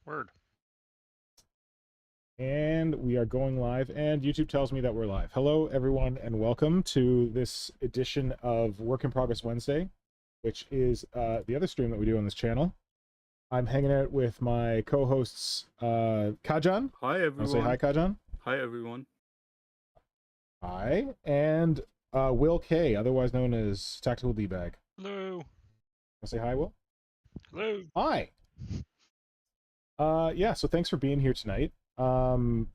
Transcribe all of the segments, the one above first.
Word. And we are going live, and YouTube tells me that we're live. Hello, everyone, and welcome to this edition of Work in Progress Wednesday, which is the other stream that we do on this channel. I'm hanging out with my co-hosts, Kajan. Hi, everyone. Want to say hi, Kajan? Hi, everyone. Hi. And Will K, otherwise known as TacticalDbag. Hello. Want to say hi, Will? Hello. Hi. Yeah, so thanks for being here tonight. I've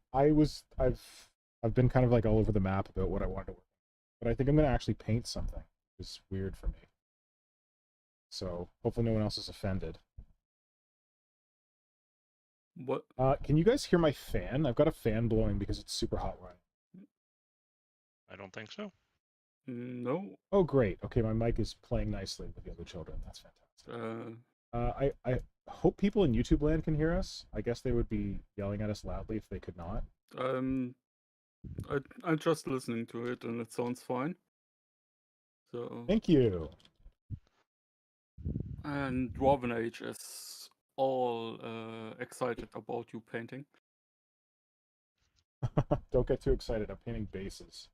been kind of like all over the map about what I wanted to work on, but I think I'm gonna actually paint something. It's weird for me. So hopefully no one else is offended. What? Can you guys hear my fan? I've got a fan blowing because it's super hot where I am. I don't think so. No. Oh, great. Okay, my mic is playing nicely with the other children. That's fantastic. I hope people in YouTube land can hear us. I guess they would be yelling at us loudly if they could not. I'm just listening to it, and it sounds fine. So. Thank you. And Dwarven Age is all excited about you painting. Don't get too excited. I'm painting bases.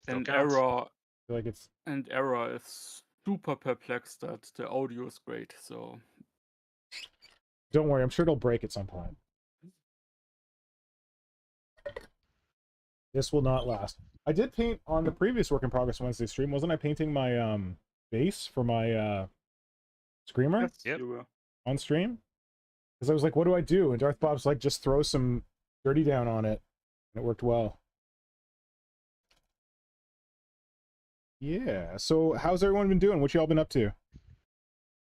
And counts. Era. I feel like it's. And Era is super perplexed that the audio is great. So. Don't worry, I'm sure it'll break at some point. This will not last. I did paint on the previous Work in Progress Wednesday stream. Wasn't I painting my base for my Screamer? Yes, Yep. you were. On stream? Because I was like, what do I do? And DarthBob's like, just throw some dirty down on it. And it worked well. Yeah. So how's everyone been doing? What y'all been up to?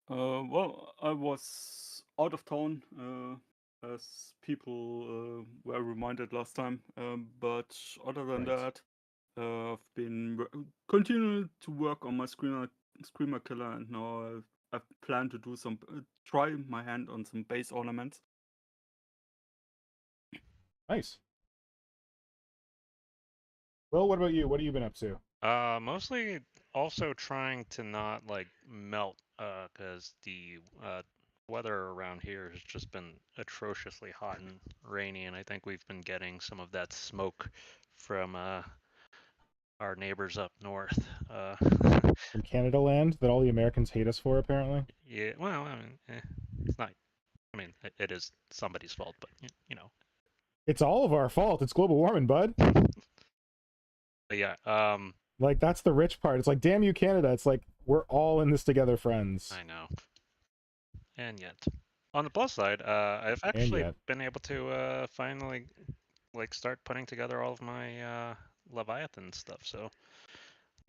Well, I was out of town, as people were reminded last time. But other than that, I've been continuing to work on my Screamer killer, and now I've planned to do some try my hand on some base ornaments. Nice. Well, what about you? What have you been up to? Mostly also trying to not like melt, because the weather around here has just been atrociously hot and rainy, and I think we've been getting some of that smoke from our neighbors up north. From Canada land that all the Americans hate us for, apparently. Yeah. Well, I mean, it's not. I mean, it is somebody's fault, but you know. It's all of our fault. It's global warming, bud. But yeah. Like, that's the rich part. It's like, damn you, Canada. It's like, we're all in this together, friends. I know. And yet, on the plus side, I've actually been able to finally like start putting together all of my Leviathan stuff. So,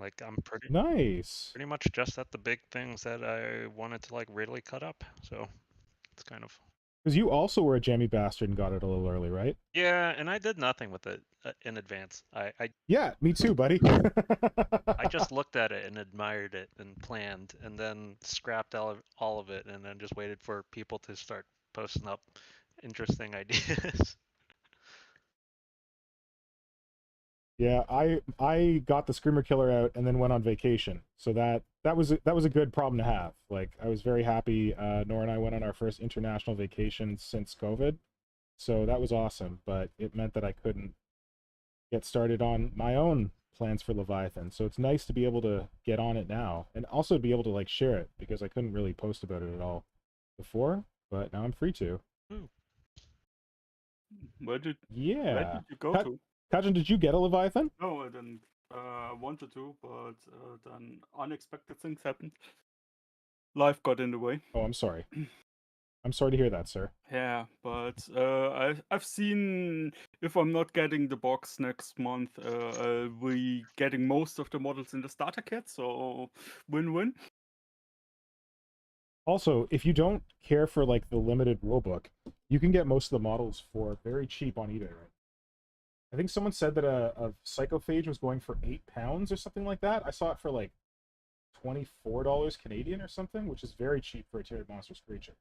like, I'm pretty much just at the big things that I wanted to like really cut up. So, it's kind of. Because you also were a jammy bastard and got it a little early, right? Yeah, and I did nothing with it in advance. Yeah, me too, buddy. I just looked at it and admired it and planned, and then scrapped all of it, and then just waited for people to start posting up interesting ideas. Yeah, I got the Screamer Killer out and then went on vacation. So that was a good problem to have. Like, I was very happy. Nora and I went on our first international vacation since COVID. So that was awesome, but it meant that I couldn't get started on my own plans for Leviathan. So it's nice to be able to get on it now and also be able to like share it, because I couldn't really post about it at all before, but now I'm free to. Where did you go to? Kajan, did you get a Leviathan? No, I didn't. I wanted to, but then unexpected things happened. Life got in the way. Oh, I'm sorry. I'm sorry to hear that, sir. Yeah, but I've seen, if I'm not getting the box next month, we getting most of the models in the starter kit, so win-win. Also, if you don't care for like the limited rulebook, you can get most of the models for very cheap on eBay, right? I think someone said that a Psychophage was going for £8 or something like that. I saw it for like $24 Canadian or something, which is very cheap for a tiered monsters creature.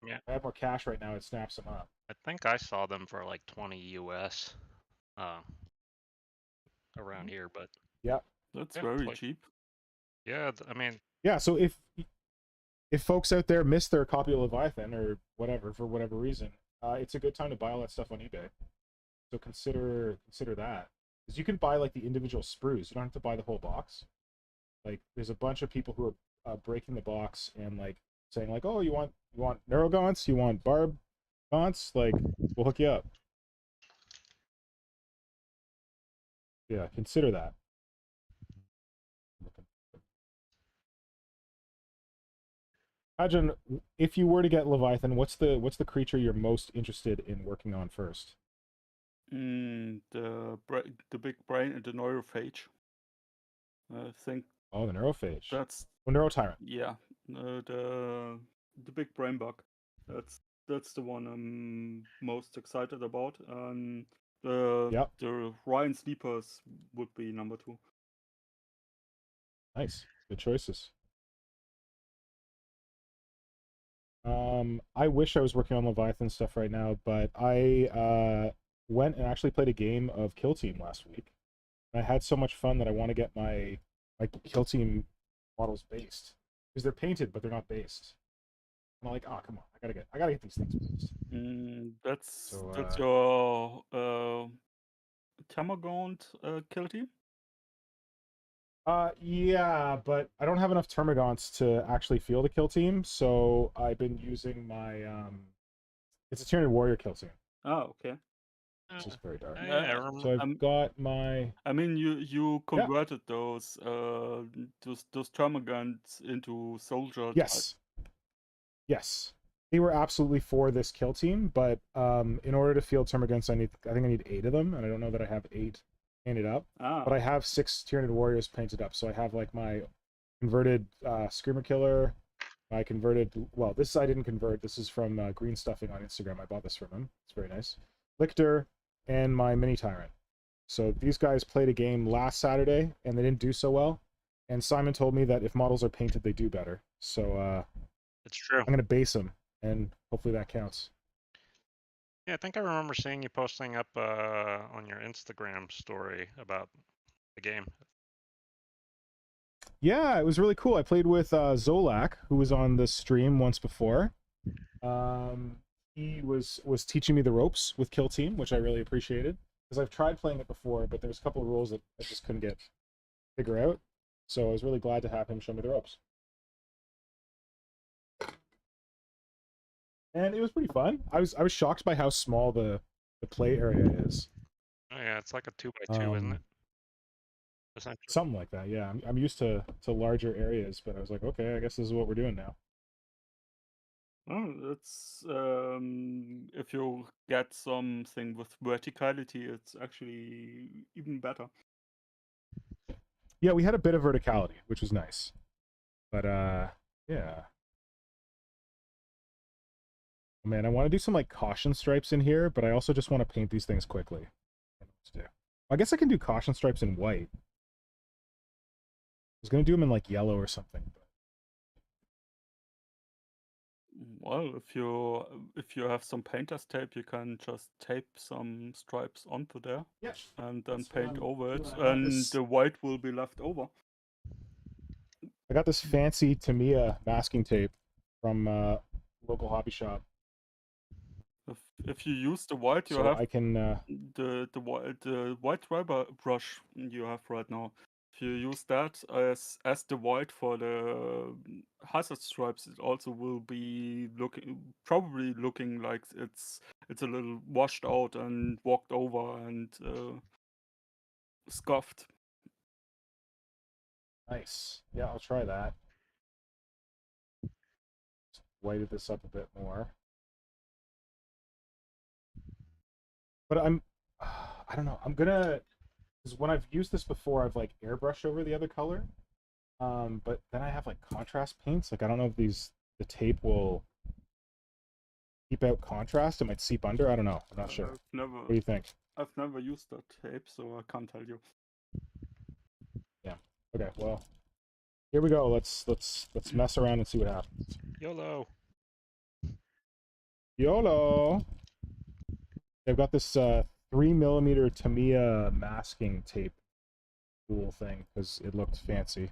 Yeah. If I have more cash right now, it snaps them up. I think I saw them for like 20 US around here, but yeah, that's very cheap. Yeah, I mean, yeah. So if if folks out there miss their copy of Leviathan or whatever for whatever reason, it's a good time to buy all that stuff on eBay. So consider that, because you can buy like the individual sprues. You don't have to buy the whole box. Like there's a bunch of people who are breaking the box and like saying like, oh, you want Neurogaunts, you want Barb Gaunts, like we'll hook you up. Yeah, consider that. Kajan, if you were to get Leviathan, what's the creature you're most interested in working on first? The big brain and the neurophage. I think. Oh, the neurophage. That's Neurotyrant. Yeah, the big brain bug. That's the one I'm most excited about. And the Ryan Sleepers would be number 2. Nice, good choices. I wish I was working on Leviathan stuff right now, but I went and actually played a game of Kill Team last week. I had so much fun that I want to get my Kill Team models based, because they're painted but they're not based. I'm like, oh come on, I gotta get these things based. That's your Termagant Kill Team? Yeah, but I don't have enough Termagants to actually field a Kill Team, so I've been using my it's a Tyranid Warrior Kill Team. Oh, okay. It's just very dark. So I've got my. I mean, you converted those Termagants into soldier. Yes. Yes, they were absolutely for this Kill Team, but in order to field Termagants, I think I need 8 of them, and I don't know that I have 8 painted up. But I have 6 Tyranid Warriors painted up, so I have like my converted Screamer Killer, my converted. Well, this I didn't convert. This is from Green Stuffing on Instagram. I bought this from him. It's very nice. Lictor and my Mini Tyrant. So these guys played a game last Saturday, and they didn't do so well. And Simon told me that if models are painted, they do better. So it's true. I'm gonna base them, and hopefully that counts. Yeah, I think I remember seeing you posting up on your Instagram story about the game. Yeah, it was really cool. I played with Zolak, who was on the stream once before. He was teaching me the ropes with Kill Team, which I really appreciated, because I've tried playing it before, but there was a couple of rules that I just couldn't figure out. So I was really glad to have him show me the ropes. And it was pretty fun. I was shocked by how small the play area is. Oh yeah, it's like a 2x2, isn't it? Essentially. Something like that. Yeah, I'm used to larger areas, but I was like, okay, I guess this is what we're doing now. Oh, it's if you get something with verticality, it's actually even better. Yeah, we had a bit of verticality, which was nice. But yeah. Man, I want to do some like caution stripes in here, but I also just want to paint these things quickly. I guess I can do caution stripes in white. I was gonna do them in like yellow or something. But... Well, if you have some painter's tape, you can just tape some stripes onto there, and then paint over it, and the white will be left over. I got this fancy Tamiya masking tape from local hobby shop. If you use the white, you so have I can the white rubber brush you have right now. If you use that as the white for the hazard stripes, it also will be probably looking like it's a little washed out and walked over and scuffed. Nice. Yeah, I'll try that. Just whited this up a bit more. But I don't know. I'm gonna, because when I've used this before, I've like airbrushed over the other color. But then I have like contrast paints. Like I don't know if the tape will keep out contrast. It might seep under. I don't know. I'm not sure. What do you think? I've never used that tape, so I can't tell you. Yeah. Okay. Well, here we go. Let's mess around and see what happens. YOLO. YOLO. I've got this 3mm Tamiya masking tape tool thing because it looked fancy.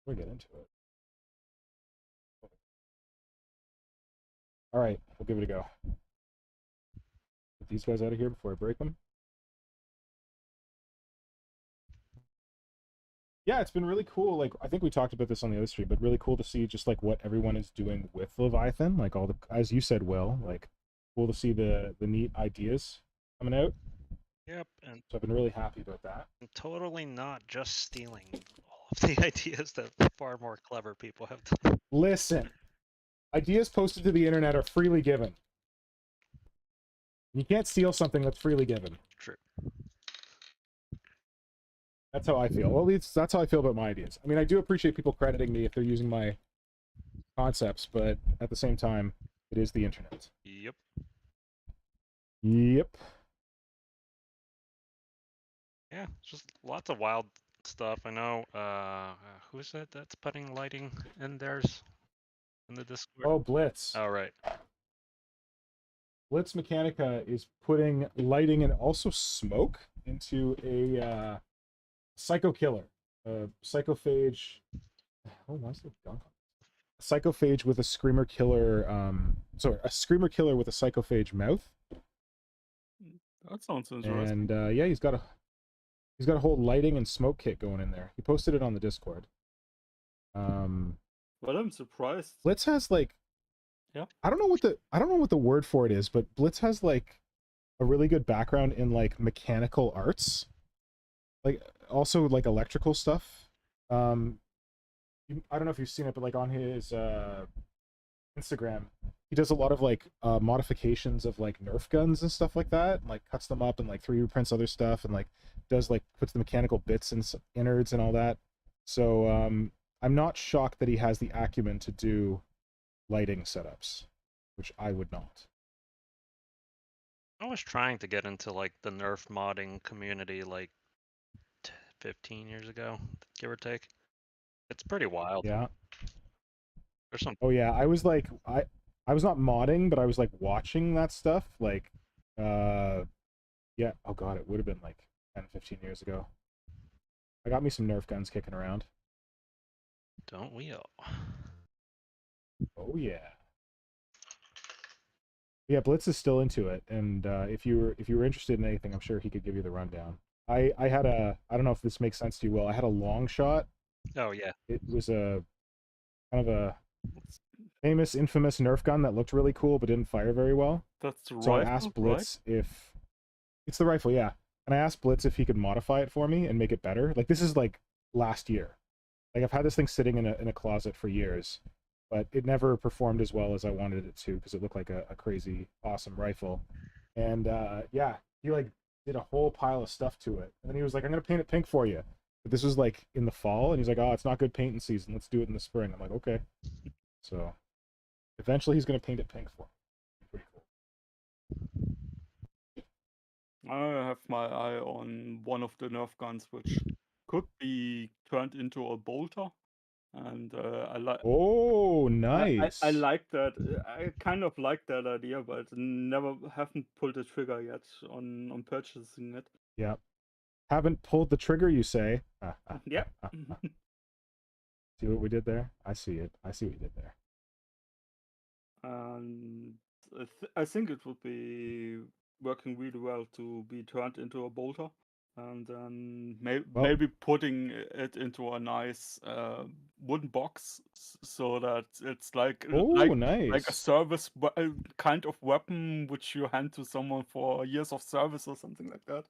We'll get into it. All right, we'll give it a go. Get these guys out of here before I break them. Yeah, it's been really cool. Like, I think we talked about this on the other stream, but really cool to see just like what everyone is doing with Leviathan. Like all the, as you said, Will, like cool to see the neat ideas coming out. Yep, and so I've been really happy about that. Totally not just stealing all of the ideas that far more clever people have done. Listen, ideas posted to the internet are freely given. You can't steal something that's freely given. True. That's how I feel. Well, at least that's how I feel about my ideas. I mean, I do appreciate people crediting me if they're using my concepts, but at the same time, it is the internet. Yep. Yep. Yeah, just lots of wild stuff. I know, who is it that's putting lighting in theirs in the Discord? Oh, Blitz. Oh, right. Blitz Mechanica is putting lighting and also smoke into a psycho killer. Psychophage. Oh, why is there dunk on it? Psychophage with a screamer killer. Sorry, a screamer killer with a psychophage mouth. That sounds interesting. And yeah, he's got a whole lighting and smoke kit going in there. He posted it on the Discord. Well, I'm surprised. Blitz has like, yeah, I don't know what the word for it is, but Blitz has like a really good background in like mechanical arts, like also like electrical stuff. I don't know if you've seen it, but like on his Instagram, he does a lot of like modifications of like Nerf guns and stuff like that, and like cuts them up and like 3D prints other stuff, and like does like puts the mechanical bits and innards and all that. So I'm not shocked that he has the acumen to do lighting setups, which I would not. I was trying to get into like the Nerf modding community like 15 years ago, give or take. It's pretty wild. Yeah. There's some. Oh yeah, I was like, I was not modding, but I was like watching that stuff. Like, yeah. Oh god, it would have been like 10, 15 years ago. I got me some Nerf guns kicking around. Don't we all? Oh yeah. Yeah, Blitz is still into it, and if you were interested in anything, I'm sure he could give you the rundown. I had a, I don't know if this makes sense to you, Will. I had a long shot. Oh yeah. It was a kind of a famous, infamous Nerf gun that looked really cool but didn't fire very well. That's the so rifle, I asked Blitz right? if it's the rifle, yeah. And I asked Blitz if he could modify it for me and make it better. Like, this is like last year. Like, I've had this thing sitting in a closet for years, but it never performed as well as I wanted it to because it looked like a crazy awesome rifle. And yeah, he like did a whole pile of stuff to it. And then he was like, I'm gonna paint it pink for you. But this was like in the fall, and he's like, oh, it's not good painting season. Let's do it in the spring. I'm like, okay. So eventually he's gonna paint it pink for me. Pretty cool. I have my eye on one of the Nerf guns, which could be turned into a bolter, and I like. Oh, nice! I like that. I kind of like that idea, but never haven't pulled the trigger yet on purchasing it. Yep. Haven't pulled the trigger, you say? Yeah. See what we did there? I see it. I see what you did there. And I think it would be working really well to be turned into a bolter, and then maybe putting it into a nice wooden box so that it's like nice. like a service kind of weapon which you hand to someone for years of service or something like that.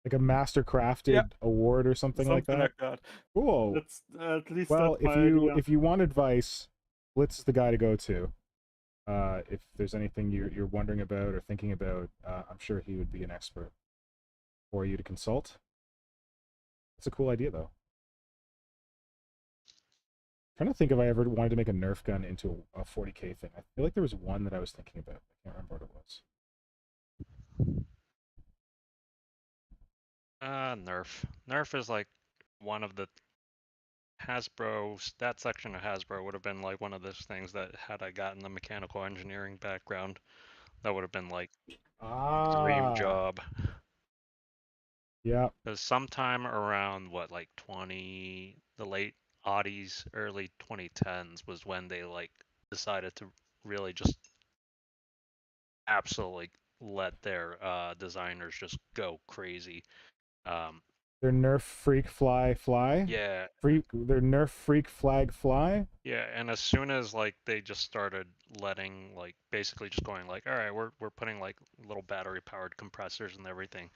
Like a master crafted award or something like that. Cool. That's at least. Well, that's if you want advice, Blitz is the guy to go to. If there's anything you're wondering about or thinking about, I'm sure he would be an expert for you to consult. It's a cool idea, though. I'm trying to think if I ever wanted to make a Nerf gun into a 40k thing. I feel like there was one that I was thinking about. I can't remember what it was. Nerf. Nerf is like one of the Hasbro's, that section of Hasbro would have been like one of those things that had I gotten the mechanical engineering background, that would have been like dream job. Yeah. Because sometime around the late oddies, early 2010s was when they like decided to really just absolutely let their designers just go crazy. Their Nerf freak fly. Yeah. Their Nerf freak flag fly. Yeah, and as soon as like they just started letting like basically just going like, all right, we're putting like little battery powered compressors and everything,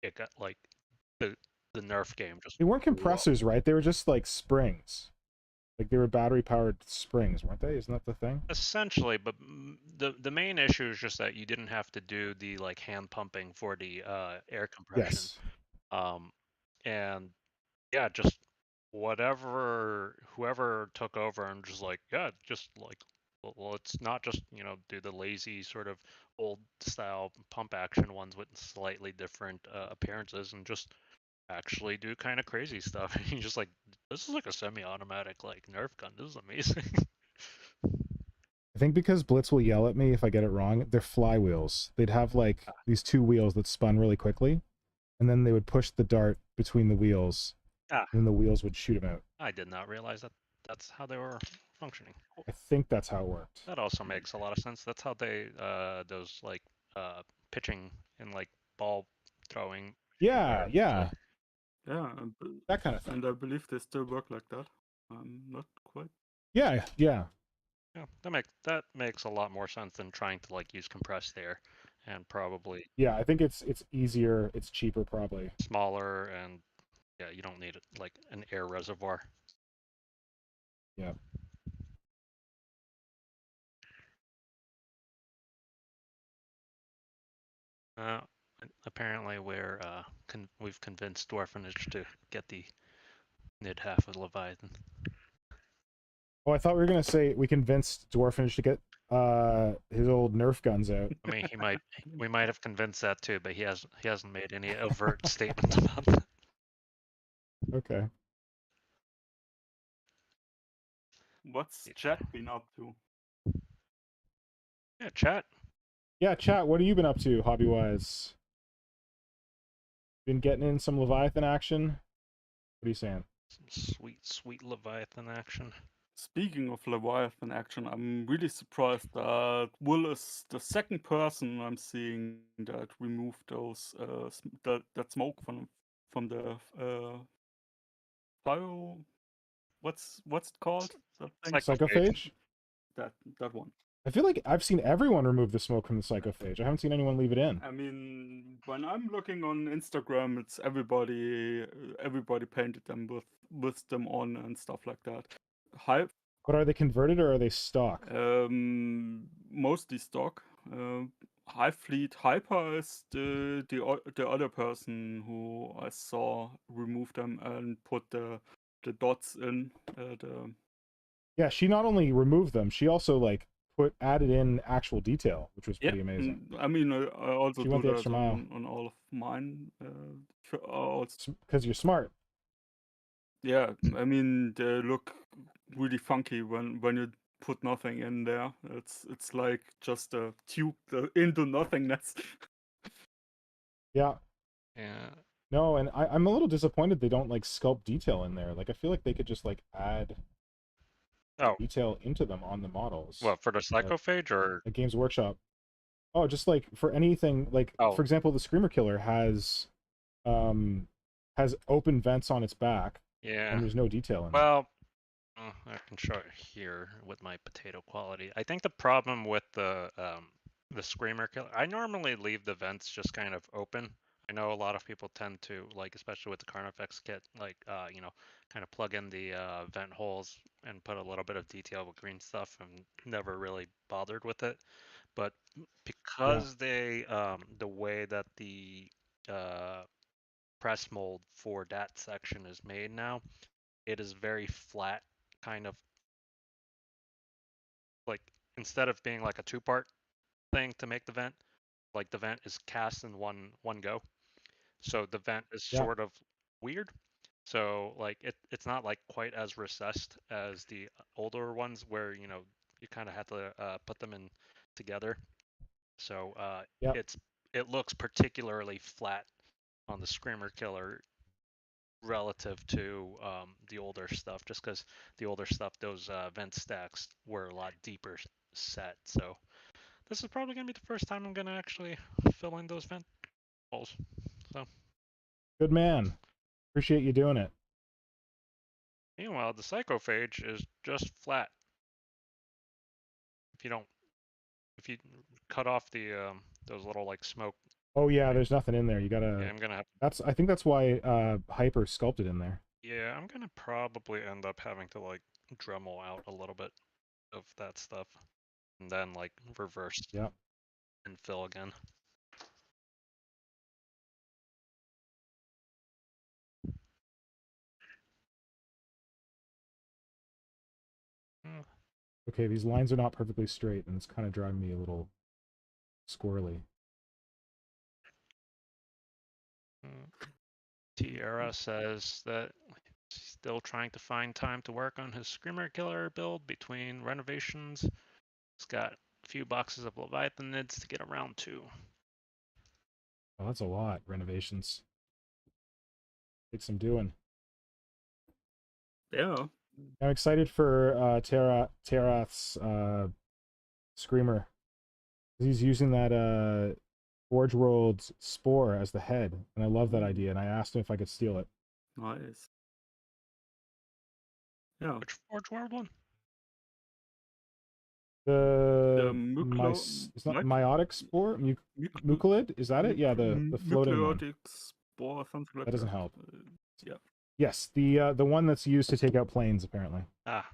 it got like the Nerf game just. They weren't compressors, right? They were just like springs. Like they were battery powered springs, weren't they? Isn't that the thing? Essentially, but the main issue is just that you didn't have to do the like hand pumping for the air compression. Yes. And yeah, just whoever took over and just like, yeah, just like, well, it's not just, you know, do the lazy sort of old style pump action ones with slightly different appearances and just actually do kind of crazy stuff. And you're just like, this is like a semi-automatic like Nerf gun. This is amazing. I think because Blitz will yell at me if I get it wrong, they're flywheels. They'd have like these two wheels that spun really quickly, and then they would push the dart between the wheels, and then the wheels would shoot them out. I did not realize that that's how they were functioning. I think that's how it worked. That also makes a lot of sense. That's how they those like pitching and like ball throwing. Yeah, yeah. Yeah, that kind of thing. And I believe they still work like that. I'm not quite. Yeah. Yeah, that makes a lot more sense than trying to like use compressed air, and probably. Yeah, I think it's easier, it's cheaper, probably. Smaller, and yeah, you don't need like an air reservoir. Yeah. Apparently, we've convinced Dwarfenage to get the mid half of Leviathan. Oh, I thought we were gonna say we convinced Dwarfenage to get his old Nerf guns out. I mean, we might have convinced that too, but he hasn't made any overt statements about that. Okay. What's chat been up to? Yeah, chat. Yeah, chat. What have you been up to, hobby wise? Been getting in some Leviathan action? What are you saying? Some sweet Leviathan action. Speaking of Leviathan action, I'm really surprised that Will is the second person I'm seeing that removed those that smoke from the bio. What's it called? That thing? Psychophage? That one. I feel like I've seen everyone remove the smoke from the Psychophage. I haven't seen anyone leave it in. I mean, when I'm looking on Instagram, it's everybody painted them with them on and stuff like that. But are they converted or are they stock? Mostly stock. High Fleet Hyper is the other person who I saw remove them and put the dots in. Yeah, she not only removed them, she also like added in actual detail, which was pretty amazing. I mean, I also she do went the that extra mile on all of mine. Because you're smart. Yeah, I mean they look really funky when you put nothing in there. It's like just a tube into nothingness. Yeah. Yeah. No, and I'm a little disappointed they don't like sculpt detail in there. Like I feel like they could just like add detail into them on the models. What, for the Psychophage or the Games Workshop? Oh, just like for anything, like for example, the Screamer Killer has open vents on its back. Yeah. And there's no detail in it. Well, I can show it here with my potato quality. I think the problem with the Screamer Killer, I normally leave the vents just kind of open. I know a lot of people tend to, like, especially with the Carnifex kit, like, you know, kind of plug in the vent holes and put a little bit of detail with green stuff, and never really bothered with it. But because they, the way that the press mold for that section is made now, it is very flat, kind of like, instead of being like a two-part thing to make the vent, like the vent is cast in one go. So the vent is sort of weird. So like it's not like quite as recessed as the older ones where, you know, you kind of have to put them in together. So it looks particularly flat on the Screamer Killer. relative to the older stuff, just because the older stuff, those vent stacks were a lot deeper set. So this is probably going to be the first time I'm going to actually fill in those vent holes. So good man. Appreciate you doing it. meanwhile, the Psychophage is just flat. If you cut off the those little like smoke. Oh yeah, there's nothing in there. You gotta. Yeah, I'm gonna have. I think that's why Hyper sculpted in there. Yeah, I'm gonna probably end up having to like Dremel out a little bit of that stuff, and then like reverse. Yep. And fill again. Okay, these lines are not perfectly straight, and it's kind of driving me a little squirrely. Tierra says that he's still trying to find time to work on his Screamer Killer build between renovations. He's got a few boxes of Leviathan nids to get around to. Oh, that's a lot. Renovations. Take some doing. Yeah. I'm excited for Terath's Screamer. He's using that Forge World Spore as the head, and I love that idea, and I asked him if I could steal it. Nice. Yeah. Which Forge World one? The it's not Meiotic Spore? Mucolid? Is that it? Yeah, the floating one. Spore, something like that doesn't help. Yeah. Yes, the one that's used to take out planes, apparently. Ah.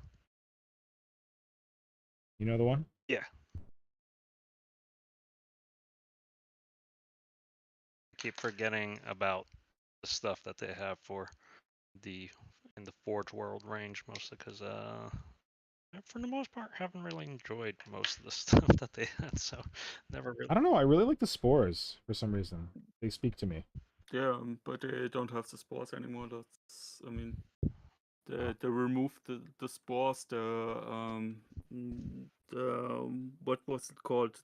You know the one? Yeah. I keep forgetting about the stuff that they have for in the Forge World range, mostly because for the most part haven't really enjoyed most of the stuff that they had, so never really. I don't know, I really like the spores for some reason. They speak to me. Yeah, but they don't have the spores anymore. That's, I mean, they removed the spores, the what was it called?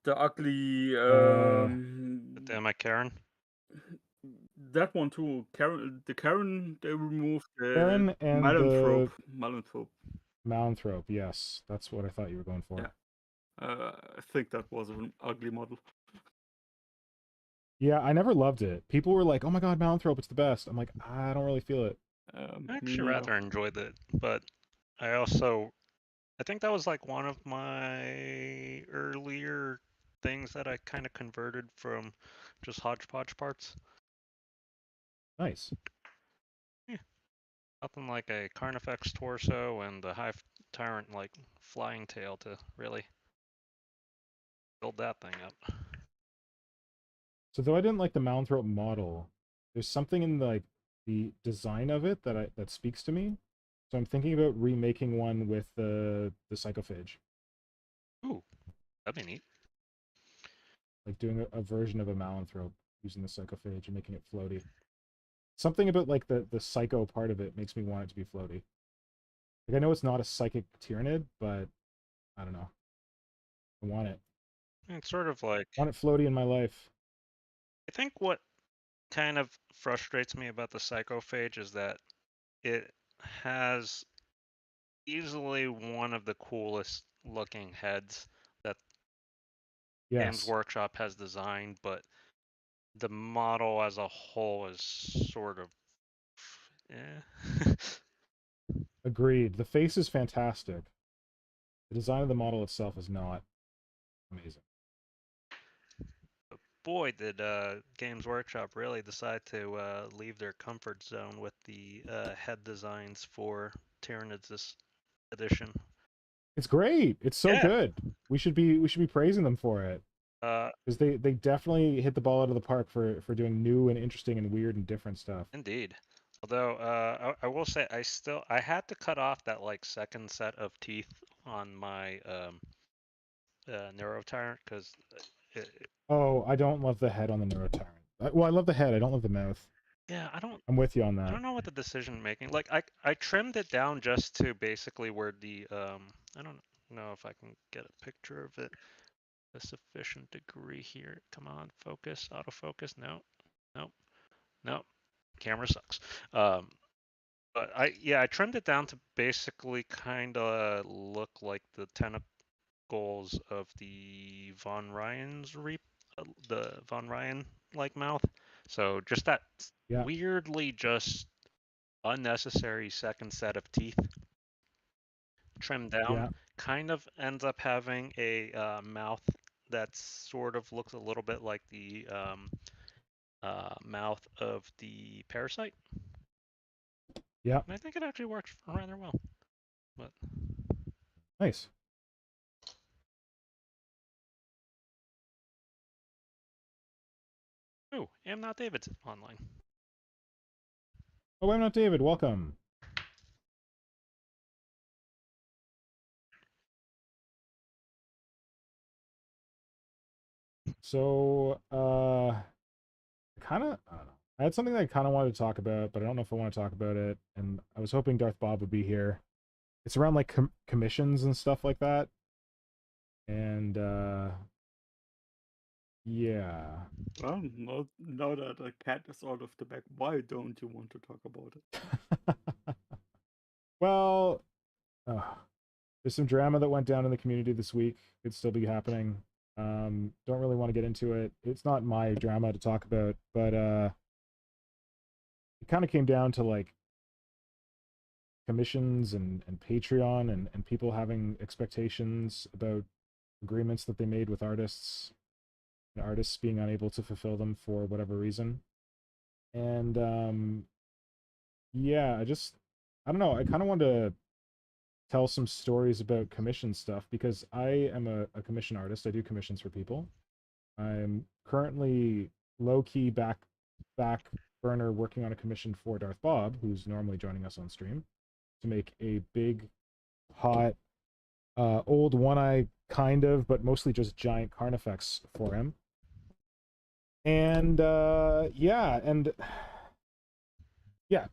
The ugly Am I Karen? That one too. The Karen they removed. Karen and Malanthrope. Malanthrope, yes. That's what I thought you were going for. Yeah. I think that was an ugly model. Yeah, I never loved it. People were like, "Oh my god, Malanthrope, it's the best." I'm like, I don't really feel it. I actually rather enjoyed it, but I think that was like one of my earlier things that I kind of converted from just hodgepodge parts. Nice. Yeah. Nothing like a Carnifex torso and the Hive Tyrant like flying tail to really build that thing up. So though I didn't like the Malanthrope model, there's something in the design of it that speaks to me. So I'm thinking about remaking one with the Psychophage. Ooh, that'd be neat. Like doing a version of a Malanthrope using the Psychophage and making it floaty. Something about like the psycho part of it makes me want it to be floaty. Like I know it's not a psychic Tyranid, but I don't know. I want it. It's sort of like I want it floaty in my life. I think what kind of frustrates me about the Psychophage is that it has easily one of the coolest looking heads that Games Workshop has designed, but the model as a whole is sort of Agreed. The face is fantastic. The design of the model itself is not amazing. But boy, did Games Workshop really decide to leave their comfort zone with the head designs for Tyranids this edition. It's great. It's so good. We should be praising them for it. Because they definitely hit the ball out of the park for doing new and interesting and weird and different stuff. Indeed. Although I will say I had to cut off that like second set of teeth on my Neurotyrant because Oh, I don't love the head on the Neurotyrant. Well, I love the head. I don't love the mouth. Yeah, I'm with you on that. I don't know what the decision making. Like I trimmed it down just to basically where the I don't know if I can get a picture of it a sufficient degree here. Come on, focus, autofocus. No. camera sucks. But I trimmed it down to basically kind of look like the tentacles of the Von Ryan's the Von Ryan like mouth. So just that weirdly just unnecessary second set of teeth trimmed down kind of ends up having a mouth that sort of looks a little bit like the mouth of the parasite. Yeah. And I think it actually works rather well. But nice. Oh, I'm not David's online. Oh, I'm not David. Welcome. So, kind of, I don't know. I had something that I kind of wanted to talk about, but I don't know if I want to talk about it. And I was hoping DarthBob would be here. It's around like commissions and stuff like that. And yeah. Well, now that the cat is out of the bag, why don't you want to talk about it? Well, there's some drama that went down in the community this week. Could still be happening. Don't really want to get into it. It's not my drama to talk about, but it kind of came down to like commissions and Patreon and people having expectations about agreements that they made with artists and artists being unable to fulfill them for whatever reason. And yeah, I don't know, I kind of wanted to tell some stories about commission stuff because I am a commission artist. I do commissions for people. I'm currently low-key back burner working on a commission for DarthBob, who's normally joining us on stream, to make a big, hot, old one-eye kind of, but mostly just giant Carnifex for him. And yeah,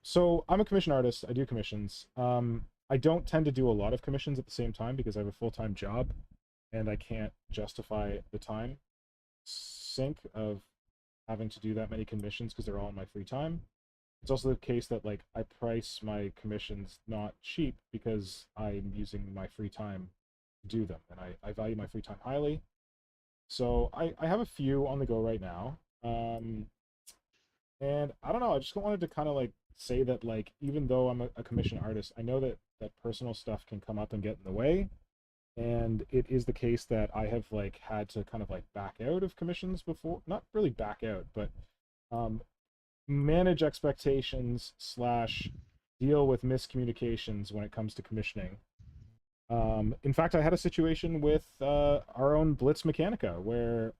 so I'm a commission artist. I do commissions. I don't tend to do a lot of commissions at the same time because I have a full-time job and I can't justify the time sink of having to do that many commissions because they're all in my free time. It's also the case that like I price my commissions not cheap because I'm using my free time to do them, and I value my free time highly. So I have a few on the go right now. And I don't know, I just wanted to kind of like say that like even though I'm a commission artist, I know that personal stuff can come up and get in the way. And it is the case that I have like had to kind of like back out of commissions before, not really back out, but manage expectations / deal with miscommunications when it comes to commissioning. In fact, I had a situation with our own Blitz Mechanica where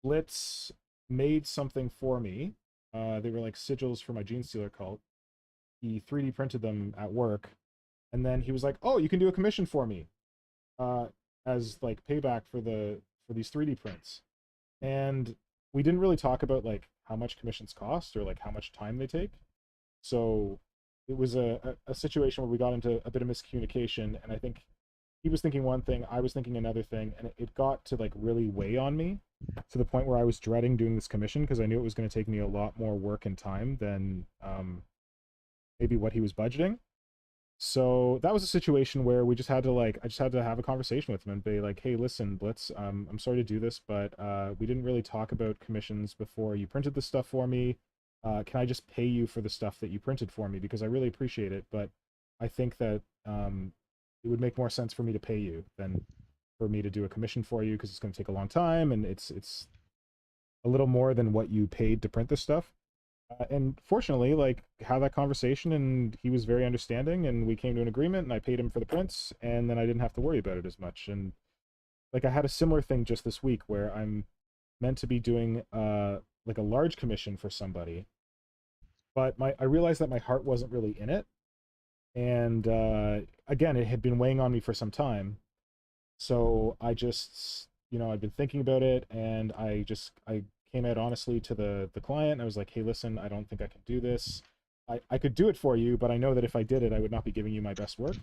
Blitz made something for me. They were like sigils for my Gene Stealer cult. He 3D printed them at work, and then he was like, "Oh, you can do a commission for me, as like payback for these 3D prints." And we didn't really talk about like how much commissions cost or like how much time they take. So it was a situation where we got into a bit of miscommunication, and I think he was thinking one thing, I was thinking another thing, and it got to like really weigh on me to the point where I was dreading doing this commission because I knew it was going to take me a lot more work and time than maybe what he was budgeting. So that was a situation where we just had to like, I just had to have a conversation with him and be like, "Hey, listen, Blitz, I'm sorry to do this, but we didn't really talk about commissions before you printed the stuff for me. Can I just pay you for the stuff that you printed for me? Because I really appreciate it, but I think that it would make more sense for me to pay you than for me to do a commission for you because it's going to take a long time and it's a little more than what you paid to print this stuff." And fortunately, like, had that conversation, and he was very understanding, and we came to an agreement, and I paid him for the prints, and then I didn't have to worry about it as much. And like, I had a similar thing just this week where I'm meant to be doing like a large commission for somebody, but I realized that my heart wasn't really in it, and again, it had been weighing on me for some time. So I just, I've been thinking about it, and I came out honestly to the client. I was like, "Hey, listen, I don't think I can do this. I could do it for you, but I know that if I did it, I would not be giving you my best work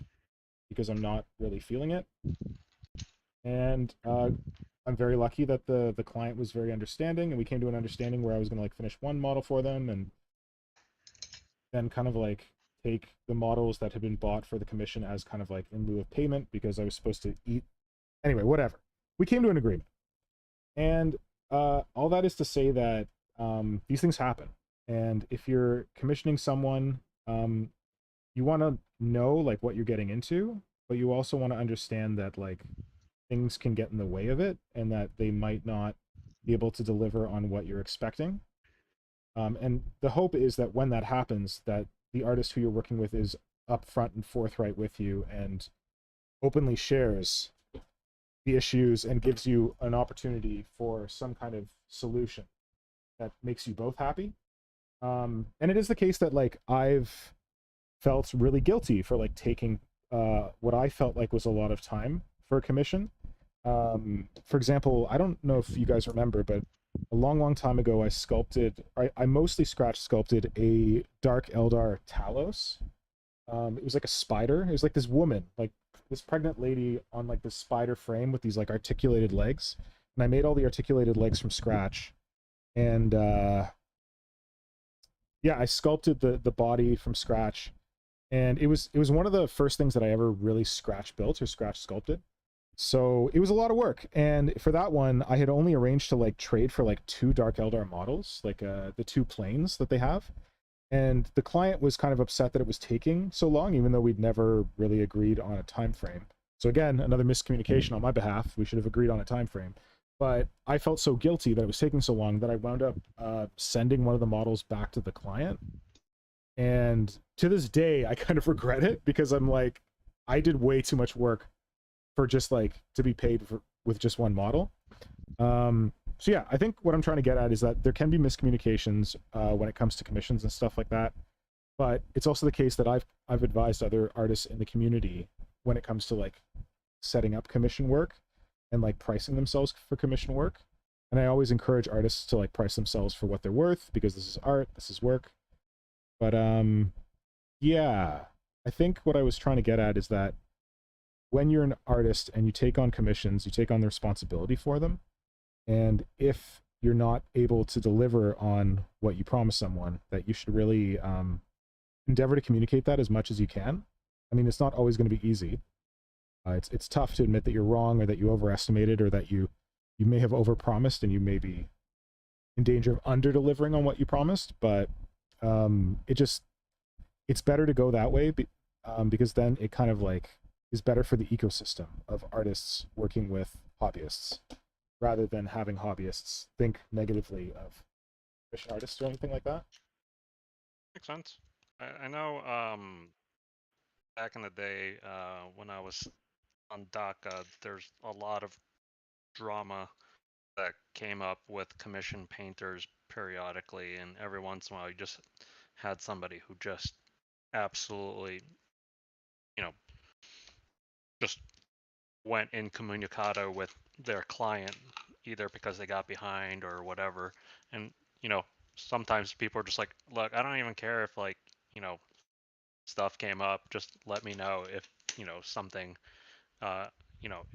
because I'm not really feeling it." And I'm very lucky that the client was very understanding, and we came to an understanding where I was going to like finish one model for them and then kind of like take the models that had been bought for the commission as kind of like in lieu of payment, because I was supposed to eat. Anyway, whatever. We came to an agreement. And all that is to say that these things happen. And if you're commissioning someone, you want to know like what you're getting into, but you also want to understand that like things can get in the way of it, and that they might not be able to deliver on what you're expecting. And the hope is that when that happens, that the artist who you're working with is upfront and forthright with you and openly shares the issues and gives you an opportunity for some kind of solution that makes you both happy. And it is the case that like I've felt really guilty for like taking what I felt like was a lot of time for a commission. For example, I don't know if you guys remember, but a long time ago, I mostly scratch sculpted a Dark Eldar Talos. It was like a spider. It was like this woman, like this pregnant lady on like this spider frame with these like articulated legs. And I made all the articulated legs from scratch. And yeah, I sculpted the body from scratch. And it was one of the first things that I ever really scratch built or scratch sculpted. So it was a lot of work. And for that one, I had only arranged to like trade for like 2 Dark Eldar models, like the 2 planes that they have. And the client was kind of upset that it was taking so long, even though we'd never really agreed on a time frame. So again, another miscommunication on my behalf. We should have agreed on a time frame. But I felt so guilty that it was taking so long that I wound up sending one of the models back to the client. And to this day, I kind of regret it, because I'm like, I did way too much work for just like to be paid with just one model. So yeah, I think what I'm trying to get at is that there can be miscommunications when it comes to commissions and stuff like that. But it's also the case that I've advised other artists in the community when it comes to like setting up commission work and like pricing themselves for commission work. And I always encourage artists to like price themselves for what they're worth, because this is art, this is work. But yeah, I think what I was trying to get at is that when you're an artist and you take on commissions, you take on the responsibility for them. And if you're not able to deliver on what you promise someone, that you should really endeavor to communicate that as much as you can. I mean, it's not always going to be easy. It's tough to admit that you're wrong, or that you overestimated, or that you may have overpromised and you may be in danger of under-delivering on what you promised. But it's better to go that way, because then it kind of like is better for the ecosystem of artists working with hobbyists, rather than having hobbyists think negatively of commission artists or anything like that. Makes sense. I know back in the day when I was on DACA, there's a lot of drama that came up with commission painters periodically, and every once in a while you just had somebody who just absolutely, just went incommunicado with their client, either because they got behind or whatever. And sometimes people are just like, look, I don't even care if like stuff came up, just let me know if something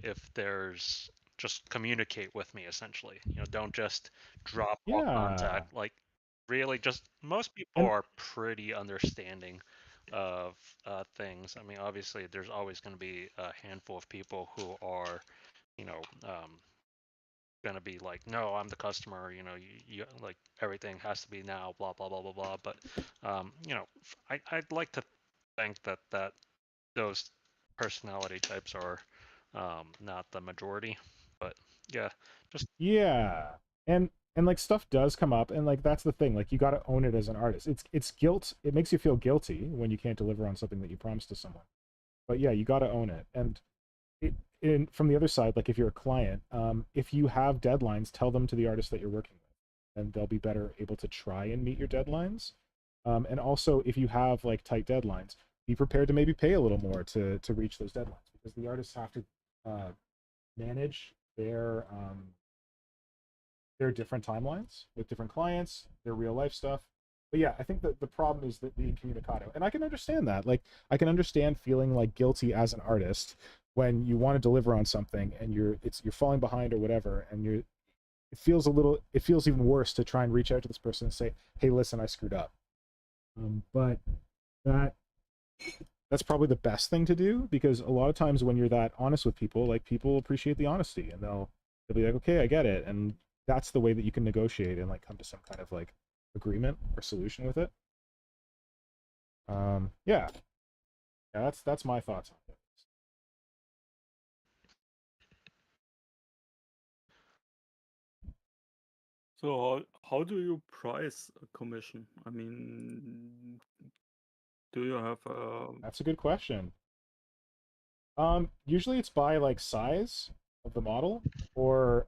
if there's, just communicate with me, essentially. Don't just drop all contact. Like, really, just most people are pretty understanding of things. I mean, obviously there's always going to be a handful of people who are going to be like, no, I'm the customer, you like, everything has to be now, blah blah blah blah blah. But I'd like to think that those personality types are not the majority. But yeah, just and like stuff does come up, and like that's the thing, like you got to own it as an artist. It's guilt. It makes you feel guilty when you can't deliver on something that you promised to someone. But yeah, you got to own it. And from the other side, like if you're a client, if you have deadlines, tell them to the artist that you're working with, and they'll be better able to try and meet your deadlines. And also, if you have like tight deadlines, be prepared to maybe pay a little more to reach those deadlines, because the artists have to manage their different timelines with different clients, their real life stuff. But yeah, I think that the problem is that the incommunicado, and I can understand that. Like, I can understand feeling like guilty as an artist when you want to deliver on something and you're falling behind or whatever, and it feels even worse to try and reach out to this person and say, hey, listen, I screwed up. But that's probably the best thing to do, because a lot of times when you're that honest with people, like, people appreciate the honesty, and they'll be like, okay, I get it. And that's the way that you can negotiate and like come to some kind of like agreement or solution with it. Yeah, that's my thoughts on it. So how do you price a commission? I mean, do you have a... That's a good question. Usually it's by like size of the model, or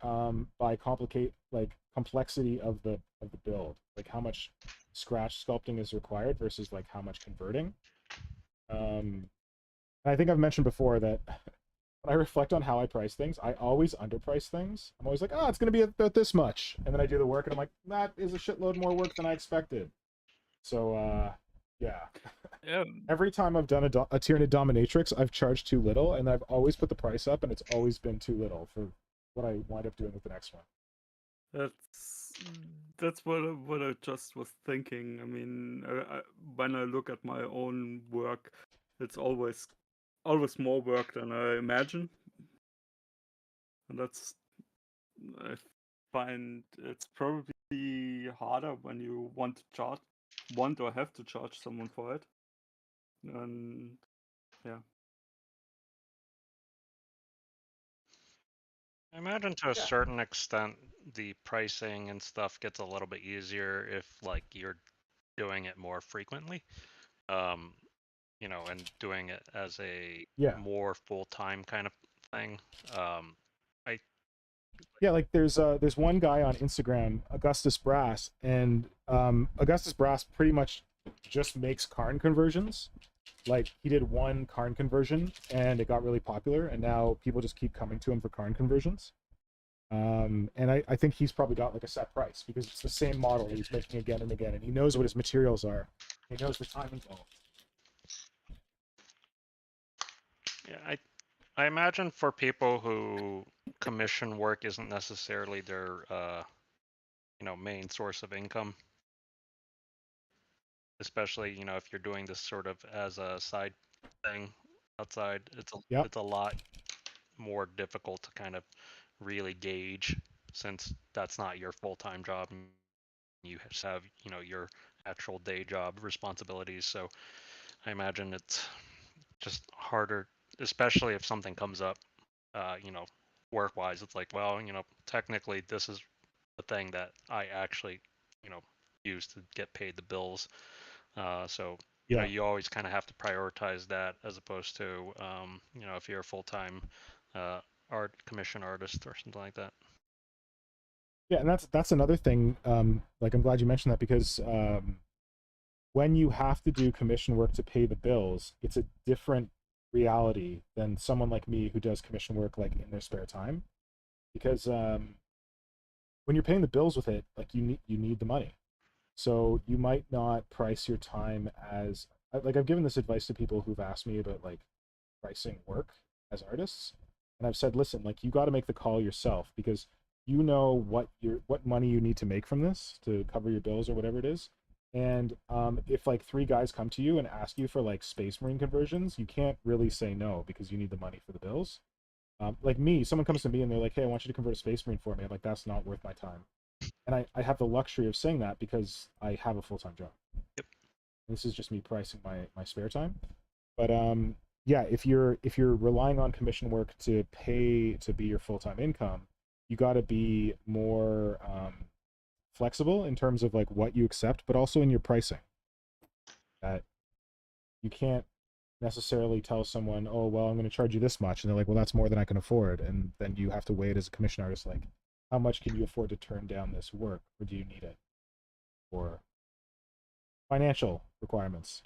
by complexity of the build, like how much scratch sculpting is required versus like how much converting. I think I've mentioned before that when I reflect on how I price things, I always underprice things. I'm always like, oh, it's going to be about this much. And then I do the work and I'm like, that is a shitload more work than I expected. So, yeah. Every time I've done a Tyranid Dominatrix, I've charged too little, and I've always put the price up, and it's always been too little for what I wind up doing with the next one. That's what I just was thinking. I mean, when I look at my own work, it's always more work than I imagine, and I find it's probably harder when you want or have to charge someone for it. And yeah. I imagine to a certain extent the pricing and stuff gets a little bit easier if like you're doing it more frequently. You know, and doing it as a more full-time kind of thing. Like there's one guy on Instagram, Augustus Brass, and Augustus Brass pretty much just makes Karn conversions. Like, he did one Karn conversion and it got really popular, and now people just keep coming to him for Karn conversions. And I think he's probably got like a set price because it's the same model that he's making again and again, and he knows what his materials are. He knows the time involved. Yeah, I imagine for people who commission work isn't necessarily their you know, main source of income, especially, you know, if you're doing this sort of as a side thing outside, it's a lot more difficult to kind of really gauge, since that's not your full-time job and you have, you know, your actual day job responsibilities. So I imagine it's just harder, especially if something comes up, you know, work-wise. It's like, well, you know, technically this is the thing that I actually, you know, use to get paid the bills. So, you know, you always kind of have to prioritize that, as opposed to, you know, if you're a full-time commission artist or something like that. Yeah, and that's another thing. Like, I'm glad you mentioned that, because when you have to do commission work to pay the bills, it's a different reality than someone like me who does commission work like in their spare time. Because when you're paying the bills with it, like, you need the money. So you might not price your time as, like, I've given this advice to people who've asked me about like pricing work as artists, and I've said, listen, like, you got to make the call yourself, because you know what money you need to make from this to cover your bills or whatever it is. And if like 3 guys come to you and ask you for like Space Marine conversions, you can't really say no, because you need the money for the bills. Like me, someone comes to me and they're like, hey, I want you to convert a Space Marine for me. I'm like, that's not worth my time. And I have the luxury of saying that because I have a full-time job. Yep. This is just me pricing my spare time. But yeah, if you're relying on commission work to pay to be your full-time income, you got to be more flexible in terms of like what you accept, but also in your pricing. That you can't necessarily tell someone, oh, well, I'm going to charge you this much, and they're like, well, that's more than I can afford, and then you have to weigh it as a commission artist, like, how much can you afford to turn down this work, or do you need it? Or financial requirements.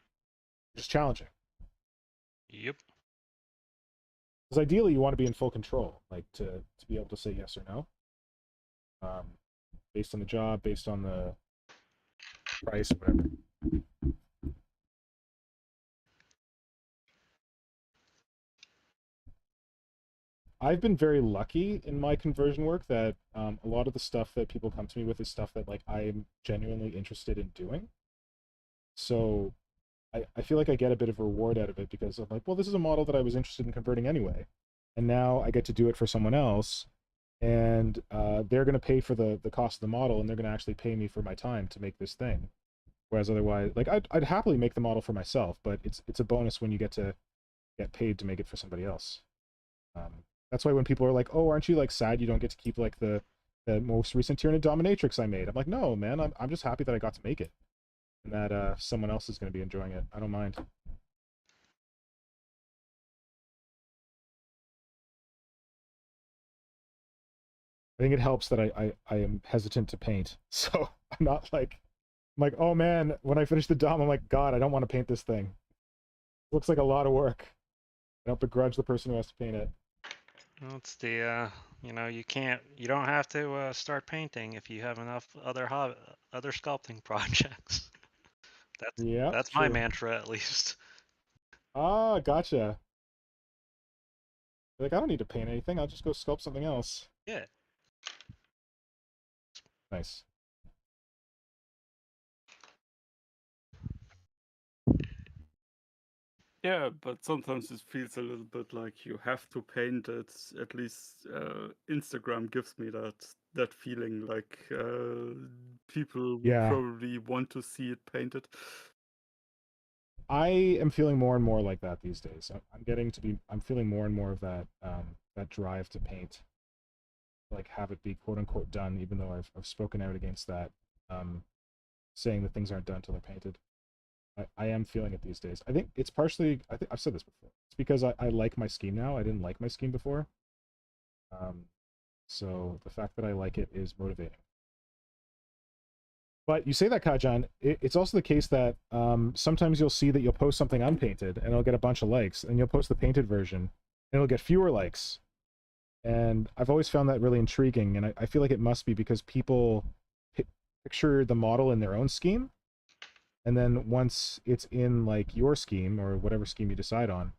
It's challenging. Yep. Because ideally you want to be in full control, like to be able to say yes or no. Based on the job, based on the price, whatever. I've been very lucky in my conversion work that a lot of the stuff that people come to me with is stuff that like I'm genuinely interested in doing. So I feel like I get a bit of a reward out of it because I'm like, well, this is a model that I was interested in converting anyway, and now I get to do it for someone else, and they're going to pay for the cost of the model, and they're going to actually pay me for my time to make this thing. Whereas otherwise, like I'd happily make the model for myself, but it's a bonus when you get to get paid to make it for somebody else. That's why when people are like, "Oh, aren't you like sad you don't get to keep like the most recent Tyranid Dominatrix I made?" I'm like, "No, man, I'm just happy that I got to make it, and that someone else is going to be enjoying it. I don't mind." I think it helps that I am hesitant to paint, so I'm not like I'm like, "Oh man, when I finish the Dom, I'm like, God, I don't want to paint this thing. It looks like a lot of work." I don't begrudge the person who has to paint it. Well, it's the you know, you don't have to start painting if you have enough other sculpting projects. That's my true. mantra, at least. Ah, gotcha. Like, I don't need to paint anything. I'll just go sculpt something else. Yeah. Nice. Yeah, but sometimes it feels a little bit like you have to paint it. At least Instagram gives me that feeling, like people would probably want to see it painted. I am feeling more and more like that these days. I'm feeling more and more of that that drive to paint, like have it be quote unquote done, even though I've spoken out against that, saying that things aren't done until they're painted. I am feeling it these days. I think it's partially, I think I've said this before. It's because I like my scheme now. I didn't like my scheme before. So the fact that I like it is motivating. But you say that, Kajan, it's also the case that sometimes you'll see that you'll post something unpainted and it'll get a bunch of likes, and you'll post the painted version and it'll get fewer likes. And I've always found that really intriguing, and I feel like it must be because people picture the model in their own scheme, and then once it's in like your scheme or whatever scheme you decide on,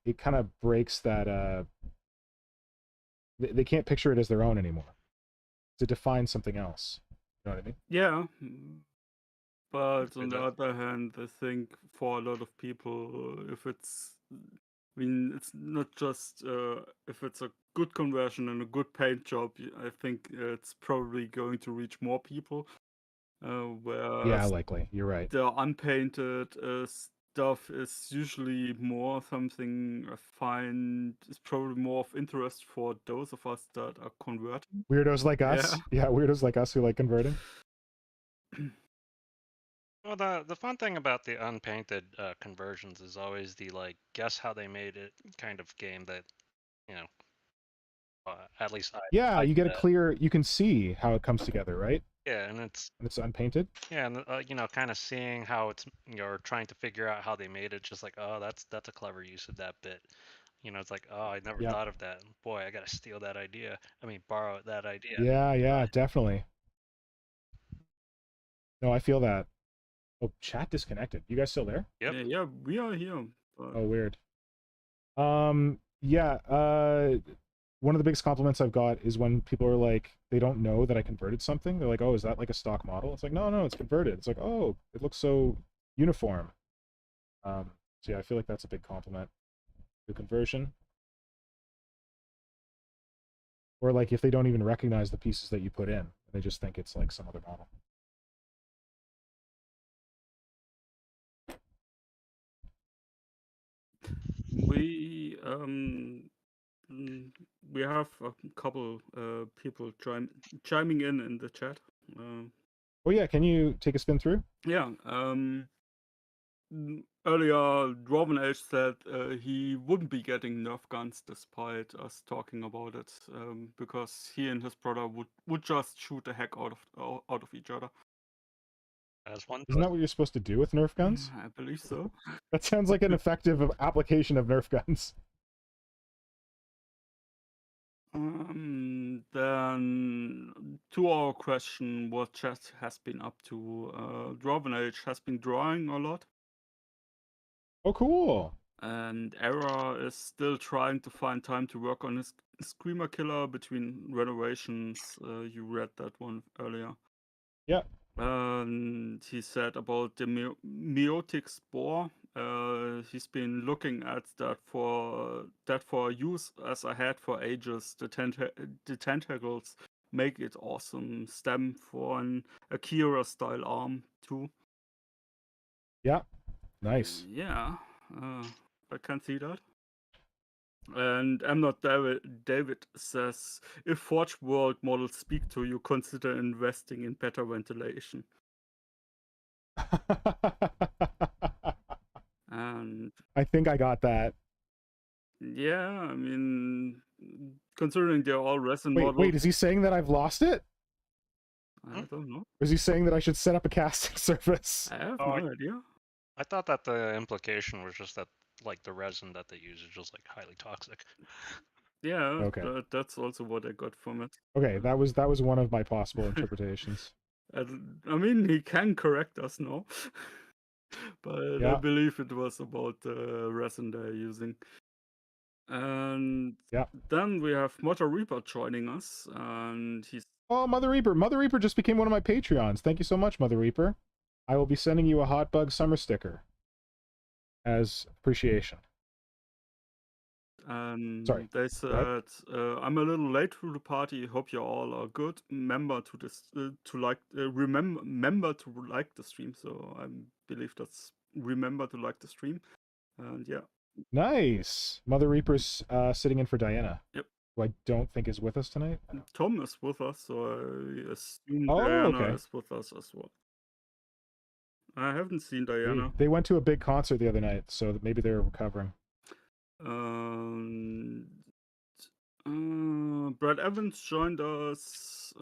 it kind of breaks that they can't picture it as their own anymore. To define something else. You know what I mean? Yeah, but on the other hand, I think for a lot of people, if it's, I mean, it's not just if it's a good conversion and a good paint job, I think it's probably going to reach more people. Whereas yeah, likely. You're right. The unpainted stuff is usually more something I find is probably more of interest for those of us that are converting. Weirdos like us. Yeah, weirdos like us who like converting. Well, the fun thing about the unpainted conversions is always the like guess how they made it kind of game that, you know, at least I you get a clear, you can see how it comes together, right? Yeah, and it's unpainted. Yeah, and you know, kind of seeing how it's, you're trying to figure out how they made it, just like, oh, that's a clever use of that bit. You know, it's like, oh, I never thought of that. Boy, I gotta steal that idea. I mean, borrow that idea. Yeah, definitely. No, I feel that. Oh, chat disconnected. You guys still there? Yep. Yeah, we are here. Oh, weird. Yeah, one of the biggest compliments I've got is when people are like, they don't know that I converted something. They're like, oh, is that like a stock model? It's like, no, it's converted. It's like, oh, it looks so uniform. So yeah, I feel like that's a big compliment. The conversion. Or like if they don't even recognize the pieces that you put in, they just think it's like some other model. We have a couple people chiming in the chat. Oh yeah, can you take a spin through? Yeah. Earlier, Dwarven said he wouldn't be getting Nerf guns despite us talking about it, because he and his brother would just shoot the heck out of each other. As one. Isn't that what you're supposed to do with Nerf guns? I believe so. That sounds like an effective application of Nerf guns. Then to our question, what chat has been up to? Dwarven has been drawing a lot. Oh, cool. And Era is still trying to find time to work on his Screamer Killer between renovations. You read that one earlier. Yeah. And he said about the meiotic spore. He's been looking at that for use as I had for ages. The tentacles make it awesome. Stem for an Akira style arm too. Yeah. Nice. Yeah, I can see that. And I'm not David says, if Forge World models speak to you, consider investing in better ventilation. And I think I got that. yeah, I mean, considering they're all resin models. Wait, is he saying that I've lost it? I don't know. Or is he saying that I should set up a casting service? I have no idea. I thought that the implication was just that, like, the resin that they use is just, like, highly toxic. Yeah, okay. That's also what I got from it. Okay, that was one of my possible interpretations. I mean, he can correct us now. But yeah. I believe it was about the resin they're using. And then we have Mother Reaper joining us, and he's... Oh, Mother Reaper! Mother Reaper just became one of my Patreons. Thank you so much, Mother Reaper. I will be sending you a Hot Bug summer sticker as appreciation. Sorry. They said, I'm a little late to the party. Hope you all are good. Remember to remember to like the stream. So I believe that's remember to like the stream. And yeah. Nice. Mother Reaper's sitting in for Diana. Yep. Who I don't think is with us tonight. Tom is with us, so I assume Diana is with us as well. I haven't seen Diana. They went to a big concert the other night, so maybe they're recovering. Brett Evans joined us.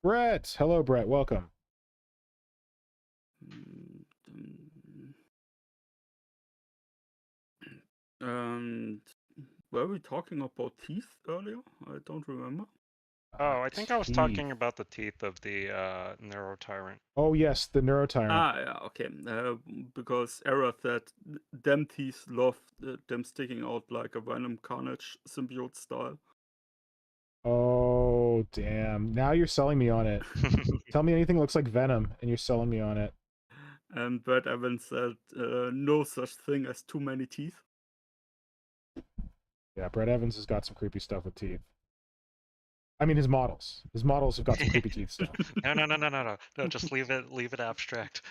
Brett! Hello, Brett. Welcome. And were we talking about teeth earlier? I don't remember. Oh, I think I was talking about the teeth of the Neurotyrant. Oh, yes, the Neurotyrant. Ah, yeah, okay. Because Era said them teeth love them sticking out like a Venom Carnage symbiote style. Oh, damn. Now you're selling me on it. Tell me anything looks like Venom, and you're selling me on it. And Brett Evans said no such thing as too many teeth. Yeah, Brett Evans has got some creepy stuff with teeth. I mean, his models. His models have got some creepy teeth stuff. No. Just leave it abstract.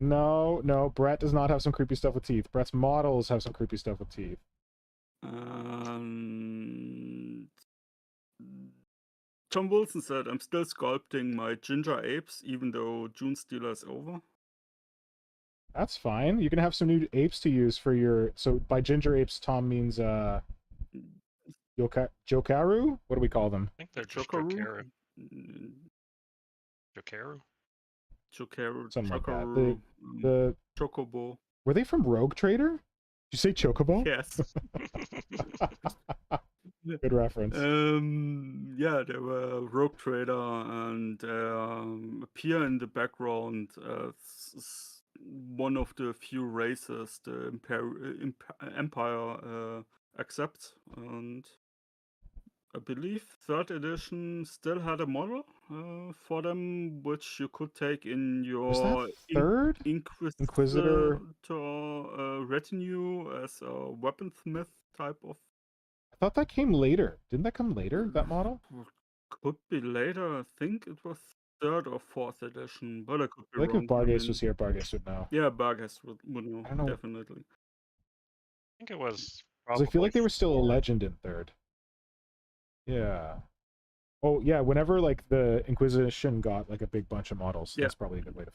No. Brett does not have some creepy stuff with teeth. Brett's models have some creepy stuff with teeth. Tom Wilson said, I'm still sculpting my ginger apes, even though June Stealer is over. That's fine. You can have some new apes to use for your... So by ginger apes, Tom means... Jokaru? What do we call them? I think they're just Jokaru. Jokaru. Something like that. The Chocobo. Were they from Rogue Trader? Did you say Chocobo? Yes. Good reference. Yeah, they were Rogue Trader and appear in the background as one of the few races the Empire accepts, and I believe 3rd edition still had a model for them, which you could take in your third Inquisitor retinue as a weaponsmith type of. I thought that came later. Didn't that come later, that model? Could be later. I think it was 3rd or 4th edition, but I could be wrong. Like if Bargas was here, Bargas would know. Yeah, Bargas would know, definitely. I think it was. I feel like they were still a legend in 3rd. Yeah. Oh, yeah, whenever, like, the Inquisition got, like, a big bunch of models, that's probably a good way to...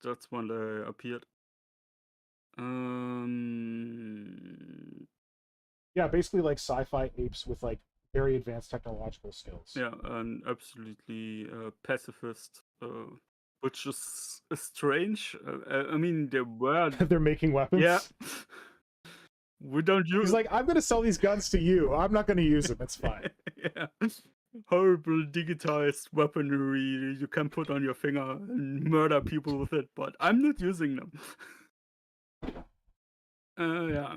That's when they appeared. Yeah, basically, like, sci-fi apes with, like, very advanced technological skills. Yeah, and absolutely pacifist, which is strange. I mean, they were... They're making weapons? Yeah. We don't use. He's like, I'm gonna sell these guns to you. I'm not gonna use them. It's fine. Yeah. Horrible digitized weaponry you can put on your finger and murder people with it, but I'm not using them. Yeah.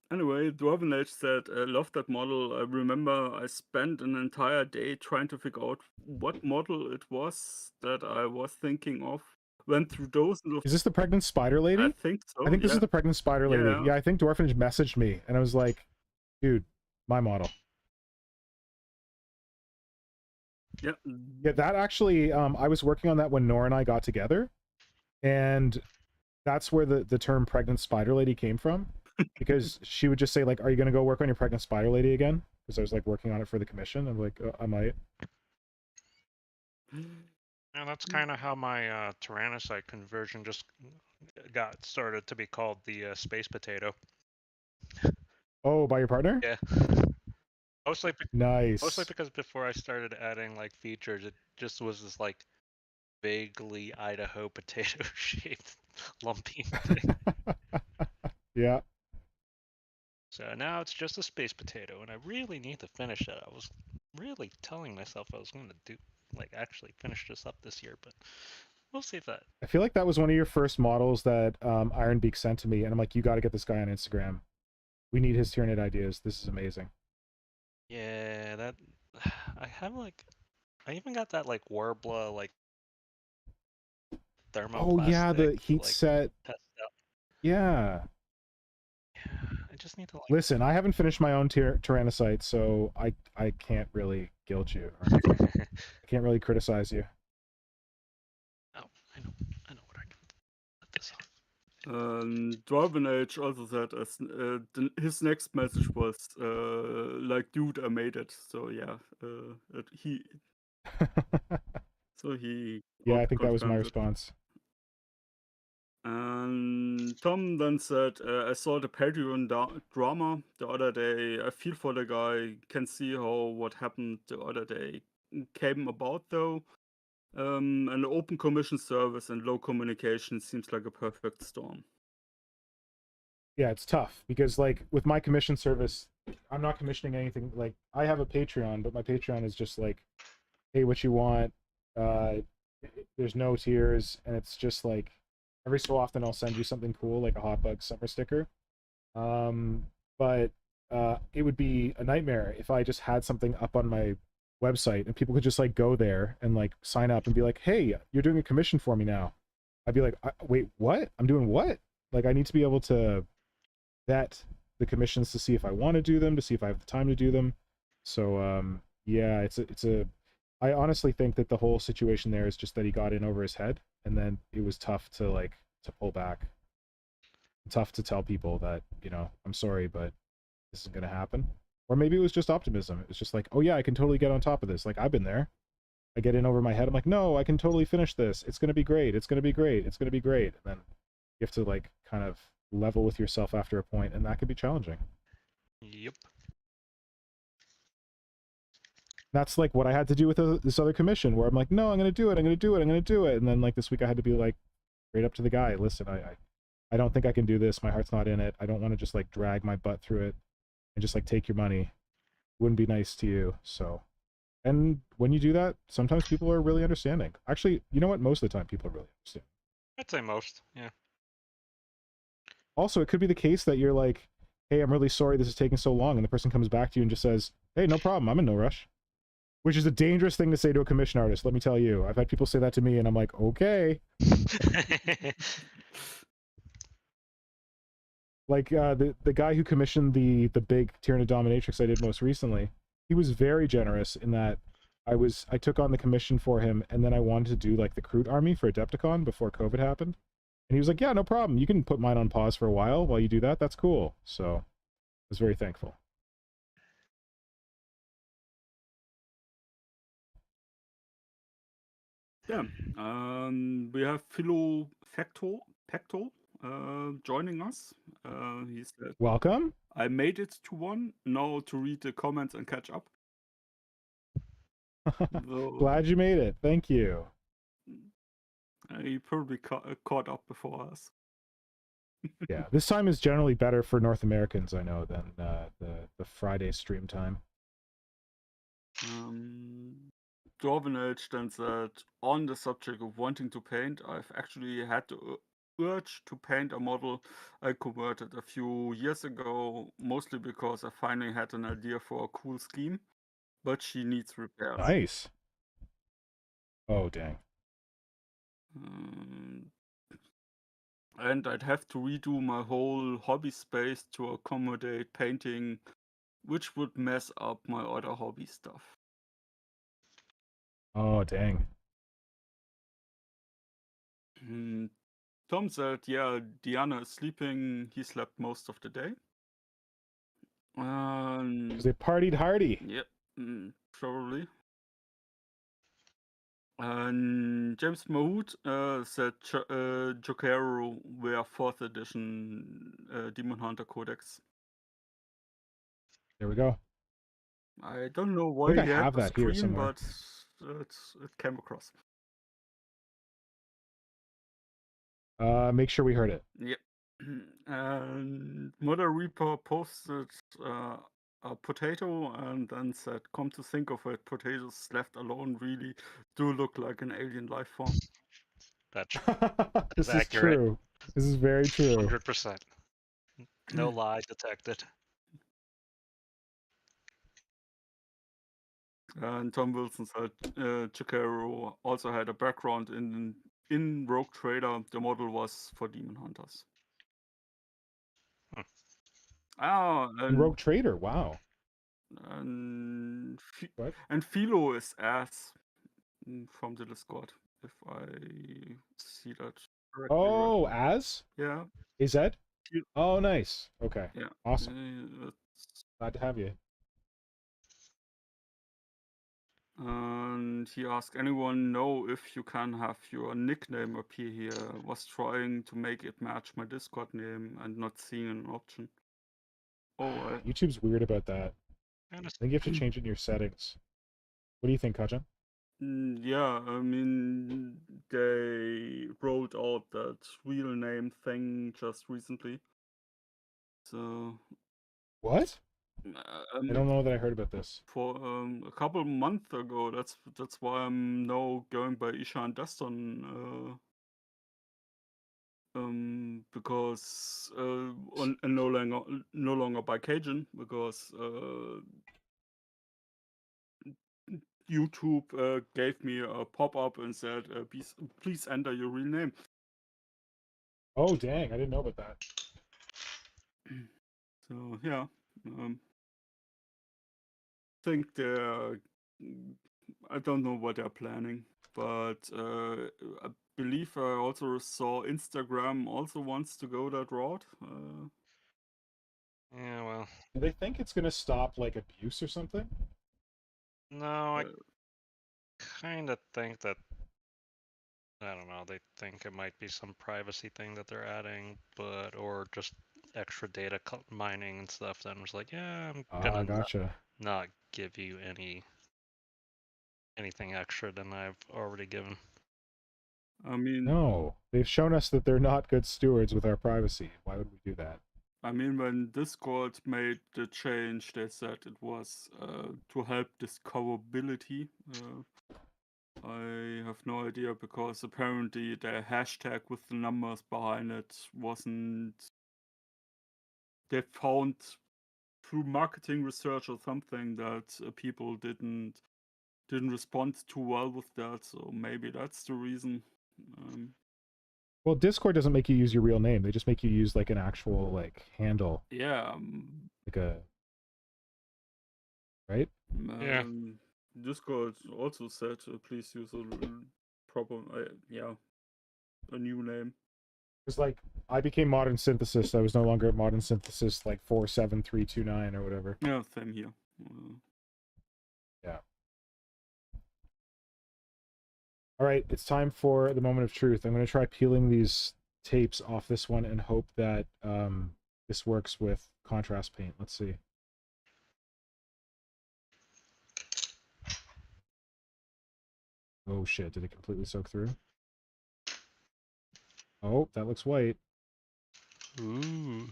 Anyway, Dwarven Age said, I love that model. I remember I spent an entire day trying to figure out what model it was that I was thinking of. Went through dozens of... Is this the pregnant spider lady? I think so. I think this is the pregnant spider lady. Yeah. Yeah, I think Dwarfenage messaged me, and I was like, dude, my model. Yeah. Yeah, that actually, I was working on that when Nora and I got together, and that's where the term pregnant spider lady came from, because she would just say, like, are you going to go work on your pregnant spider lady again? Because I was, like, working on it for the commission. I'm like, I might. And that's kind of how my Tyrannocyte conversion just got started to be called the space potato. Oh, by your partner? Yeah. Mostly because before I started adding like features, it just was this like vaguely Idaho potato shaped lumpy thing. Yeah. So now it's just a space potato, and I really need to finish it. I was really telling myself I was going to do like actually finish this up this year, but we'll see if that. I feel like that was one of your first models that Ironbeak sent to me, and I'm like, you got to get this guy on Instagram. We need his Tyranid ideas. This is amazing. Yeah, that I have like I even got that like Warbler like thermoplastic. Oh yeah, the heat like, set. Test out. Yeah. Yeah, I just need to like. Listen, I haven't finished my own Tyrannocyte, so I can't really guilt you. Or anything. I can't really criticize you. Oh, I know what I can let this off. Dwarven Age also said his next message was like, dude, I made it. So yeah, he. So he. Yeah, I think that was my response. And Tom then said, I saw the Patreon drama the other day. I feel for the guy. Can see how what happened the other day came about though. An open commission service and low communication seems like a perfect storm. Yeah, it's tough because like with my commission service, I'm not commissioning anything. Like I have a Patreon, but my Patreon is just like, hey, what you want? There's no tiers, and it's just like every so often I'll send you something cool like a Hotbug summer sticker. But it would be a nightmare if I just had something up on my website and people could just like go there and like sign up and be like, hey, you're doing a commission for me now. I'd be like, wait, what? I'm doing what? Like I need to be able to vet the commissions to see if I want to do them, to see if I have the time to do them. So yeah, it's a I honestly think that the whole situation there is just that he got in over his head, and then it was tough to pull back. Tough to tell people that, you know, I'm sorry, but this isn't going to happen. Or maybe it was just optimism. It was just like, oh yeah, I can totally get on top of this. Like I've been there. I get in over my head. I'm like, no, I can totally finish this. It's going to be great. It's going to be great. It's going to be great. And then you have to like kind of level with yourself after a point, and that could be challenging. Yep. That's like what I had to do with this other commission where I'm like, no, I'm going to do it. I'm going to do it. I'm going to do it. And then like this week I had to be like straight up to the guy. Listen, I don't think I can do this. My heart's not in it. I don't want to just like drag my butt through it and just like take your money. Wouldn't be nice to you. So, and when you do that, sometimes people are really understanding. Actually, you know what? Most of the time people are really understanding. I'd say most, yeah. Also, it could be the case that you're like, hey, I'm really sorry this is taking so long. And the person comes back to you and just says, hey, no problem. I'm in no rush. Which is a dangerous thing to say to a commission artist, let me tell you. I've had people say that to me, and I'm like, okay. Like the guy who commissioned the big Tyrannid Dominatrix I did most recently, he was very generous in that I took on the commission for him, and then I wanted to do like the Kroot army for Adepticon before COVID happened. And he was like, yeah, no problem. You can put mine on pause for a while you do that. That's cool. So I was very thankful. Yeah, we have Philo Factor joining us. He said, welcome. I made it to one. Now to read the comments and catch up. Glad you made it. Thank you. He probably caught up before us. Yeah, this time is generally better for North Americans, I know, than the Friday stream time. Dwarven Age then said, on the subject of wanting to paint, I've actually had to urge to paint a model I converted a few years ago, mostly because I finally had an idea for a cool scheme, but she needs repairs. Nice. Oh, dang. And I'd have to redo my whole hobby space to accommodate painting, which would mess up my other hobby stuff. Oh, dang. Tom said, yeah, Diana is sleeping. He slept most of the day. Because they partied hardy. Yep, probably. And James Mahout said Jokero were 4th edition Demon Hunter Codex. There we go. I don't know why I think he I had have the that here screen, somewhere. but it came across. Make sure we heard it. Yep. And Mother Reaper posted a potato and then said, come to think of it, potatoes left alone really do look like an alien life form. That's This is accurate. true. This is very true. 100%. No lie detected. And Tom Wilson said Chikaro also had a background in Rogue Trader. The model was for Demon Hunters. Ah, And Rogue Trader, wow. And What? And Philo is ass from the Discord, if I see that correctly. Oh, right. as? Yeah. Is that? Oh, nice. Okay. Yeah. Awesome. Glad to have you. And he asked, anyone know if you can have your nickname appear here? Was trying to make it match my Discord name and not seeing an option. Oh, YouTube's weird about that. I think you have to change it in your settings. What do you think, Kajan? Yeah, I mean, they rolled out that real name thing just recently. So. What? I don't know that I heard about this. For a couple months ago. That's why I'm now going by Ishan Daston. Because and no longer by Kajan, because YouTube gave me a pop-up and said, please enter your real name. Oh, dang. I didn't know about that. So, yeah. Think they're... I don't know what they're planning, but I believe I also saw Instagram also wants to go that route. Yeah, well. Do they think it's going to stop, like, abuse or something? No, I kind of think that, I don't know, they think it might be some privacy thing that they're adding, or just extra data mining and stuff. Then it's like, yeah, I'm gonna not give you anything extra than I've already given. I mean, no, they've shown us that they're not good stewards with our privacy. Why would we do that? I mean, when Discord made the change, they said it was to help discoverability. I have no idea, because apparently the hashtag with the numbers behind it wasn't... They found through marketing research or something that people didn't respond too well with that, so maybe that's the reason. Well, Discord doesn't make you use your real name. They just make you use, like, an actual, like, handle. Yeah. Like a... Right? Yeah. Discord also said, please use a proper, a new name. It's like, I became Modern Synthesis. I was no longer at Modern Synthesis, like, 47329 or whatever. Yeah, same here. Yeah. All right, it's time for the moment of truth. I'm going to try peeling these tapes off this one and hope that this works with contrast paint. Let's see. Oh shit, did it completely soak through? Oh, that looks white. Ooh.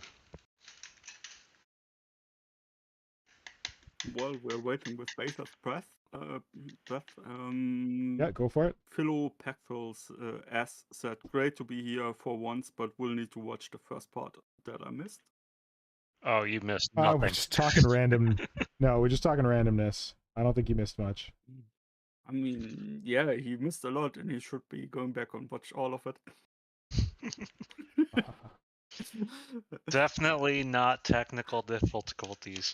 while we're waiting with Baser's breath, Yeah, go for it. Philo Pactals said, great to be here for once, but we'll need to watch the first part that I missed. Oh, you missed nothing. We're just talking random. No, we're just talking randomness. I don't think you missed much. I mean, yeah, he missed a lot, and he should be going back and watch all of it. Definitely not technical difficulties.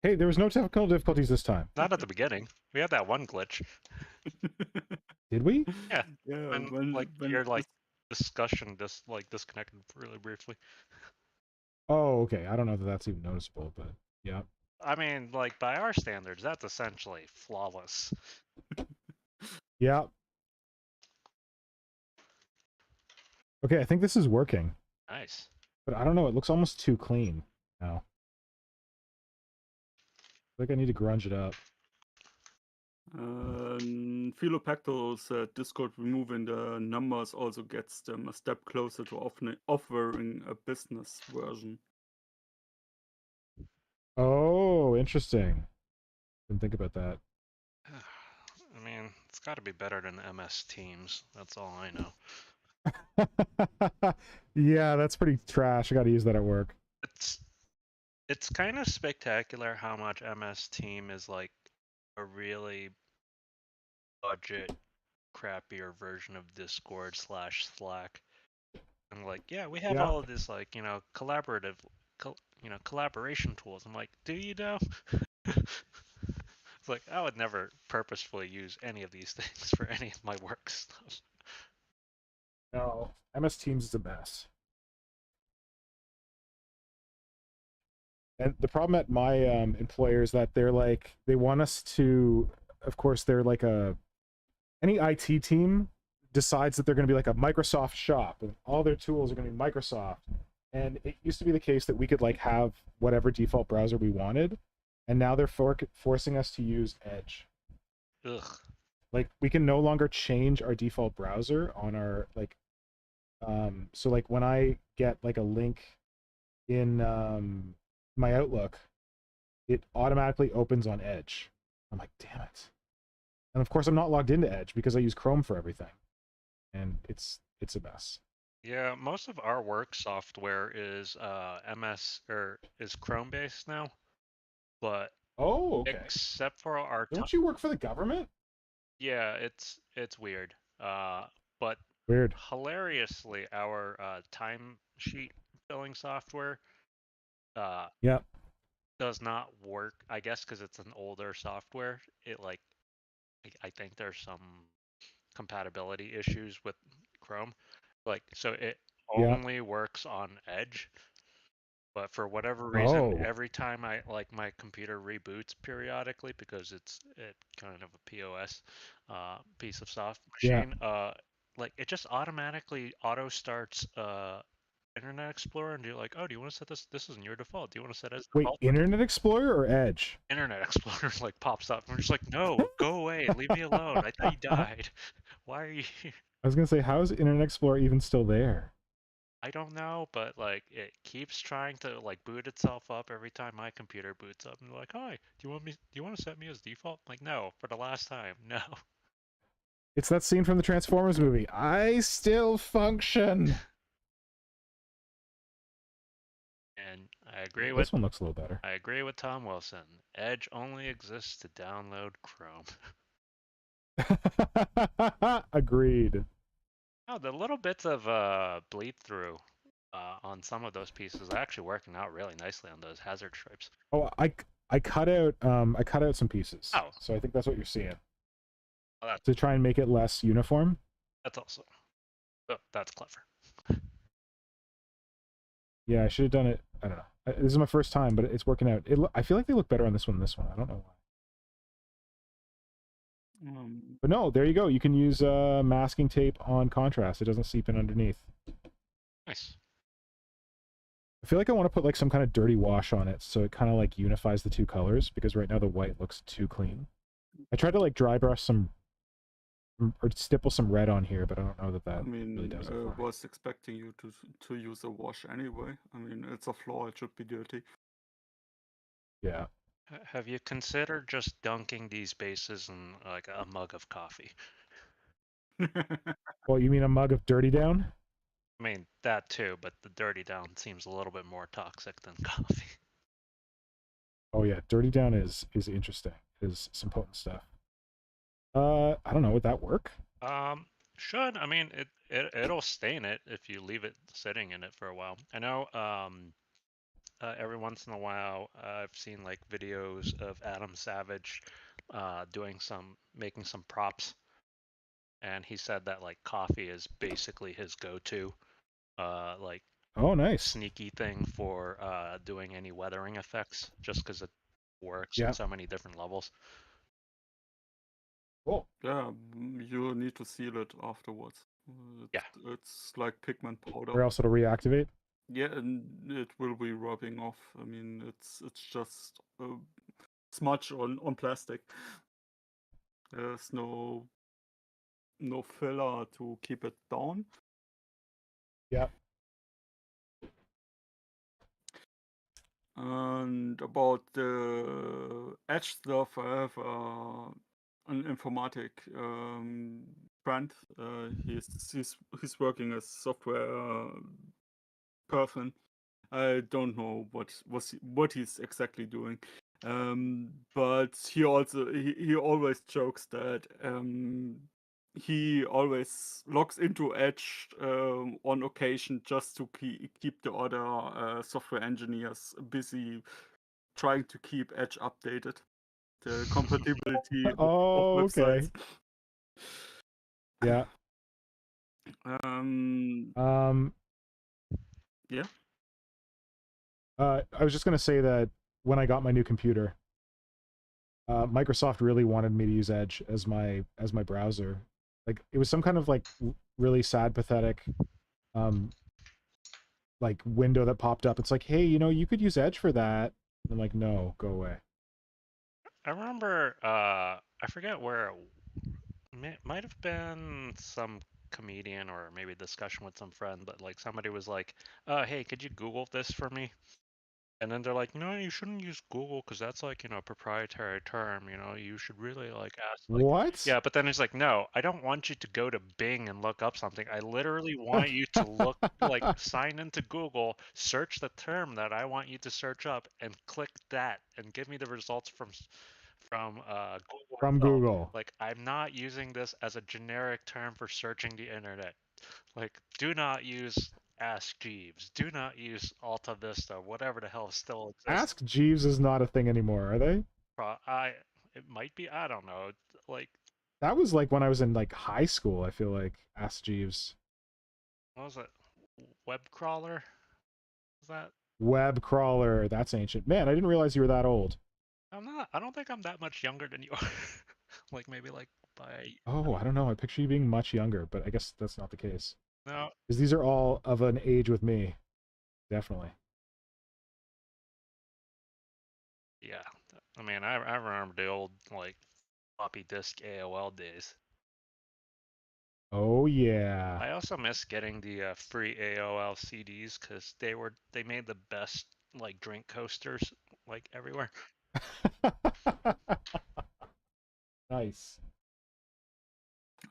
Hey, there was no technical difficulties this time. Not at the beginning. We had that one glitch. Did we? Yeah. Yeah, when your discussion just disconnected really briefly. Oh, okay. I don't know that that's even noticeable, but yeah. I mean, by our standards, that's essentially flawless. Yeah. Okay, I think this is working. Nice. But I don't know, it looks almost too clean now. I think I need to grunge it up. Philopacto said Discord removing the numbers also gets them a step closer to offering a business version. Oh, interesting. Didn't think about that. I mean, it's got to be better than MS Teams. That's all I know. Yeah, that's pretty trash. I got to use that at work. It's kind of spectacular how much MS Team is a really budget crappier version of Discord / Slack. And yeah, we have all of this collaborative collaboration tools. I'm like, do you know? It's like I would never purposefully use any of these things for any of my work stuff. No, MS Teams is a mess. And the problem at my employer is that they're they want us to, of course, they're any IT team decides that they're going to be a Microsoft shop and all their tools are going to be Microsoft. And it used to be the case that we could have whatever default browser we wanted. And now they're forcing us to use Edge. Ugh. We can no longer change our default browser on our so when I get a link in my Outlook, it automatically opens on Edge. I'm like, damn it. And of course I'm not logged into Edge because I use Chrome for everything. And it's a mess. Yeah, most of our work software is is Chrome based now. But okay. Except for our Don't you work for the government? Yeah, it's weird. But weird. Hilariously, our timesheet filling software does not work. I guess because it's an older software. It I think there's some compatibility issues with Chrome. So it only works on Edge. But for whatever reason, every time my computer reboots periodically because it's kind of a POS piece of soft machine, it just automatically auto starts Internet Explorer, and you're like, oh, do you want to set this? This isn't your default. Do you want to set it as default? Wait, Internet Explorer or Edge? Internet Explorer pops up. And we're just like, no, go away, leave me alone. I thought you died. Why are you here? I was gonna say, how is Internet Explorer even still there? I don't know, but it keeps trying to boot itself up every time my computer boots up. And they're like, hi, do you want to set me as default? I'm like, no, for the last time, no. It's that scene from the Transformers movie. I still function. And I agree this one looks a little better. I agree with Tom Wilson. Edge only exists to download Chrome. Agreed. Oh, the little bits of bleed through on some of those pieces are actually working out really nicely on those hazard stripes. Oh, I cut out some pieces. Oh. So I think that's what you're seeing. Oh, to try and make it less uniform. That's also. Oh, that's clever. Yeah, I should have done it. I don't know. This is my first time, but it's working out. I feel like they look better on this one than this one. I don't know why. But no, there you go. You can use masking tape on contrast. It doesn't seep in underneath. Nice. I feel like I want to put some kind of dirty wash on it so it kind of unifies the two colors, because right now the white looks too clean. I tried to dry brush some or stipple some red on here, but I don't know that really does it. I was expecting you to use a wash anyway. I mean, it's a floor, it should be dirty. Yeah. Have you considered just dunking these bases in like a mug of coffee? Well, you mean a mug of Dirty Down? I mean that too, but the dirty down seems a little bit more toxic than coffee. Oh yeah, Dirty Down is interesting. Is some potent stuff. I don't know. Would that work? Should. I mean, it'll stain it if you leave it sitting in it for a while. I know. Every once in a while, I've seen like videos of Adam Savage, making some props, and he said that like coffee is basically his go-to, like Oh, nice. sneaky thing for doing any weathering effects, just because it works Yeah. at so many different levels. Cool. Yeah, you need to seal it afterwards. Yeah. It's like pigment powder. Or else it'll reactivate. Yeah, and it will be rubbing off. I mean, it's just a smudge on plastic. There's no filler to keep it down. Yeah. And about the Edge stuff, I have an informatic friend. He's working as software person. I don't know what he's exactly doing, but he always jokes that he always logs into Edge on occasion just to keep the other software engineers busy trying to keep Edge updated, the compatibility of Okay. websites. Yeah. Yeah. I was just gonna say that when I got my new computer, Microsoft really wanted me to use Edge as my browser. Like it was some kind of like really sad, pathetic, like window that popped up. It's like, hey, you could use Edge for that. And I'm like, no, go away. I remember, I forget where it might have been some comedian or maybe a discussion with some friend, but like somebody was like, hey, could you Google this for me? And then they're like, no, you shouldn't use Google because that's like, a proprietary term, you should really like ask like, What? yeah, but then it's like, no, I don't want you to go to Bing and look up something. I literally want you to look, like sign into Google, search the term that I want you to search up and click that and give me the results from Google From itself. Google. Like, I'm not using this as a generic term for searching the internet. Like, do not use Ask Jeeves. Do not use Alta Vista. Whatever the hell still exists. Ask Jeeves is not a thing anymore, are they? It might be. I don't know. Like, that was like when I was in like high school. I feel like Ask Jeeves. What was it? Web crawler? Is that? Web crawler. That's ancient. Man, I didn't realize you were that old. I'm not. I don't think I'm that much younger than you are. Like maybe like by. Oh, I don't know. I picture you being much younger, but I guess that's not the case. No. Because these are all of an age with me. Definitely. Yeah. I mean, I remember the old like floppy disk AOL days. Oh yeah. I also miss getting the free AOL CDs because they made the best like drink coasters like everywhere. Nice.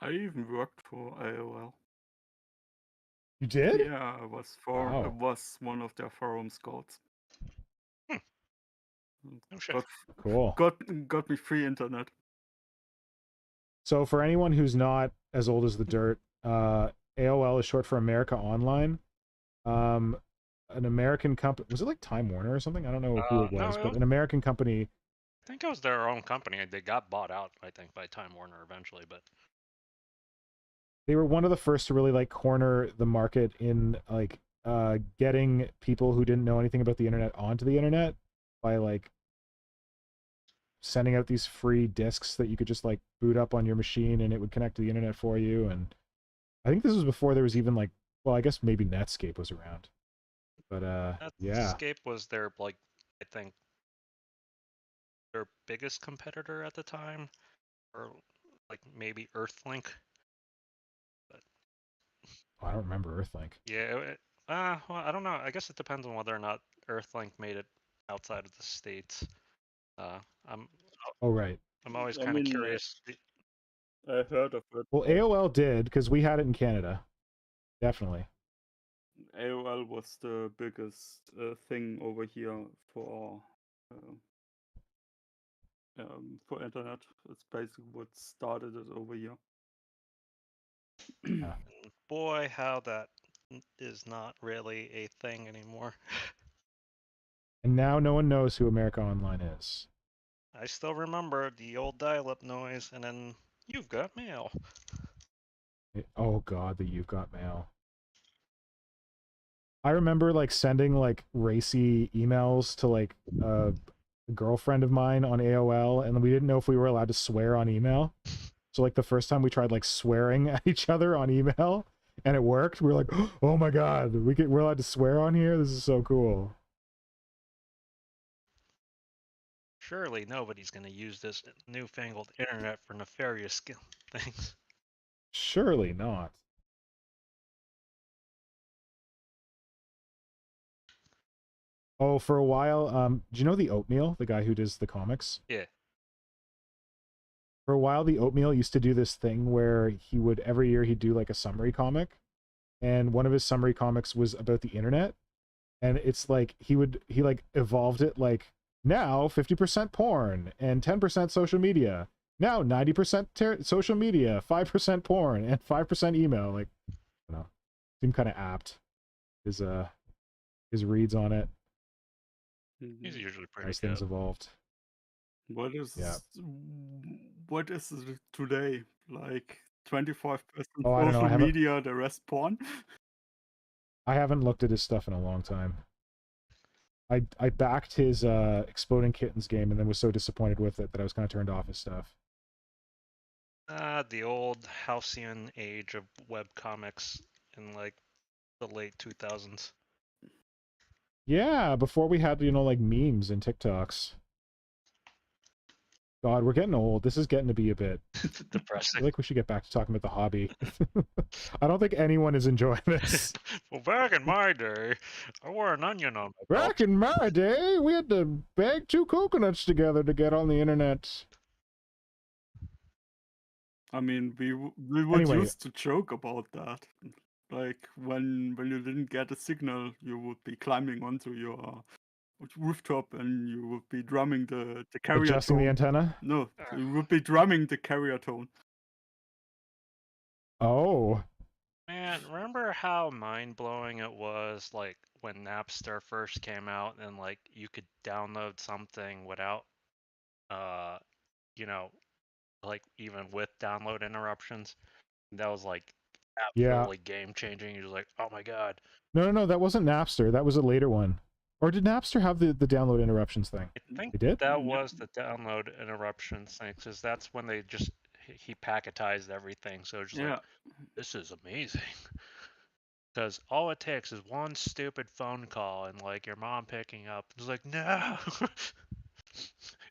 I even worked for AOL. You did? Yeah, I was Wow. one of their forum scouts. Oh shit. Cool. Got me free internet. So for anyone who's not as old as the dirt, AOL is short for America Online. An American company, was it like Time Warner or something? I don't know who it was, No, but an American company. I think it was their own company. They got bought out, I think, by Time Warner eventually, but They were one of the first to really like corner the market in like getting people who didn't know anything about the internet onto the internet by like sending out these free discs that you could just like boot up on your machine and it would connect to the internet for you. And I think this was before there was even like, well, I guess maybe Netscape was around, but yeah. Netscape was their like, I think, their biggest competitor at the time, or like maybe Earthlink. But I don't remember Earthlink. yeah, well, I don't know. I guess it depends on whether or not Earthlink made it outside of the States. I'm Oh, right. I'm always I kind of mean, curious. I heard of it. Well, AOL did, because we had it in Canada. Definitely. AOL was the biggest thing over here for internet. It's basically what started it over here. Yeah. Boy, how that is not really a thing anymore. And now no one knows who America Online is. I still remember the old dial-up noise, and then you've got mail. Oh god, the You've Got Mail. I remember like sending like racy emails to like a girlfriend of mine on AOL, and we didn't know if we were allowed to swear on email. So like the first time we tried like swearing at each other on email, and it worked. We were like, oh my god, we're allowed to swear on here. This is so cool. Surely nobody's going to use this newfangled internet for nefarious things. Surely not. Oh, for a while, do you know the Oatmeal, the guy who does the comics? Yeah. For a while, the Oatmeal used to do this thing where he would, every year, he'd do like a summary comic. And one of his summary comics was about the internet. And it's like, he like evolved it like, now 50% porn and 10% social media. Now 90% social media, 5% porn, and 5% email. Like, I don't know. Seemed kind of apt. His reads on it. He's usually pretty As good. things evolved. What is it today? Like 25% social media, the rest porn? I haven't looked at his stuff in a long time. I backed his Exploding Kittens game and then was so disappointed with it that I was kind of turned off his stuff. The old halcyon age of webcomics in like the late 2000s. Yeah, before we had, you know, like memes and TikToks. God, we're getting old. This is getting to be a bit depressing. I feel like we should get back to talking about the hobby. I don't think anyone is enjoying this. Well, back in my day, I wore an onion on my belt. Back in my day, we had to bag 2 coconuts together to get on the internet. I mean, we would used to joke about that. Like when you didn't get a signal, you would be climbing onto your rooftop and you would be drumming the carrier adjusting tone. The antenna? No, you would be drumming the carrier tone. Oh. Man, remember how mind-blowing it was, like, when Napster first came out and, like, you could download something without, you know, like, even with download interruptions? That was, like, absolutely game-changing. You're like, oh my god. No, that wasn't Napster. That was a later one. Or did Napster have the download interruptions thing? I think they did? That was the download interruptions thing, because that's when they just, he packetized everything, so it's just like, this is amazing. Because all it takes is one stupid phone call and like your mom picking up. It's like, no,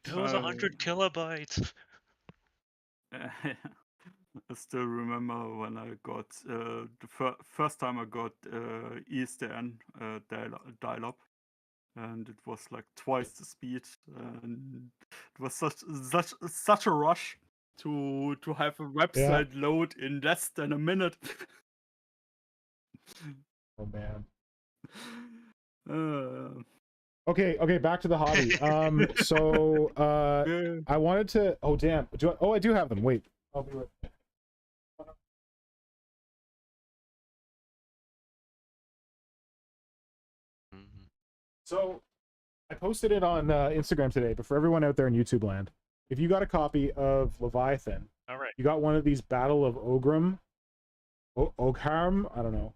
it was 100 kilobytes. I still remember when I got the first time I got ESDN dial-up, and it was like twice the speed, and it was such a rush to have a website load in less than a minute. Oh man. Okay, back to the hobby. So I wanted to. Oh damn! I do have them. Wait, I'll be right back. So I posted it on Instagram today, but for everyone out there in YouTube land, if you got a copy of Leviathan, you got one of these Battle of Ogharm, I don't know,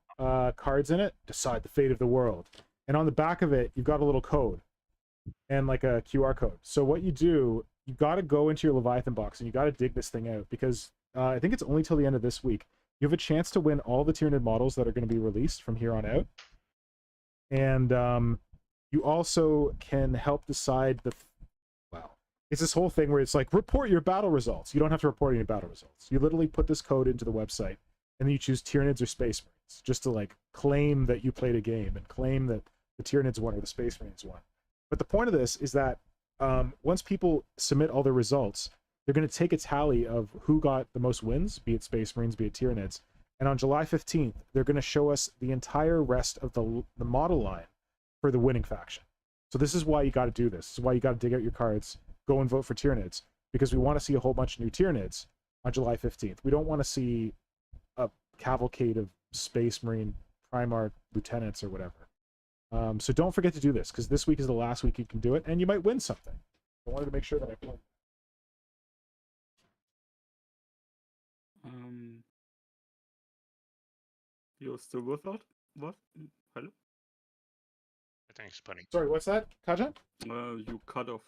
cards in it, decide the fate of the world. And on the back of it, you've got a little code and like a QR code. So what you do, you got to go into your Leviathan box and you got to dig this thing out, because I think it's only till the end of this week. You have a chance to win all the Tyranid models that are going to be released from here on out. And you also can help decide it's this whole thing where it's like, report your battle results. You don't have to report any battle results. You literally put this code into the website, and then you choose Tyranids or Space Marines, just to like claim that you played a game and claim that the Tyranids won or the Space Marines won. But the point of this is that once people submit all their results, they're going to take a tally of who got the most wins, be it Space Marines, be it Tyranids. And on July 15th, they're going to show us the entire rest of the model line for the winning faction. So this is why you got to do this. This is why you got to dig out your cards, go and vote for Tyranids, because we want to see a whole bunch of new Tyranids on July 15th. We don't want to see a cavalcade of Space Marine Primarch lieutenants or whatever. So don't forget to do this, because this week is the last week you can do it, and you might win something. I wanted to make sure that I played. You're still with us? What? Hello? I think he's putting. Sorry, what's that, Kajan? You cut off.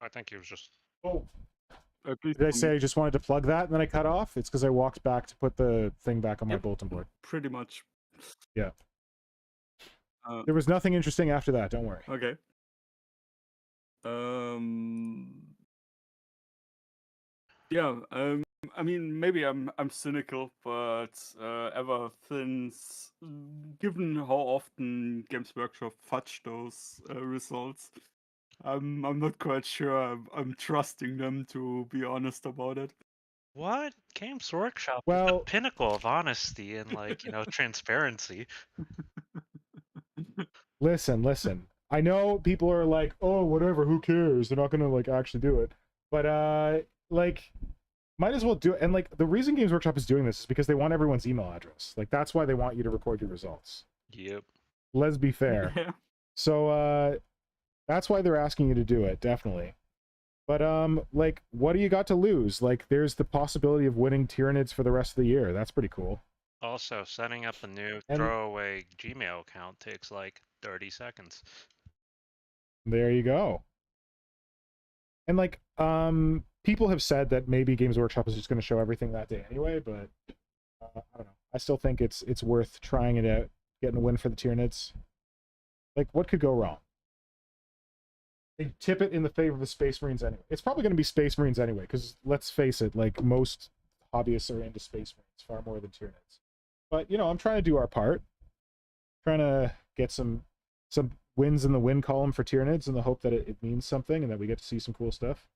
I think he was just. Oh. Did I say I just wanted to plug that and then I cut off? It's because I walked back to put the thing back on my bulletin board. Pretty much. Yeah. There was nothing interesting after that, don't worry. Okay. Yeah, I mean, maybe I'm cynical, but ever since, given how often Games Workshop fudge those results, I'm not quite sure I'm trusting them, to be honest about it. What? Games Workshop? Well, the pinnacle of honesty and transparency. Listen. I know people are like, oh, whatever, who cares? They're not gonna actually do it. But might as well do it. And the reason Games Workshop is doing this is because they want everyone's email address. That's why they want you to record your results. Yep. Let's be fair. Yeah. So that's why they're asking you to do it, definitely. But what do you got to lose? There's the possibility of winning Tyranids for the rest of the year. That's pretty cool. Also, setting up a new throwaway Gmail account takes 30 seconds. There you go. And people have said that maybe Games Workshop is just going to show everything that day anyway, but I don't know. I still think it's worth trying it out, getting a win for the Tyranids. What could go wrong? They tip it in the favor of the Space Marines anyway. It's probably going to be Space Marines anyway, because let's face it, most hobbyists are into Space Marines far more than Tyranids. But, I'm trying to do our part. Trying to get some wins in the win column for Tyranids in the hope that it means something and that we get to see some cool stuff.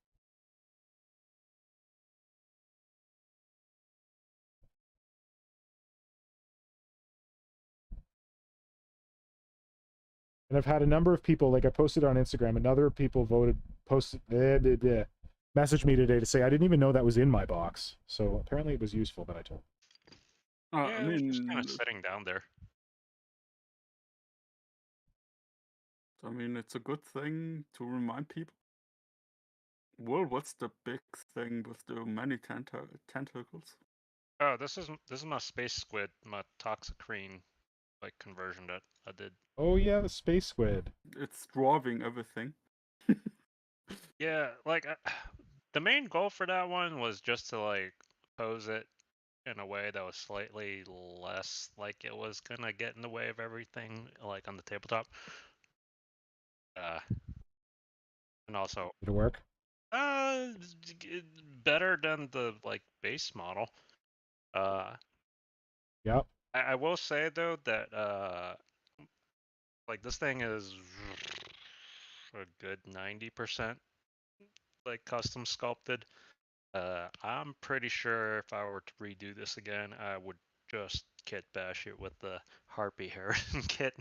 And I've had a number of people, I posted on Instagram, another people messaged me today to say I didn't even know that was in my box. So apparently it was useful that I told. Yeah, I mean, it was just kind of sitting down there. I mean, it's a good thing to remind people. Well, what's the big thing with the many tentacles? Oh, this is my space squid, my toxicrene conversion that I did. Oh yeah, the space squid. It's drawing everything. Yeah, the main goal for that one was just to pose it in a way that was slightly less it was gonna get in the way of everything on the tabletop. And also did it work? Better than the base model. Yep. I will say though that this thing is a good 90% custom sculpted. I'm pretty sure if I were to redo this again, I would just kit bash it with the Harpy Heron kit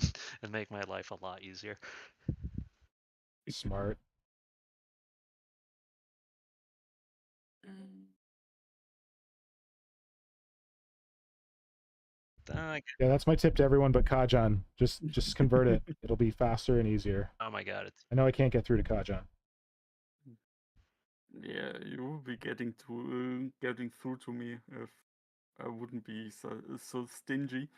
and make my life a lot easier. Smart. Yeah, that's my tip to everyone but Kajan. Just convert it. It'll be faster and easier. Oh my god. I know I can't get through to Kajan. Yeah, you will be getting through to me if I wouldn't be so stingy.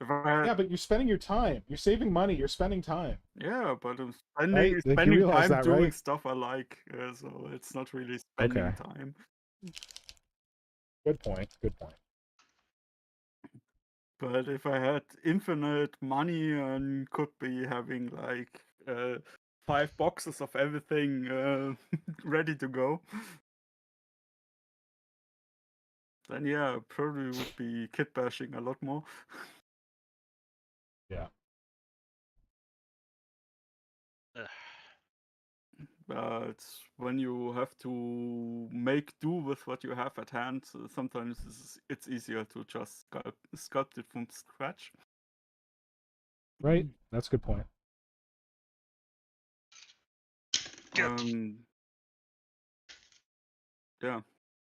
Yeah, but you're spending your time. You're saving money. You're spending time. Yeah, but I'm spending time doing right? stuff I like, so it's not really spending time. Good point. Good point. But if I had infinite money and could be having 5 boxes of everything ready to go, then yeah, probably would be kit bashing a lot more. Yeah. But when you have to make do with what you have at hand, sometimes it's easier to just sculpt it from scratch. Right, that's a good point. Yeah,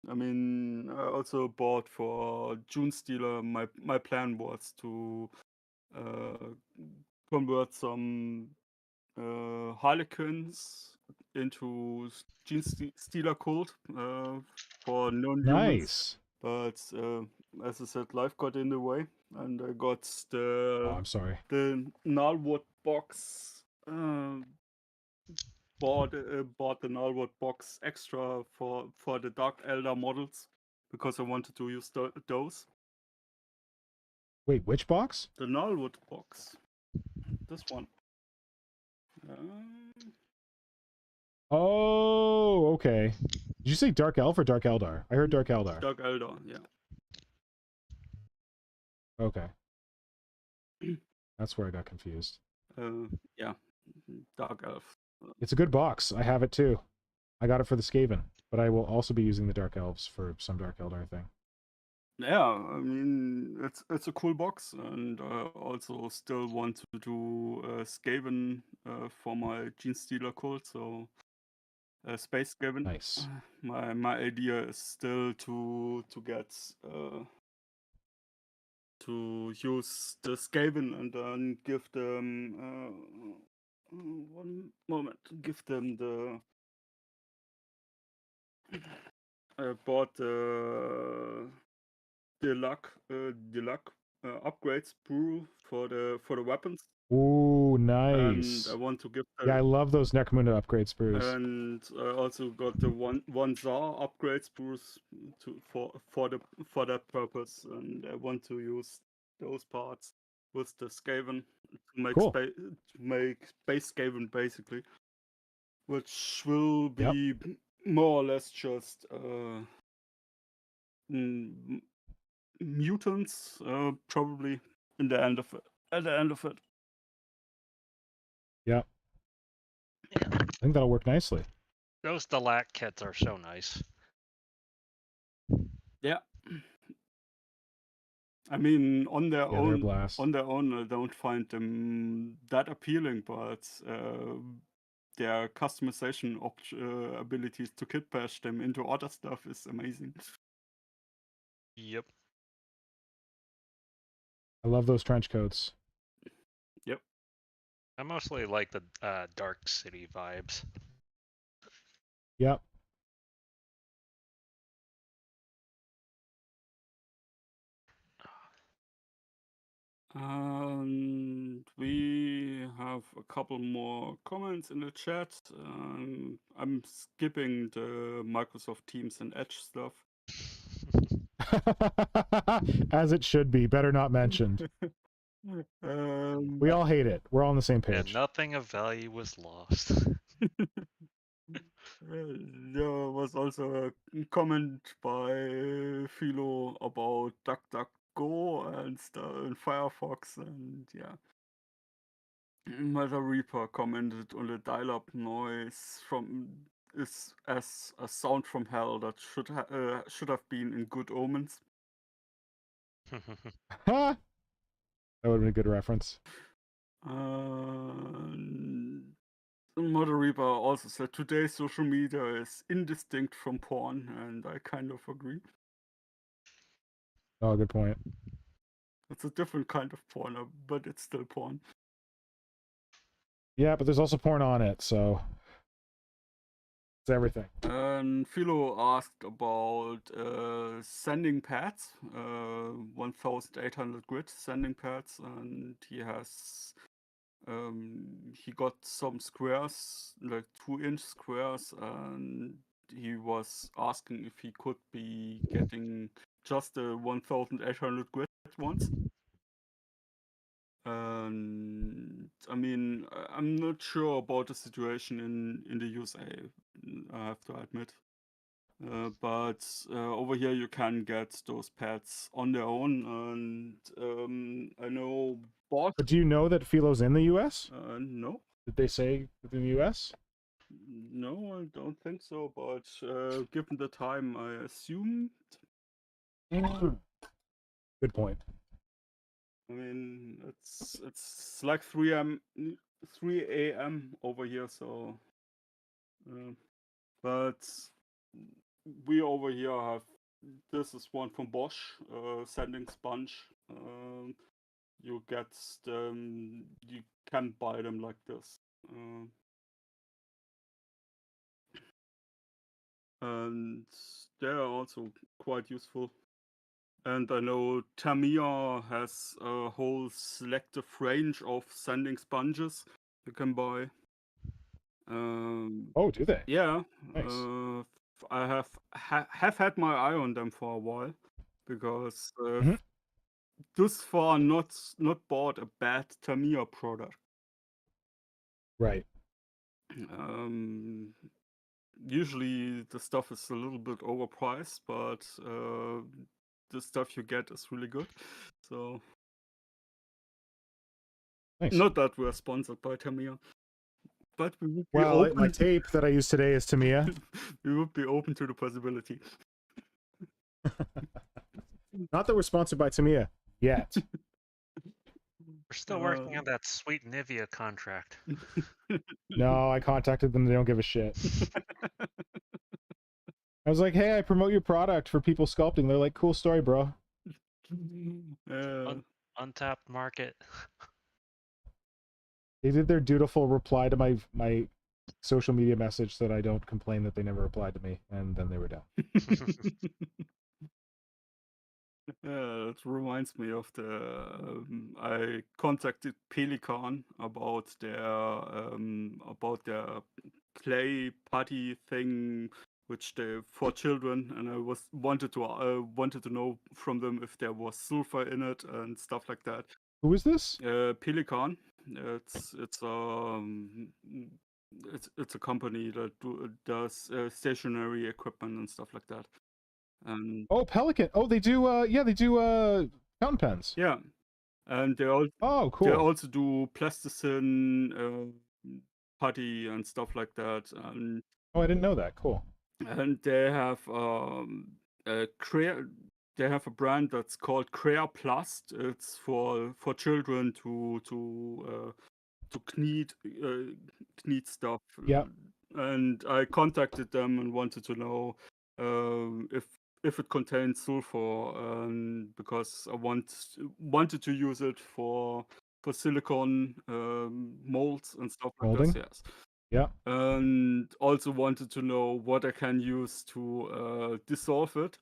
I mean, I also bought for June Stealer. My plan was to convert some Harlequins into Gene Stealer cult for non-humans. Nice. But as I said, life got in the way, and I got the Oh, I'm sorry. the Nullwood box. Bought the Nullwood box extra for the Dark Elder models because I wanted to use those. Wait, which box? The Nullwood box. This one. Oh, okay. Did you say Dark Elf or Dark Eldar? I heard Dark Eldar. Dark Elder, yeah. Okay. That's where I got confused. Yeah. Dark Elf. It's a good box. I have it too. I got it for the Skaven, but I will also be using the Dark Elves for some Dark Eldar thing. Yeah, I mean, it's a cool box, and I also still want to do Skaven for my Gene Stealer cult, so Space Skaven. Nice. My idea is still to get to use the Skaven and then give them one moment, give them the I bought the deluxe upgrades brew for the weapons. Ooh, And nice. I want to give them, Yeah, I love those Necromunda upgrade sprues. and I also got the one Tsar upgrade sprues for that purpose, and I want to use those parts with the Skaven to make Cool. to make base Skaven basically, which will be more or less just mutants, probably at the end of it. Yeah. I think that'll work nicely. Those Delac kits are so nice. Yeah. I mean, on their They're a blast. I don't find them that appealing, but their customization abilities to kit bash them into other stuff is amazing. Yep. I love those trench coats. Yep. I mostly like the Dark City vibes. Yep. We have a couple more comments in the chat. I'm skipping the Microsoft Teams and Edge stuff. As it should be. Better not mentioned. We all hate it. We're all on the same page. And nothing of value was lost. There was also a comment by Philo about DuckDuckGo and Firefox, and yeah. Mother Reaper commented on the dial-up noise is as a sound from hell that should have been in Good Omens. That would have been a good reference. Mother Reaper also said today's social media is indistinct from porn, and I kind of agree. Oh, good point. It's a different kind of porn, but it's still porn. Yeah, but there's also porn on it, so it's everything. And Philo asked about sending pads, 1,800 grit sending pads, and he has he got some squares, like 2-inch squares, and he was asking if he could be getting just the 1,800 grit ones. And I mean, I'm not sure about the situation in the USA, I have to admit. But over here you can get those pads on their own, and I know Boss. But do you know that Philo's in the US? No. Did they say within the US? No, I don't think so. But given the time, I assumed. Good point. I mean, it's like 3 a.m. over here, so. But we over here have. This is one from Bosch, sanding sponge. You get them. You can buy them like this. And they're also quite useful. And I know Tamiya has a whole selective range of sanding sponges you can buy. Oh, do they? Yeah. Nice. I have had my eye on them for a while because thus far not bought a bad Tamiya product. Right. Usually the stuff is a little bit overpriced, but the stuff you get is really good. So Nice. not that we're sponsored by Tamiya, but we would be Well, open. my tape that I use today is Tamiya. We would be open to the possibility. Not that we're sponsored by Tamiya yet. We're still working on that sweet Nivea contract. No, I contacted them. They don't give a shit. I was like, hey, I promote your product for people sculpting. They're like, cool story, bro. Untapped market. They did their dutiful reply to my social media message that I don't complain that they never replied to me, and then they were down. It reminds me of I contacted Pelican about their clay putty thing, which they for children, and I wanted to know from them if there was sulfur in it and stuff like that. Who is this? Pelican. It's a company that does stationary equipment and stuff like that. And oh, Pelican. Oh, they do. They do fountain pens. Yeah, and they all. Oh, cool. They also do plasticine, putty and stuff like that. And oh, I didn't know that. Cool. And they have They have a brand that's called Crea Plast. It's for children to knead stuff. Yeah. And I contacted them and wanted to know if it contains sulfur, because I wanted to use it for silicone molds and stuff like Molding? this. Yes. Yeah. And also wanted to know what I can use to dissolve it,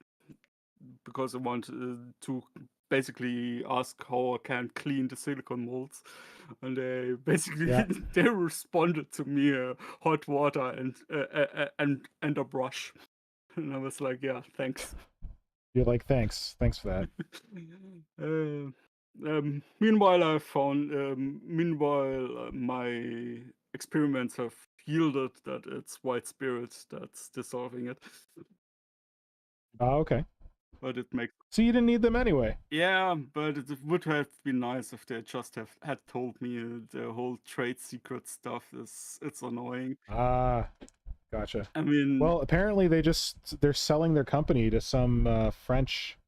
because I want to basically ask how I can clean the silicone molds. And they basically they responded to me hot water and a brush. And I was like, yeah, thanks. You're like, thanks for that. Meanwhile, I found my experiments have yielded that it's white spirit that's dissolving it. Oh, okay. But it makes. So you didn't need them anyway. Yeah, but it would have been nice if they just had told me the whole trade secret stuff. It's annoying. Ah, gotcha. I mean, well, apparently they're selling their company to some French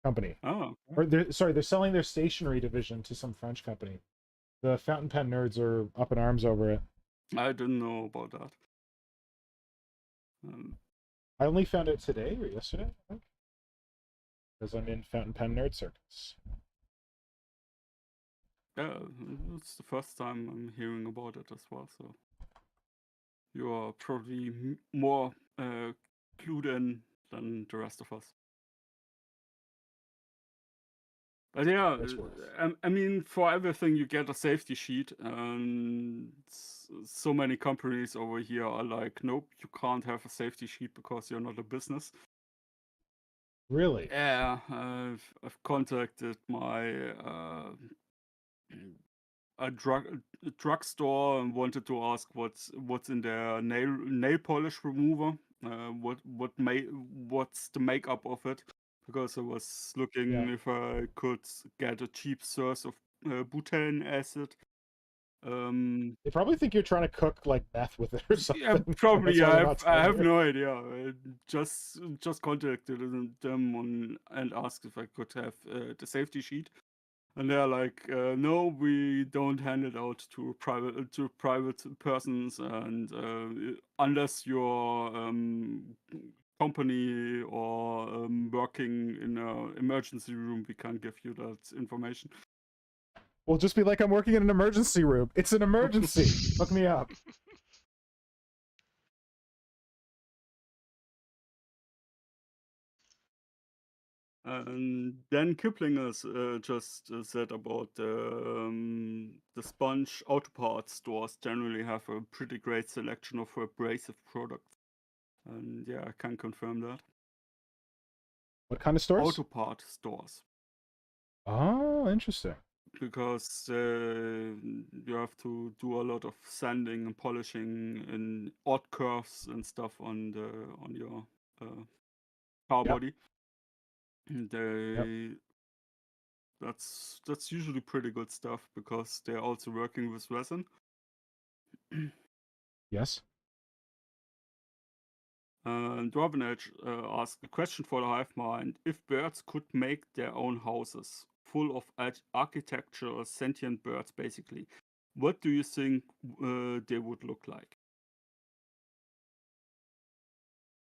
company. Oh, or they're selling their stationery division to some French company. The fountain pen nerds are up in arms over it. I didn't know about that. I only found out today or yesterday, I think, because I'm in fountain pen nerd circles. Yeah, it's the first time I'm hearing about it as well. So you are probably more clued in than the rest of us. But yeah, I mean, for everything you get a safety sheet, and so many companies over here are like, nope, you can't have a safety sheet because you're not a business. Really? Yeah, I've contacted my a drugstore and wanted to ask what's in their nail polish remover, what's the makeup of it, because I was looking if I could get a cheap source of butane acid. They probably think you're trying to cook like meth with it or something. Yeah, probably. That's why I they're not have telling you. no idea. I just contacted them and asked if I could have the safety sheet, and they're like, "No, we don't hand it out to private persons, and unless your company or working in an emergency room, we can't give you that information." Well, just be like, I'm working in an emergency room. It's an emergency. Hook me up. And then Kipling has just said about the sponge auto parts stores generally have a pretty great selection of abrasive products. And yeah, I can confirm that. What kind of stores? Auto part stores. Oh, interesting. Because you have to do a lot of sanding and polishing and odd curves and stuff on your car body. They that's usually pretty good stuff because they're also working with resin. Yes. And Robin Edge asked a question for the hive mind: if birds could make their own houses full of architectural sentient birds, basically, what do you think they would look like?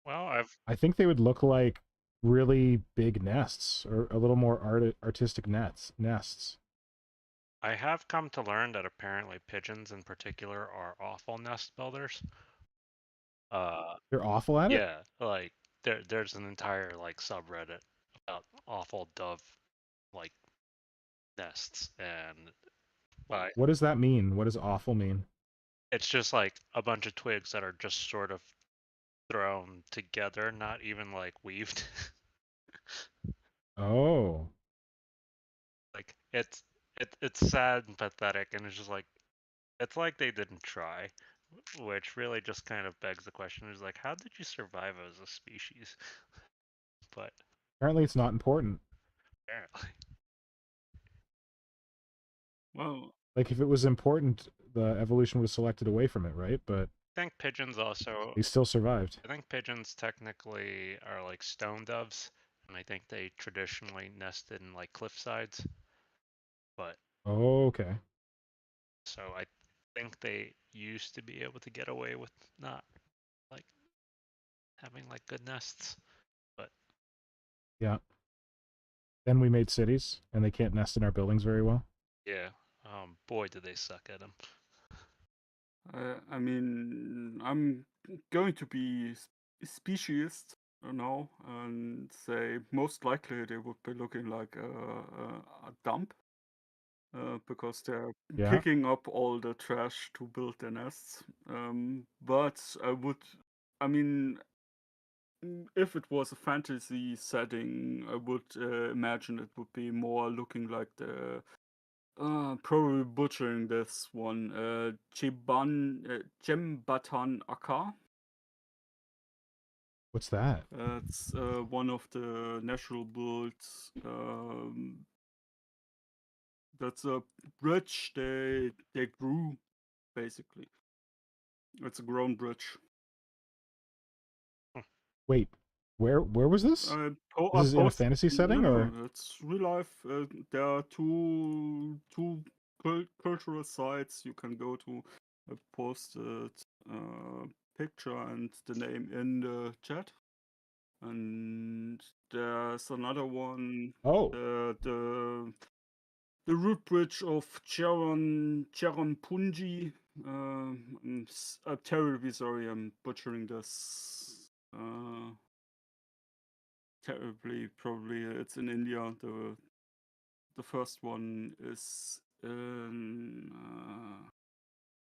Well, I think they would look like really big nests, or a little more artistic nests. I have come to learn that apparently pigeons in particular are awful nest builders. They're awful at it? Yeah, like there's an entire like subreddit about awful dove like nests, and What does that mean? What does awful mean? it's just like a bunch of twigs that are just sort of thrown together, not even like weaved. Oh. Like it's sad and pathetic, and it's just like it's like they didn't try, which really just kind of begs the question: is like, how did you survive as a species? But apparently, it's not important. Apparently, well, like if it was important, the evolution would have selected away from it, right? But I think pigeons also. They still survived. I think pigeons technically are like stone doves, and I think they traditionally nested in like cliff sides. But okay. So I think they used to be able to get away with not like having like good nests, but yeah. Then we made cities, and they can't nest in our buildings very well. Yeah. Boy, do they suck at them. I mean, I'm going to be speciesist now and say most likely they would be looking like a dump because they're picking up all the trash to build their nests. But I mean, if it was a fantasy setting, I would imagine it would be more looking like the probably butchering this one. Jembatan Akar. What's that? It's one of the natural builds. That's a bridge they grew, basically. It's a grown bridge. Wait, where was this? This is in a fantasy setting, or it's real life. There are two cultural sites you can go to. I posted picture and the name in the chat. And there's another one. Oh. The root bridge of Charanpunji. I'm terribly sorry, I'm butchering this. Terribly, probably it's in India. The first one is in.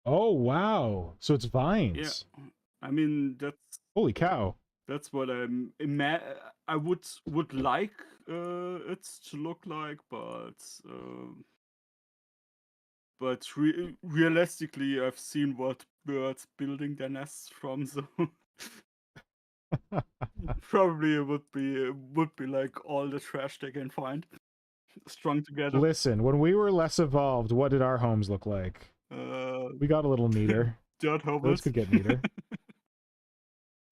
Oh wow! So it's vines. Yeah, I mean that's. Holy cow! That's what I would like it to look like, but realistically, I've seen what birds building their nests from, so probably it would be like all the trash they can find strung together. Listen, when we were less evolved, what did our homes look like? We got a little neater. dirt hovels. Birds could get neater.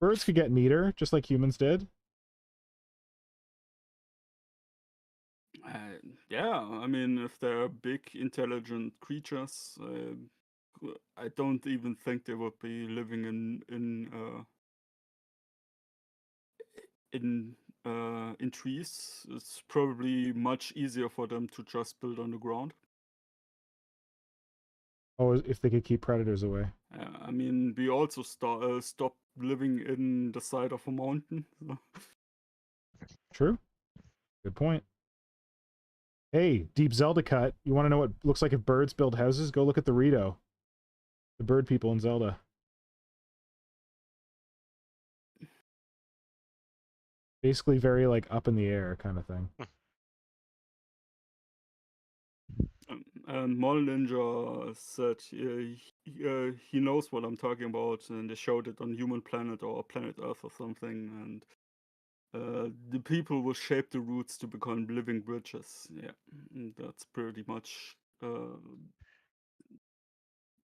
Birds could get neater, just like humans did. Yeah, I mean, if they're big, intelligent creatures, I don't even think they would be living in trees. It's probably much easier for them to just build on the ground. Oh, if they could keep predators away. I mean, we also stopped living in the side of a mountain. So. True. Good point. Hey, Deep Zelda Cut. You want to know what looks like if birds build houses? Go look at the Rito. The bird people in Zelda. Basically very, like, up in the air kind of thing. And Mol Ninja said he knows what I'm talking about, and they showed it on Human Planet or Planet Earth or something, and the people will shape the roots to become living bridges. Yeah, that's pretty much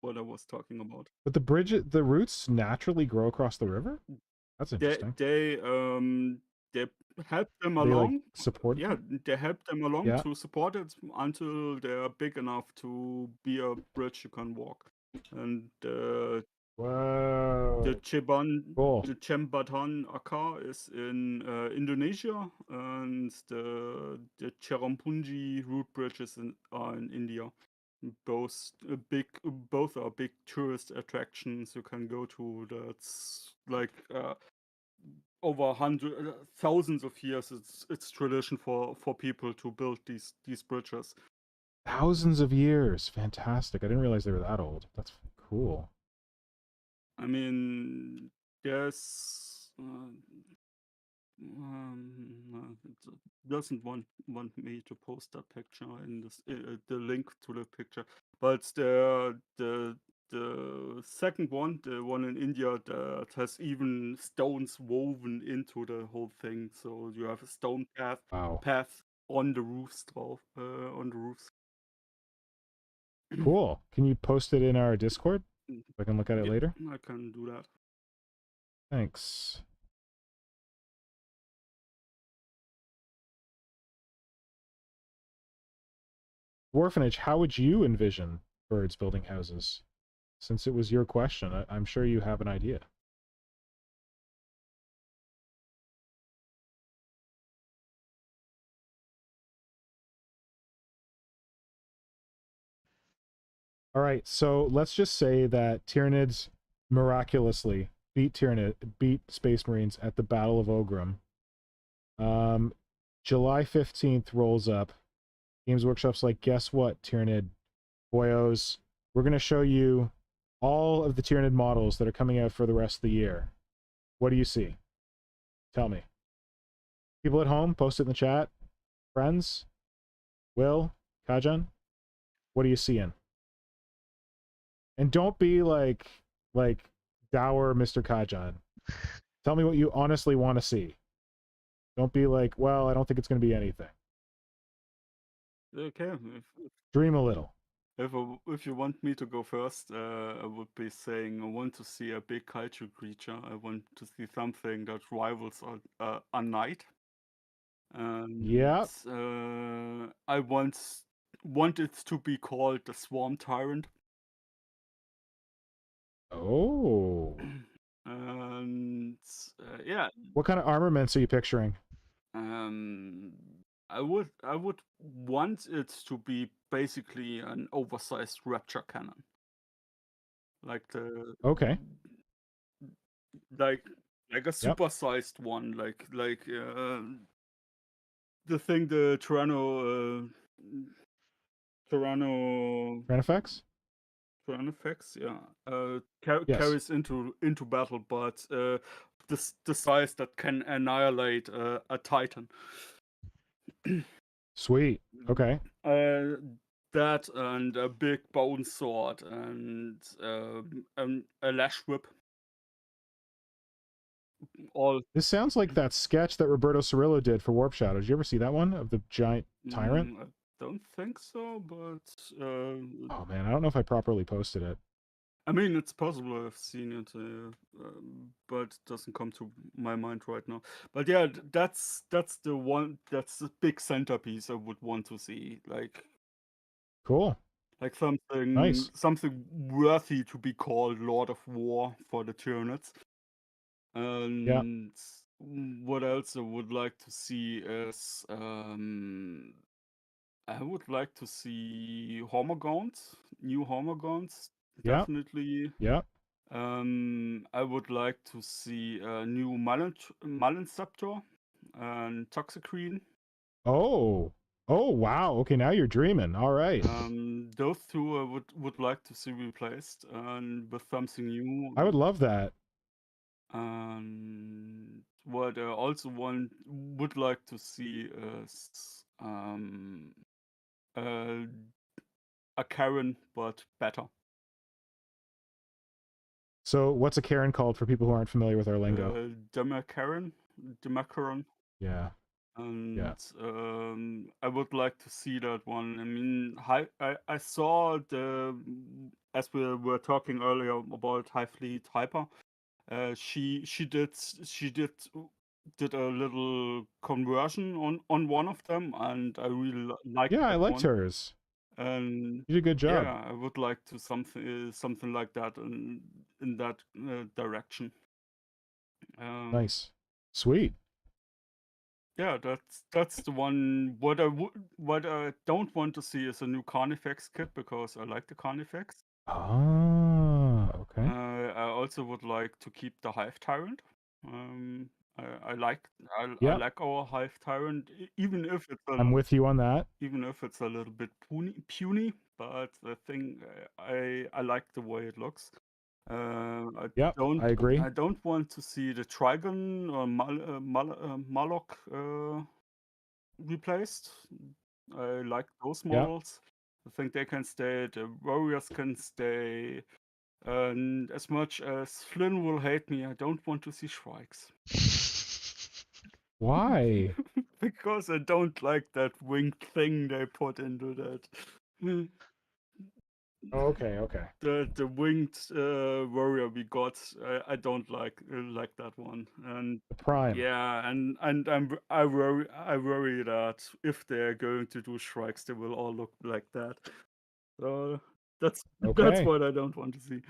what I was talking about. But the roots naturally grow across the river? That's interesting. They help them They, along. like, support Yeah, they help them along Yeah. to support it until they're big enough to be a bridge you can walk. And Whoa. the Cool. Jembatan Akar is in Indonesia, and the Cherrapunji root bridges are in India. Both are big tourist attractions you can go to. That's like over thousands of years. It's tradition for people to build these bridges. Thousands of years. Fantastic. I didn't realize they were that old. That's cool. I mean, there's it doesn't want me to post that picture in this the link to the picture, but the second one, the one in India, that has even stones woven into the whole thing, so you have a stone path on the roofs on the roofs. Cool. Can you post it in our Discord? So I can look at it later? I can do that. Thanks. Orphanage, how would you envision birds building houses? Since it was your question, I'm sure you have an idea. All right, so let's just say that Tyranids miraculously beat Space Marines at the Battle of Ogram. July 15th rolls up. Games Workshop's like, guess what, Tyranid boyos? We're going to show you all of the Tyranid models that are coming out for the rest of the year. What do you see? Tell me. People at home, post it in the chat. Friends? Will? Kajan? What are you seeing? And don't be like dour Mr. Kajan. Tell me what you honestly want to see. Don't be like, well, I don't think it's going to be anything. Okay. Dream a little. If you want me to go first, I would be saying I want to see a big kaiju creature. I want to see something that rivals a knight. Yeah. I want it to be called the Swarm Tyrant. Oh. And yeah. What kind of armaments are you picturing? I would want it to be basically an oversized raptor cannon, like okay, like a supersized one, like the thing the Tyrannofax, yeah, carries into battle, but the size that can annihilate a titan. Sweet. Okay. That and a big bone sword and a lash whip. This sounds like that sketch that Roberto Cirillo did for Warp Shadow. Did you ever see that one of the giant tyrant? I don't think so, but oh man, I don't know if I properly posted it. I mean, it's possible I've seen it, but it doesn't come to my mind right now. But yeah, that's the one. That's the big centerpiece I would want to see. Cool. Like Nice. something worthy to be called Lord of War for the Tyranids. And what else I would like to see is I would like to see Hormagaunts, new Hormagaunts, Yeah. definitely. Yeah. I would like to see a new Malinceptor and Toxicrene. Oh. Oh wow. Okay, now you're dreaming. All right. Those two I would like to see replaced and with something new. I would love that. And what I also would like to see is a Karen, but better. So, what's a Karen called for people who aren't familiar with our lingo? Demacaron. Yeah. And I would like to see that one. I mean, I saw as we were talking earlier about High Fleet Hyper. She did a little conversion on one of them, and I really liked Yeah, that I liked one. hers. And You did a good job. yeah, I would like to something like that in that direction. Nice. Sweet. Yeah, that's the one. What I don't want to see is a new Carnifex kit because I like the Carnifex. Ah, okay. I also would like to keep the Hive Tyrant. I like our Hive Tyrant, even if it's I'm with you on that. even if it's a little bit puny, but the thing I like the way it looks. I agree. I don't want to see the Trigon or Malok replaced. I like those models. I think they can stay. The warriors can stay. And as much as Flynn will hate me, I don't want to see Shrikes. Why? Because I don't like that winged thing they put into that. Okay. The winged warrior we got, I don't like that one. And The Prime. yeah, and I worry that if they're going to do Shrikes, they will all look like that. So that's what I don't want to see.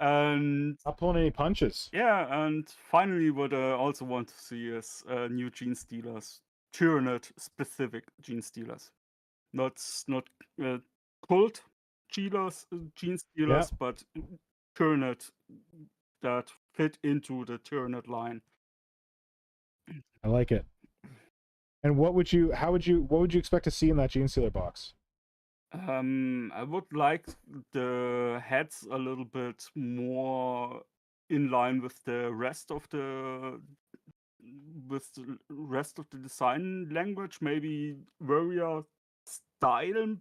And not pulling any punches. Yeah, and finally, what I also want to see is new Gene Stealers, Tyranid specific Gene Stealers, not cult Gene Stealers, but Tyranid that fit into the Tyranid line. I like it. And what would you expect to see in that Gene Stealer box? I would like the heads a little bit more in line with the rest of the design language, maybe warrior style,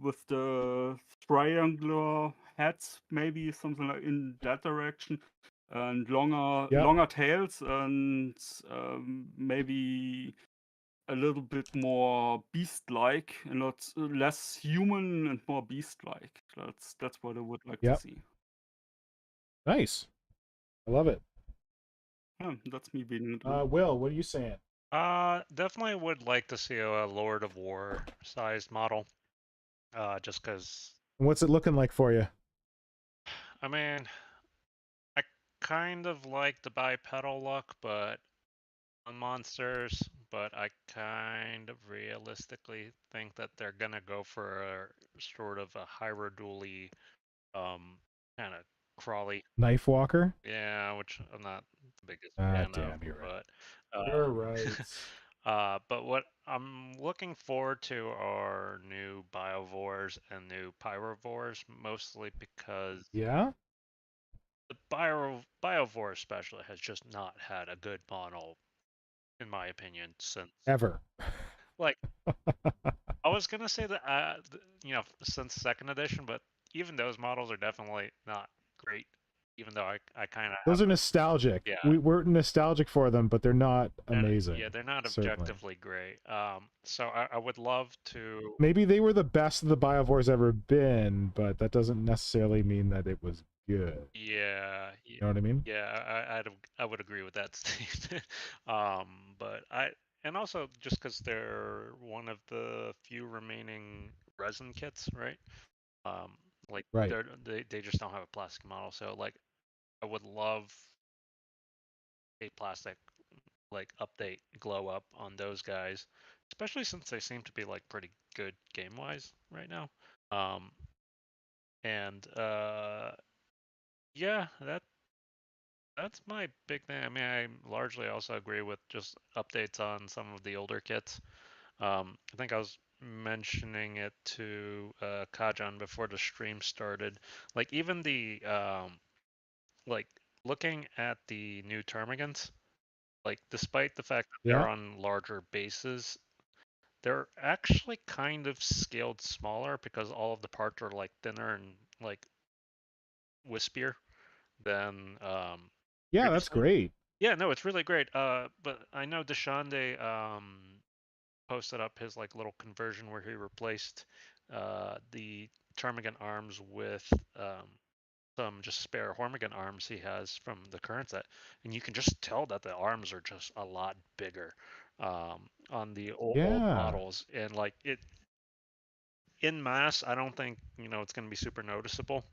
with the triangular heads, maybe something like in that direction, and longer tails, and maybe a little bit more beast-like and not less human and more beast-like. That's what I would like to see. Nice. I love it. Yeah, that's me being Will, what are you saying? Definitely would like to see a Lord of War sized model. Just because. What's it looking like for you? I mean, I kind of like the bipedal look, but on monsters, but I kind of realistically think that they're gonna go for a sort of a Hyrule kind of crawly Knife Walker? Yeah, which I'm not the biggest fan of, you're right. but You're right. but what I'm looking forward to are new Biovores and new Pyrovores, mostly because the Biovore especially has just not had a good model, in my opinion, since ever. Like, I was gonna say that since second edition, but even those models are definitely not great. even though I kind of those are nostalgic. Yeah. We're nostalgic for them, but they're not amazing. Yeah, they're not certainly. objectively great. So I would love to. Maybe they were the best the Biovore's ever been, but that doesn't necessarily mean that it was good. Yeah. You know what I mean? Yeah, I would agree with that statement. But and also just because they're one of the few remaining resin kits, right? Like Right. they just don't have a plastic model, so like I would love a plastic like update glow up on those guys, especially since they seem to be like pretty good game wise right now. And yeah, that's my big thing. I mean, I largely also agree with just updates on some of the older kits. I think I was mentioning it to Kajan before the stream started. Like even the like looking at the new Termagants, like despite the fact that they're on larger bases, they're actually kind of scaled smaller because all of the parts are like thinner and like wispier than yeah, that's great. Yeah, no, it's really great. But I know Dachande posted up his like little conversion where he replaced the Termagant arms with some just spare Hormigant arms he has from the current set, and you can just tell that the arms are just a lot bigger on the old models, and like it in mass, I don't think it's going to be super noticeable,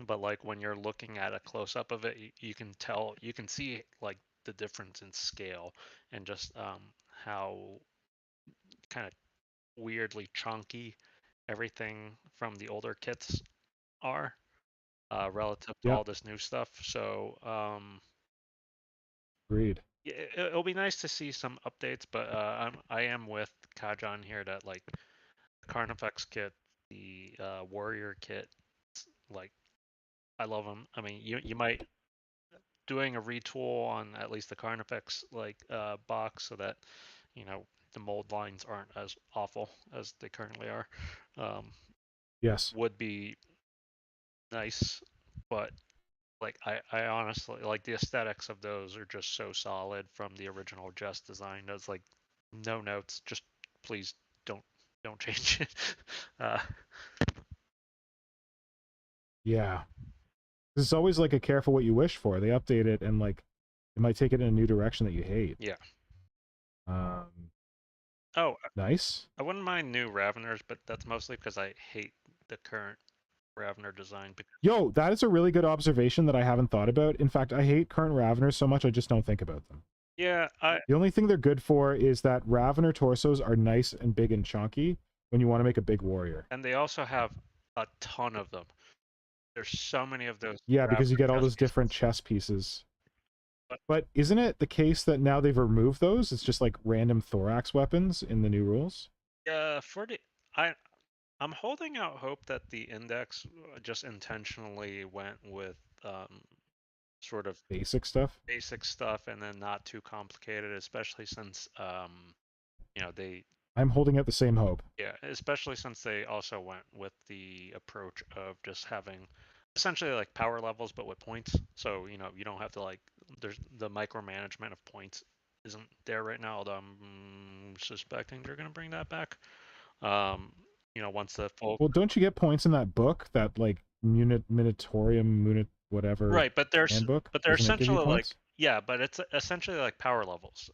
but like when you're looking at a close up of it, you can tell, you can see like the difference in scale and just how kind of weirdly chunky everything from the older kits are relative to all this new stuff. So agreed. It'll be nice to see some updates, but I am with Kajan here that like the Carnifex kit, the Warrior kit, like I love them. I mean, you might doing a retool on at least the Carnifex like box so that the mold lines aren't as awful as they currently are. Yes, would be nice, but like I honestly like the aesthetics of those are just so solid from the original Just design. That's like no notes. Just please don't change it. Yeah, it's always like a careful what you wish for. They update it and like it might take it in a new direction that you hate. Yeah. Oh, nice. I wouldn't mind new Raveners, but that's mostly because I hate the current Ravener design. Yo, that is a really good observation that I haven't thought about. In fact, I hate current Raveners so much I just don't think about them. Yeah, the only thing they're good for is that Ravener torsos are nice and big and chunky when you want to make a big warrior. And they also have a ton of them. There's so many of those. Yeah, because you get all those different chest pieces. But isn't it the case that now they've removed those? It's just like random thorax weapons in the new rules? Yeah, I'm holding out hope that the index just intentionally went with sort of basic stuff and then not too complicated, especially since I'm holding out the same hope. Yeah, especially since they also went with the approach of just having essentially like power levels but with points. So you don't have to like, there's the micromanagement of points isn't there right now, although I'm suspecting they're going to bring that back. Once the full... Well, don't you get points in that book, that like Munitorium whatever, right? But they're essentially like, yeah, but it's essentially like power levels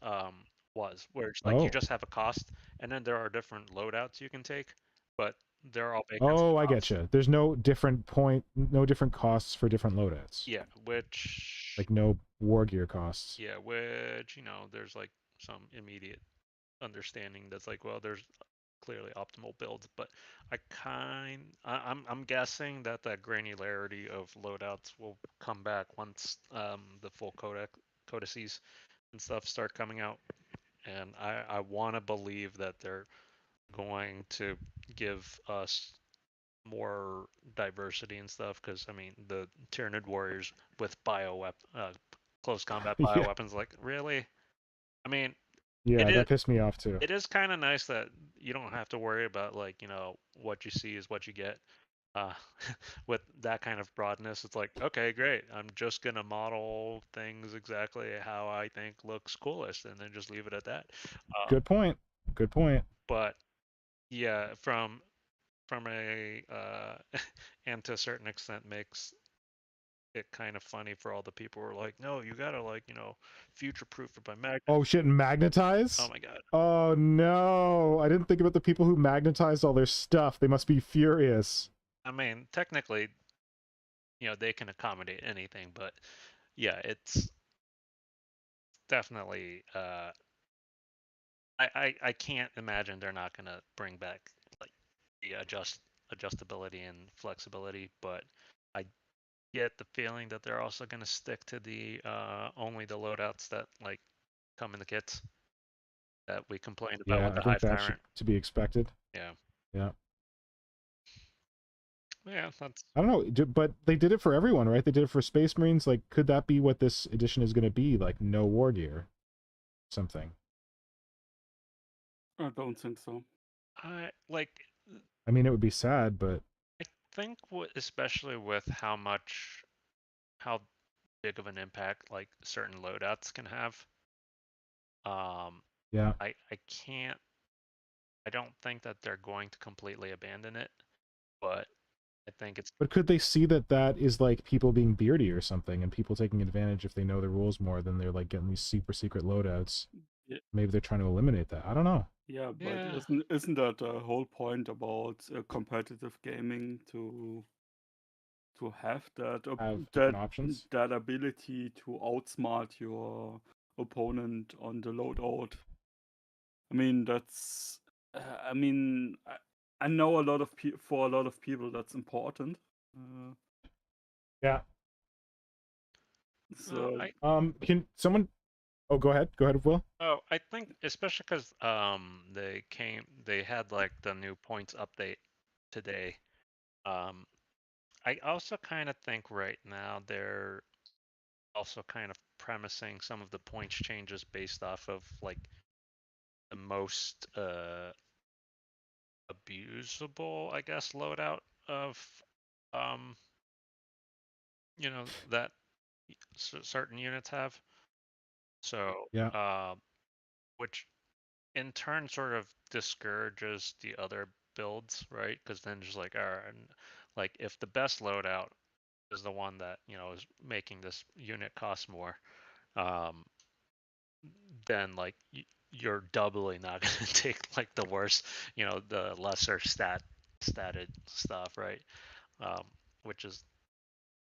where it's like you just have a cost, and then there are different loadouts you can take, but they're all baked. I get you. There's no different costs for different loadouts. Yeah, which like no war gear costs. Yeah, which there's like some immediate understanding that's like, well, there's clearly optimal builds, but I'm guessing that granularity of loadouts will come back once the full codices and stuff start coming out, and I want to believe that they're going to give us more diversity and stuff, because I mean the Tyranid warriors with close combat bioweapons, like really? I mean, yeah, that pissed me off too. It is kind of nice that you don't have to worry about like what you see is what you get. with that kind of broadness, it's like, okay, great. I'm just gonna model things exactly how I think looks coolest, and then just leave it at that. Good point. Good point. But yeah, from a and to a certain extent makes it kind of funny for all the people who are like, no, you gotta like, future proof it by magnet. Oh shit, magnetize? Oh my god. Oh no, I didn't think about the people who magnetized all their stuff. They must be furious. I mean, technically, they can accommodate anything, but yeah, it's definitely I can't imagine they're not gonna bring back like the adjustability and flexibility, but I get the feeling that they're also gonna stick to the only the loadouts that like come in the kits that we complained about with Yeah, the I think Hive that should Tyrant. to be expected. Yeah. Yeah. Yeah, that's. I don't know, but they did it for everyone, right? They did it for Space Marines. Like, could that be what this edition is going to be? Like, no war gear, something. I don't think so. I like. I mean, it would be sad, but I think especially with how big of an impact like certain loadouts can have. Yeah. I can't. I don't think that they're going to completely abandon it, but I think it's. But could they see that that is like people being beardy or something, and people taking advantage if they know the rules more, than they're like getting these super secret loadouts? Yeah. Maybe they're trying to eliminate that. I don't know. Yeah, but Yeah. isn't that the whole point about competitive gaming to have that Have different options. that ability to outsmart your opponent on the loadout? I mean, that's. I mean, I know a lot of for a lot of people that's important. Yeah. So can someone? Oh, go ahead. Go ahead, Will. Oh, I think especially because they had like the new points update today. I also kind of think right now they're also kind of premising some of the points changes based off of like the most abusable, I guess, loadout of that certain units have. So yeah, which in turn sort of discourages the other builds, right? Because then just like, all right, like if the best loadout is the one that is making this unit cost more, then like you're doubly not going to take like the worst, the lesser statted stuff, right? Which is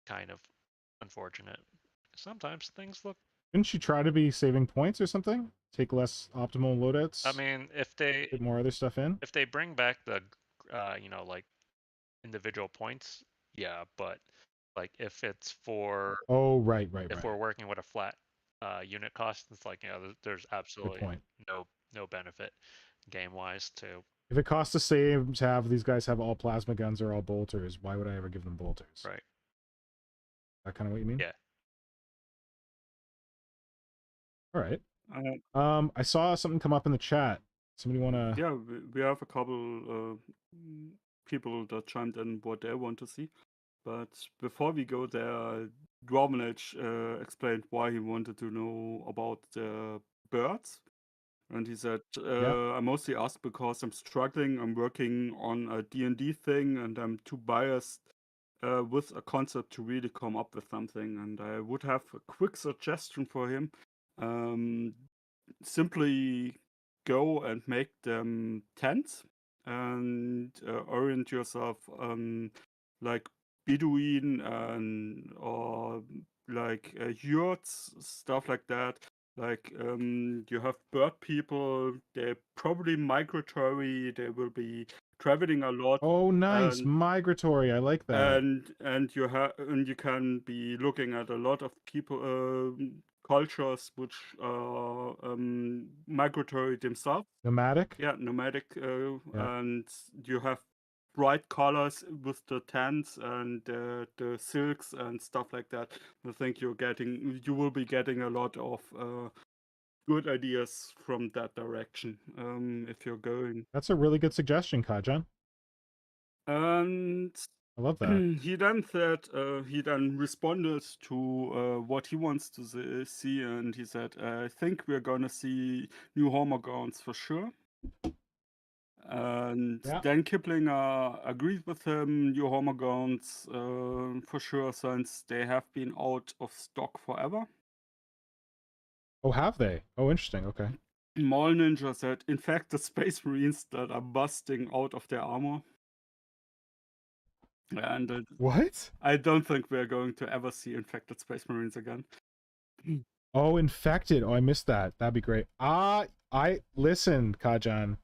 kind of unfortunate. Sometimes things look. Didn't you try to be saving points or something? Take less optimal loadouts? I mean, if they get more other stuff in? If they bring back the, like individual points, yeah, but like if it's for. Oh, right. If we're working with a flat unit cost, it's like, there's absolutely no benefit game wise to. If it costs the same to have these guys have all plasma guns or all bolters, why would I ever give them bolters? Right. That kind of what you mean? Yeah. All right. I saw something come up in the chat. Somebody want to? Yeah, we have a couple people that chimed in what they want to see. But before we go there, Dwarmanage explained why he wanted to know about the birds. And he said, I mostly ask because I'm struggling. I'm working on a D&D thing, and I'm too biased with a concept to really come up with something. And I would have a quick suggestion for him. Simply go and make them tents and orient yourself on like Bedouin and or like yurts, stuff like that. Like you have bird people, they're probably migratory, they will be traveling a lot. Oh, nice. Migratory. I like that. And you can be looking at a lot of people cultures which are migratory themselves. Nomadic? Yeah, nomadic. And you have bright colors with the tents and the silks and stuff like that. I think you will be getting a lot of good ideas from that direction if you're going. That's a really good suggestion, Kajan. And I love that. He then said he then responded to what he wants to see, and he said, "I think we're gonna see new Homer Gowns for sure." And Yeah. then Kiplinger agreed with him. New Homer Gowns for sure, since they have been out of stock forever. Oh, have they? Oh, interesting. Okay. Mall Ninja said, "In fact, the Space Marines that are busting out of their armor." And What? I don't think we're going to ever see infected Space Marines again. Oh, infected. Oh, I missed that. That'd be great. I listen, Kajan.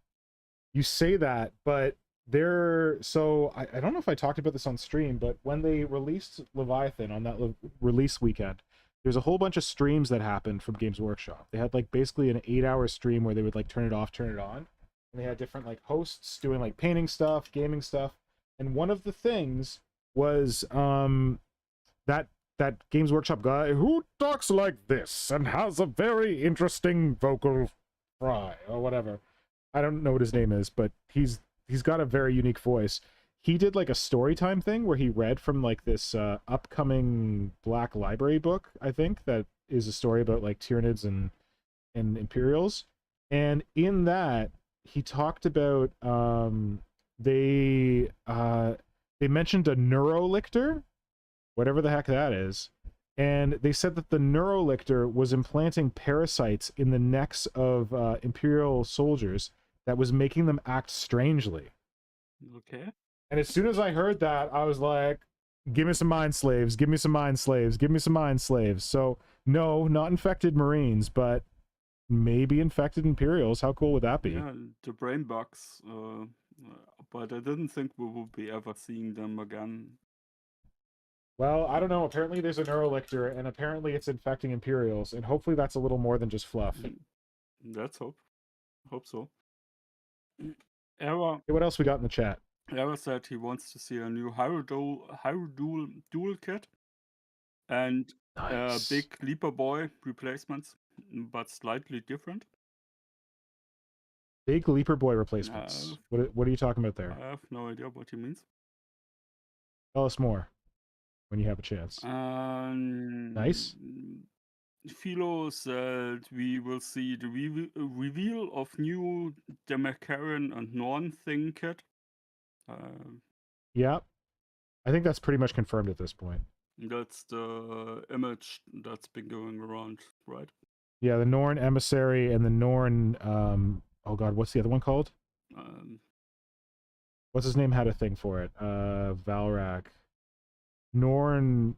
You say that, but I don't know if I talked about this on stream, but when they released Leviathan on that release weekend, there's a whole bunch of streams that happened from Games Workshop. They had like basically an 8-hour stream where they would like turn it off, turn it on, and they had different like hosts doing like painting stuff, gaming stuff, and one of the things was that Games Workshop guy who talks like this and has a very interesting vocal fry or whatever. I don't know what his name is, but he's got a very unique voice. He did like a story time thing where he read from like this upcoming Black Library book, I think, that is a story about like Tyranids and Imperials. And in that, he talked about they mentioned a neurolictor, whatever the heck that is. And they said that the neurolictor was implanting parasites in the necks of Imperial soldiers that was making them act strangely. Okay. And as soon as I heard that, I was like, give me some mind slaves, give me some mind slaves, give me some mind slaves. So, no, not infected Marines, but maybe infected Imperials. How cool would that be? Yeah, the brain bugs. But I didn't think we will be ever seeing them again. Well, I don't know. Apparently there's a neurolictor, and apparently it's infecting Imperials, and hopefully that's a little more than just fluff. Let's hope. Hope so. Era, Hey, what else we got in the chat? Era said he wants to see a new Dual kit and Nice. big Leaper Boy replacements, but slightly different. Big Leaper Boy replacements. What are you talking about there? I have no idea what he means. Tell us more when you have a chance. Nice. Philo said we will see the reveal of new Demakaran and Norn thing kit. Yeah. I think that's pretty much confirmed at this point. That's the image that's been going around, right? Yeah, the Norn Emissary and the Norn oh god, what's the other one called? What's his name had a thing for it? Valrak. Norn.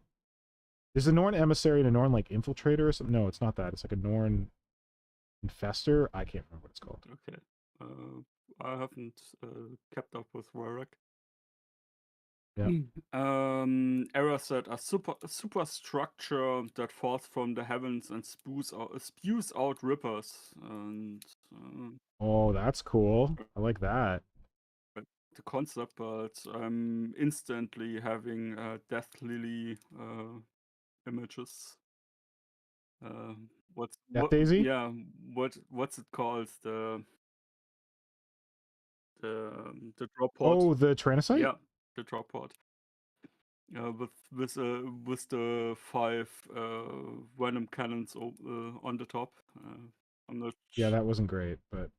Is a Norn Emissary and a Norn like Infiltrator or something? No, it's not that. It's like a Norn Infestor. I can't remember what it's called. Okay. I haven't kept up with Valrak. Yeah. Era said a superstructure that falls from the heavens and spews out rippers. And oh, that's cool. I like that. The concept, but I'm instantly having Death Lily images. Death Daisy? Yeah, what's it called? The drop pod. Oh, the Tyrannocyte? Yeah, the drop pod. With the 5 venom cannons on the top. I'm not. Yeah, that wasn't great, but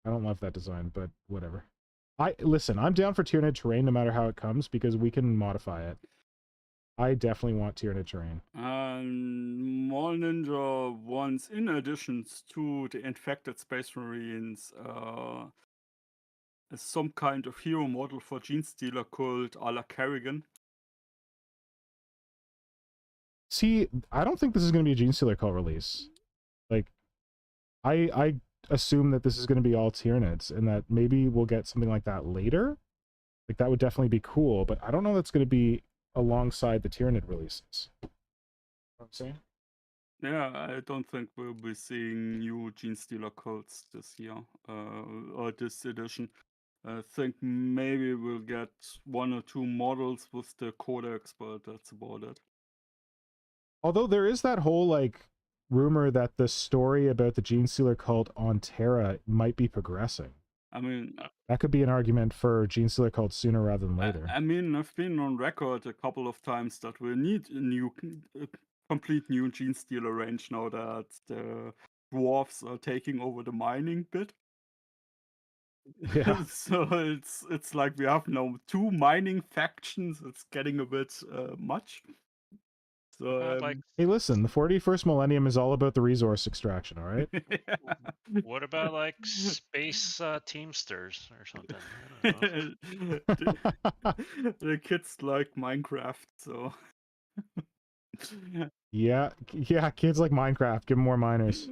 I don't love that design. But whatever. Listen. I'm down for Tyranid terrain no matter how it comes because we can modify it. I definitely want Tyranid terrain. And Mall Ninja wants, in addition to the infected Space Marines, some kind of hero model for Genestealer called a la Kerrigan. See, I don't think this is going to be a Genestealer call release. Like, I assume that this is going to be all Tyranids, and that maybe we'll get something like that later. Like, that would definitely be cool, but I don't know that's going to be alongside the Tyranid releases. You know what I'm saying? Yeah, I don't think we'll be seeing new Genestealer codes this year, or this edition. I think maybe we'll get 1 or 2 models with the Codex, but that's about it. Although there is that whole, like, rumor that the story about the Genestealer cult on Terra might be progressing. I mean, that could be an argument for Gene Stealer called sooner rather than later. I mean, I've been on record a couple of times that we need a complete new Gene Stealer range now that the dwarves are taking over the mining bit. Yeah. So it's like we have now 2 mining factions. It's getting a bit much. So like, hey, listen, the 41st millennium is all about the resource extraction, all right? what about like space teamsters or something? I don't know. the kids like Minecraft, so yeah, kids like Minecraft. Give them more miners.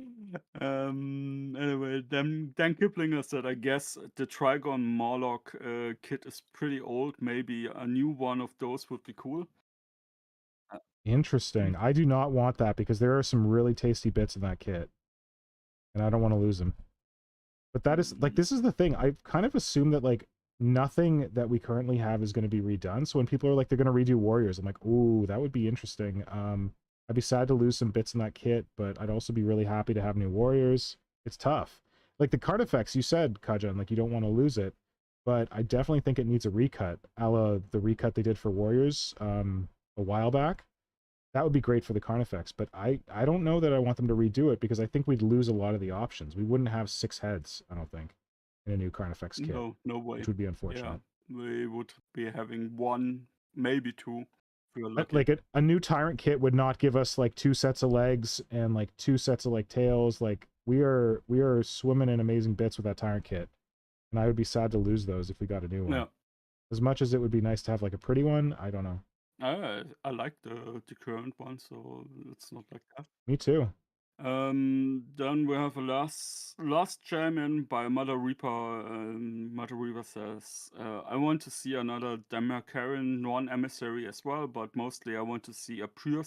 Anyway, Dan Kiplinger said, I guess the Trigon Morlock kit is pretty old. Maybe a new one of those would be cool. Interesting. I do not want that because there are some really tasty bits in that kit. And I don't want to lose them. But that is, like, this is the thing. I've kind of assumed that, like, nothing that we currently have is going to be redone. So when people are like, they're going to redo Warriors, I'm like, ooh, that would be interesting. I'd be sad to lose some bits in that kit, but I'd also be really happy to have new Warriors. It's tough. Like, the card effects, you said, Kajan, like, you don't want to lose it. But I definitely think it needs a recut, a la the recut they did for Warriors a while back. That would be great for the Carnifex, but I don't know that I want them to redo it because I think we'd lose a lot of the options. We wouldn't have 6 heads, I don't think, in a new Carnifex kit. No way. Which would be unfortunate. Yeah, we would be having 1, maybe 2. Like a new Tyrant kit would not give us like 2 sets of legs and like 2 sets of like tails. Like we are swimming in amazing bits with that Tyrant kit, and I would be sad to lose those if we got a new one. Yeah. As much as it would be nice to have like a pretty one, I don't know. I like the current one, so it's not like that. Me too. Then we have a last champion by Mother Reaper. Mother Reaper says, I want to see another Damarkarian non-emissary as well, but mostly I want to see a pure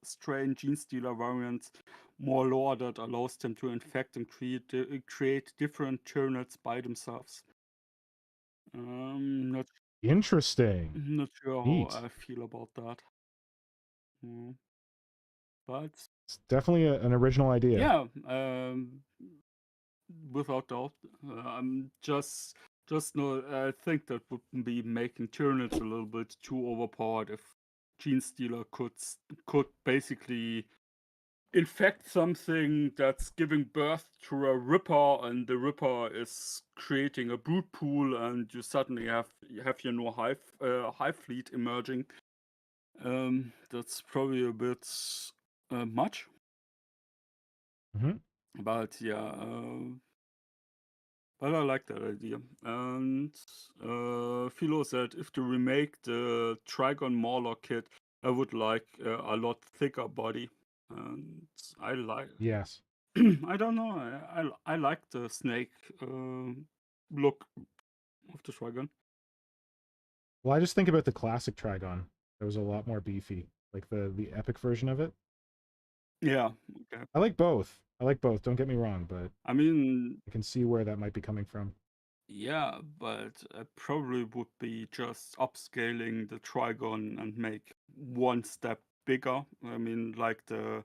strain Gene Stealer variant, more lore that allows them to infect and create different tyranids by themselves. Interesting. Not sure Neat. how I feel about that. But it's definitely an original idea. Yeah, without doubt. I'm just no. I think that would be making Tyranids a little bit too overpowered if Gene Stealer could basically infect something that's giving birth to a Ripper, and the Ripper is creating a brood pool, and you suddenly have your new hive fleet emerging. That's probably a bit much. But yeah, but I like that idea. And Philo said, if to remake the Trigon Mauler kit, I would like a lot thicker body. And I like. Yes. I don't know. I like the snake look of the Trigon. Well, I just think about the classic Trigon. That was a lot more beefy, like the epic version of it. Yeah. Okay. I like both. Don't get me wrong, but I mean, I can see where that might be coming from. Yeah, but I probably would be just upscaling the Trigon and make one step bigger. I mean, like the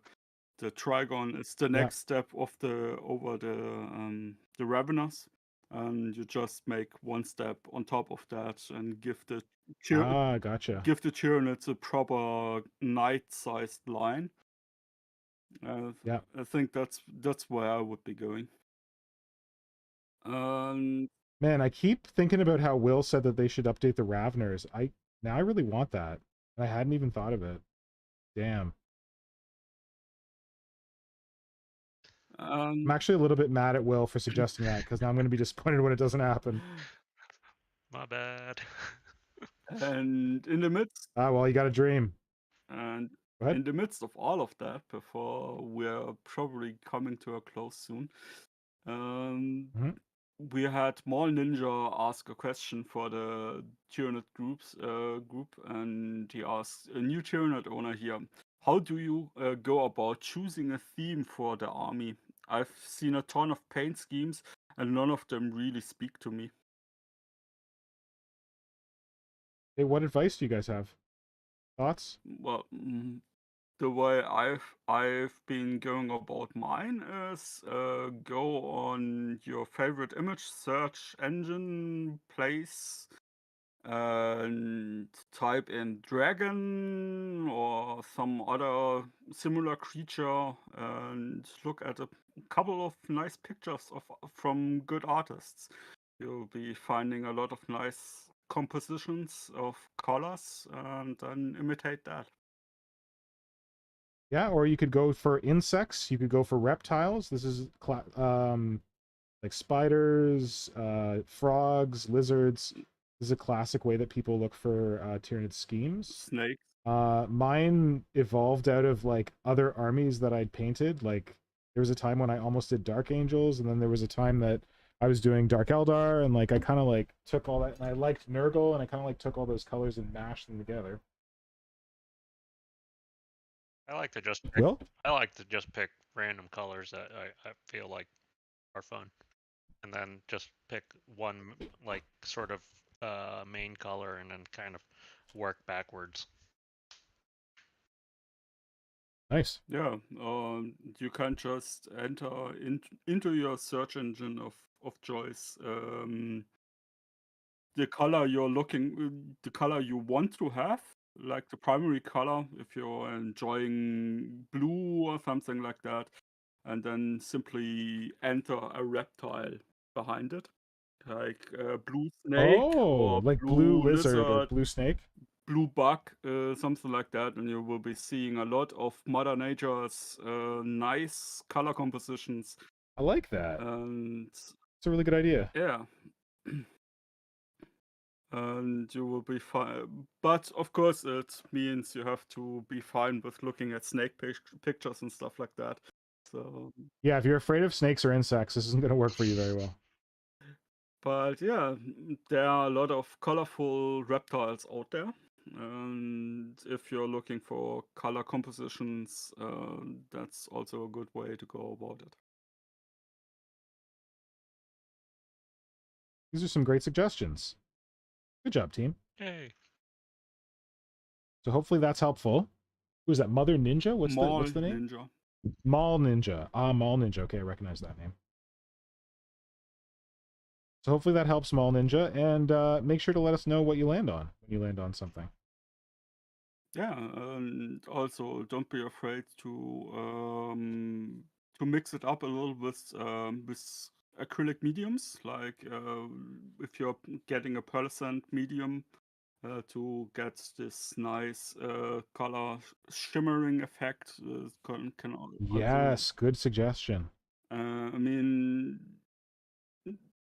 Trigon is the next step of over the Ravenous, and you just make one step on top of that and give the gotcha. Give the Tyranids a proper knight-sized line. Yeah, I think that's where I would be going. Man, I keep thinking about how Will said that they should update the Raveners. Now I really want that. I hadn't even thought of it. Damn. I'm actually a little bit mad at Will for suggesting that, because now I'm going to be disappointed when it doesn't happen. My bad. And in the midst... well, you got a dream. And in the midst of all of that, before we're probably coming to a close soon, we had Mall Ninja ask a question for the Tyranid group, and he asked, a new Tyranid owner here, how do you go about choosing a theme for the army? I've seen a ton of paint schemes, and none of them really speak to me. Hey, what advice do you guys have? Thoughts? Well, the way I've been going about mine is go on your favorite image search engine place and type in dragon or some other similar creature and look at a couple of nice pictures from good artists. You'll be finding a lot of nice compositions of colors and then imitate that. Yeah, or you could go for insects. You could go for reptiles. This is like spiders, frogs, lizards. This is a classic way that people look for Tyranid schemes. Snakes. Mine evolved out of like other armies that I'd painted. Like there was a time when I almost did Dark Angels, and then there was a time that I was doing Dark Eldar, and like I kind of like took all that, and I liked Nurgle, and I kind of like took all those colors and mashed them together. I like to just pick random colors that I feel like are fun, and then just pick one like sort of main color, and then kind of work backwards. Nice. Yeah, you can just enter into your search engine of choice the color the color you want to have, like the primary color, if you're enjoying blue or something like that, and then simply enter a reptile behind it, like blue snake or like blue lizard or blue snake, blue bug, something like that, and you will be seeing a lot of Mother Nature's nice color compositions. I like that. And it's a really good idea. Yeah. And you will be fine. But of course, it means you have to be fine with looking at snake pictures and stuff like that. So yeah, if you're afraid of snakes or insects, this isn't going to work for you very well. But yeah, there are a lot of colorful reptiles out there. And if you're looking for color compositions, that's also a good way to go about it. These are some great suggestions. Good job, team. Yay. So hopefully that's helpful. Who's that? Mother Ninja? What's the name? Ninja. Mall Ninja. Mall Ninja. Okay, I recognize that name. So hopefully that helps, Mall Ninja, and make sure to let us know what you land on when you land on something. Yeah, and also don't be afraid to mix it up a little with acrylic mediums. Like if you're getting a pearlescent medium to get this nice color shimmering effect, can also, yes, good suggestion. I mean,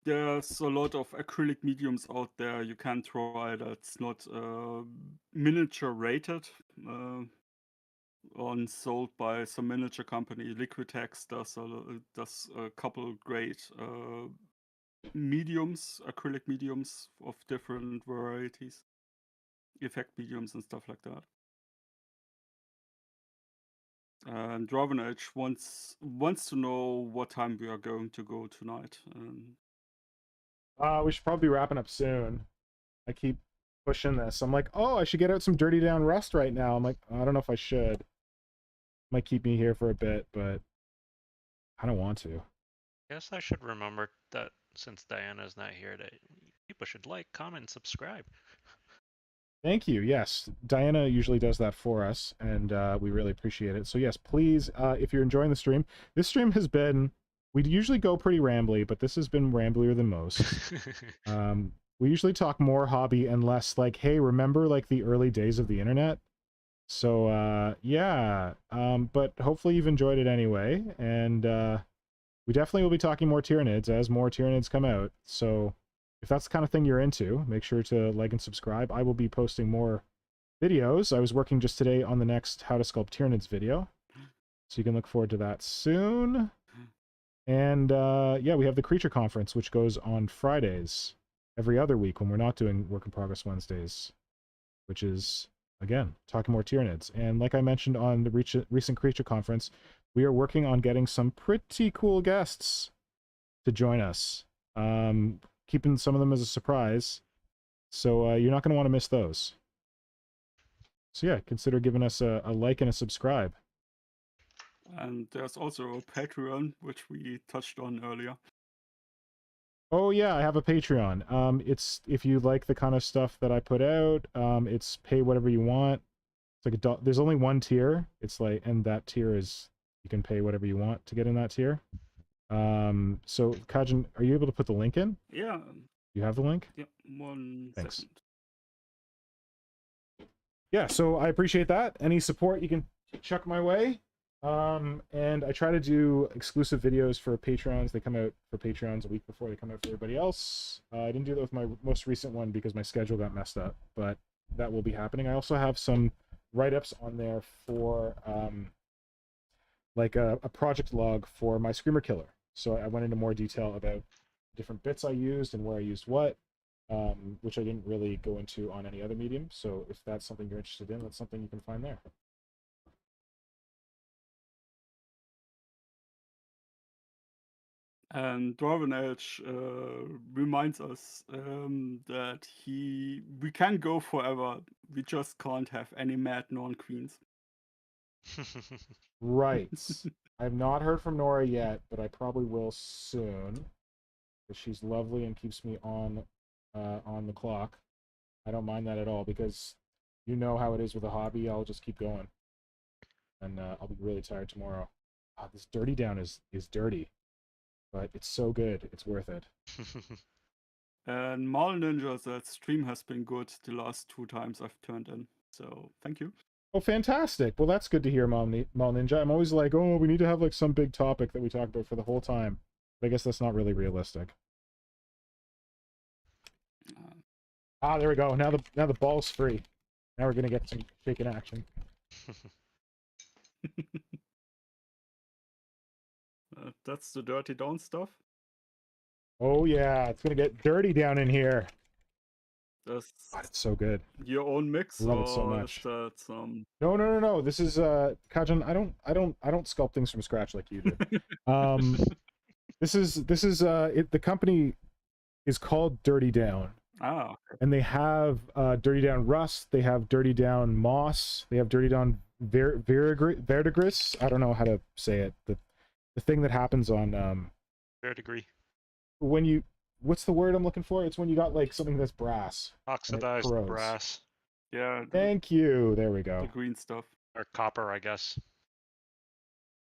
there's a lot of acrylic mediums out there you can try that's not miniature rated and sold by some miniature company. Liquitex does a couple great mediums, acrylic mediums of different varieties, effect mediums and stuff like that. And Draven Edge wants to know what time we are going to go tonight. We should probably be wrapping up soon. I keep pushing this. I'm like, oh, I should get out some Dirty Down Rust right now. I'm like, I don't know if I should. Might keep me here for a bit, but I don't want to. Guess I should remember that since Diana's not here, that people should like, comment, subscribe. Thank you. Yes, Diana usually does that for us, and we really appreciate it. So yes, please, if you're enjoying the stream, this stream has been, we usually go pretty rambly, but this has been ramblier than most. We usually talk more hobby and less like, hey, remember like the early days of the internet? So yeah, but hopefully you've enjoyed it anyway, and we definitely will be talking more Tyranids as more Tyranids come out. So if that's the kind of thing you're into, make sure to like and subscribe. I will be posting more videos. I was working just today on the next How to Sculpt Tyranids video, so you can look forward to that soon. And yeah, we have the Creature Conference, which goes on Fridays every other week when we're not doing Work in Progress Wednesdays, which is, again, talking more Tyranids. And like I mentioned on the recent Creature Conference, we are working on getting some pretty cool guests to join us. Keeping some of them as a surprise. So you're not going to want to miss those. So yeah, consider giving us a like and a subscribe. And there's also a Patreon, which we touched on earlier. Oh yeah, I have a Patreon. It's if you like the kind of stuff that I put out, it's pay whatever you want. It's like there's only one tier. It's like, and that tier is you can pay whatever you want to get in that tier. So Kajan, are you able to put the link in? Yeah. You have the link? Yeah. Thanks. Second. Yeah, so I appreciate that. Any support you can chuck my way. And I try to do exclusive videos for Patreons. They come out for Patreons a week before they come out for everybody else. I didn't do that with my most recent one because my schedule got messed up, but that will be happening. I also have some write-ups on there for like a project log for my Screamer Killer. So I went into more detail about different bits I used and where I used what, which I didn't really go into on any other medium. So if that's something you're interested in, that's something you can find there. And Dwarven Edge reminds us that we can go forever. We just can't have any mad non-queens. Right. I've not heard from Nora yet, but I probably will soon. Because she's lovely and keeps me on the clock. I don't mind that at all because you know how it is with a hobby. I'll just keep going, and I'll be really tired tomorrow. This dirty down is dirty, but it's so good. It's worth it. And Mal Ninja, that stream has been good the last 2 times I've turned in. So thank you. Oh, fantastic. Well, that's good to hear, Mal Ninja. I'm always like, oh, we need to have like some big topic that we talk about for the whole time. But I guess that's not really realistic. There we go. Now the ball's free. Now we're gonna get some shaken action. That's the dirty down stuff. Oh yeah, it's gonna get dirty down in here. That's God, it's so good. Your own mix. Love it so much. Is that some... No. This is Kajan. I don't sculpt things from scratch like you do. This is the company is called Dirty Down. Okay. And they have Dirty Down Rust, they have Dirty Down Moss, they have Dirty Down Verdigris. I don't know how to say it. The thing that happens on Verdigris. When you, what's the word I'm looking for? It's when you got like something that's brass. Oxidized brass. Yeah. Thank you. There we go. The green stuff. Or copper, I guess.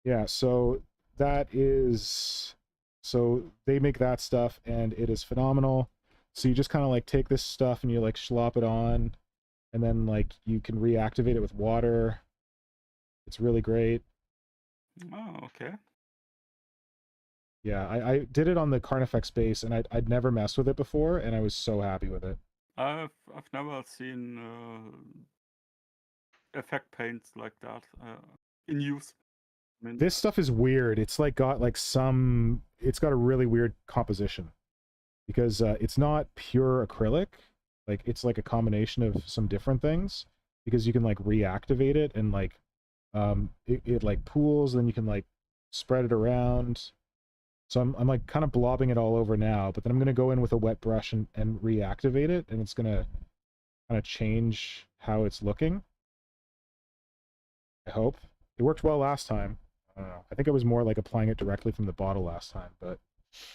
Yeah, so that is, so they make that stuff and it is phenomenal. So you just kind of like take this stuff and you like slop it on, and then like you can reactivate it with water. It's really great. Oh, okay. Yeah, I did it on the Carnifex base, and I'd never messed with it before, and I was so happy with it. I've never seen effect paints like that in use. I mean, this stuff is weird. It's like got like some, it's got a really weird composition because it's not pure acrylic. Like it's like a combination of some different things because you can like reactivate it and like it like pools, then you can like spread it around. So I'm like kind of blobbing it all over now, but then I'm going to go in with a wet brush and reactivate it, and it's going to kind of change how it's looking. I hope. It worked well last time. I don't know. I think I was more like applying it directly from the bottle last time, but...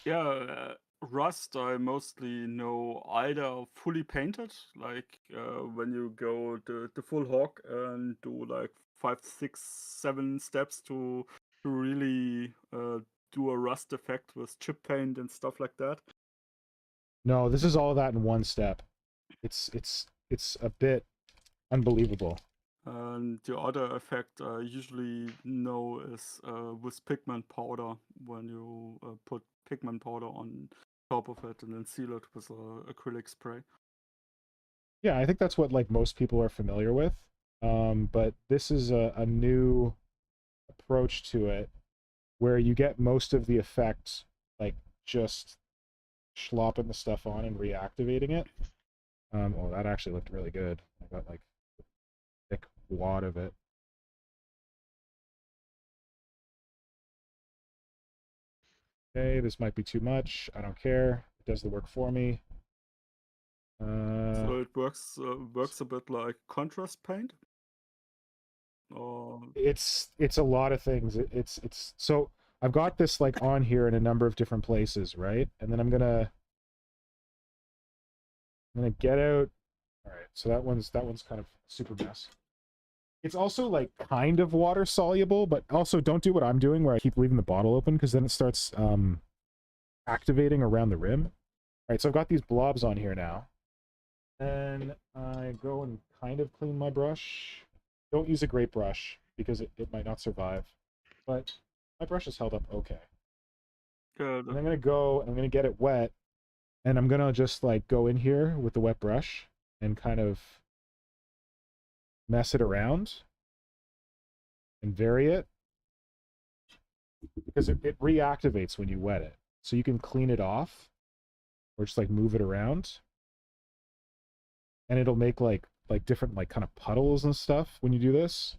Yeah, Rust I mostly know either fully painted, like when you go the full hog and do like 5, 6, 7 steps to really do a rust effect with chip paint and stuff like that. No, this is all of that in one step. It's a bit unbelievable. And the other effect I usually know is with pigment powder, when you put pigment powder on top of it and then seal it with acrylic spray. Yeah, I think that's what like most people are familiar with. But this is a new approach to it where you get most of the effect like just slopping the stuff on and reactivating it. Oh, that actually looked really good. I got like a thick wad of it. Okay, this might be too much. I don't care. It does the work for me. So it works a bit like contrast paint? Or It's a lot of things. It's so I've got this like on here in a number of different places, right? And then I'm gonna get out. All right, so that one's kind of super mess. It's also like kind of water soluble, but also don't do what I'm doing where I keep leaving the bottle open because then it starts activating around the rim. All right, so I've got these blobs on here now. And I go and kind of clean my brush. Don't use a great brush because it might not survive. But my brush is held up okay. good. And I'm going to go and I'm going to get it wet. And I'm going to just like go in here with the wet brush and kind of mess it around and vary it. Because it reactivates when you wet it. So you can clean it off or just like move it around. And it'll make like different like kind of puddles and stuff when you do this.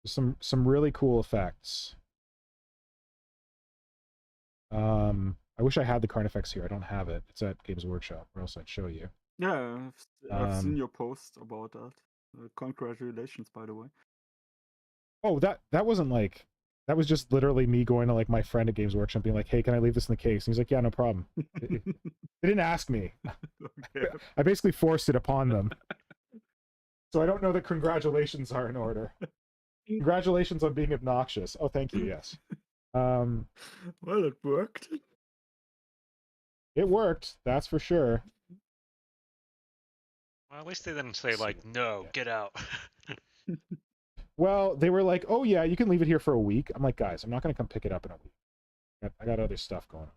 Some really cool effects. I wish I had the Carnifex here. I don't have it. It's at Games Workshop, or else I'd show you. Yeah, I've seen your post about that. Congratulations, by the way. Oh, that wasn't like, that was just literally me going to like my friend at Games Workshop being like, hey, can I leave this in the case? And he's like, yeah, no problem. They didn't ask me. Okay. I basically forced it upon them. So I don't know that congratulations are in order. Congratulations on being obnoxious. Oh, thank you, yes. Well, it worked. It worked, that's for sure. Well, at least they didn't say like, no, get out. Well, they were like, oh yeah, you can leave it here for a week. I'm like, guys, I'm not going to come pick it up in a week. I got other stuff going on.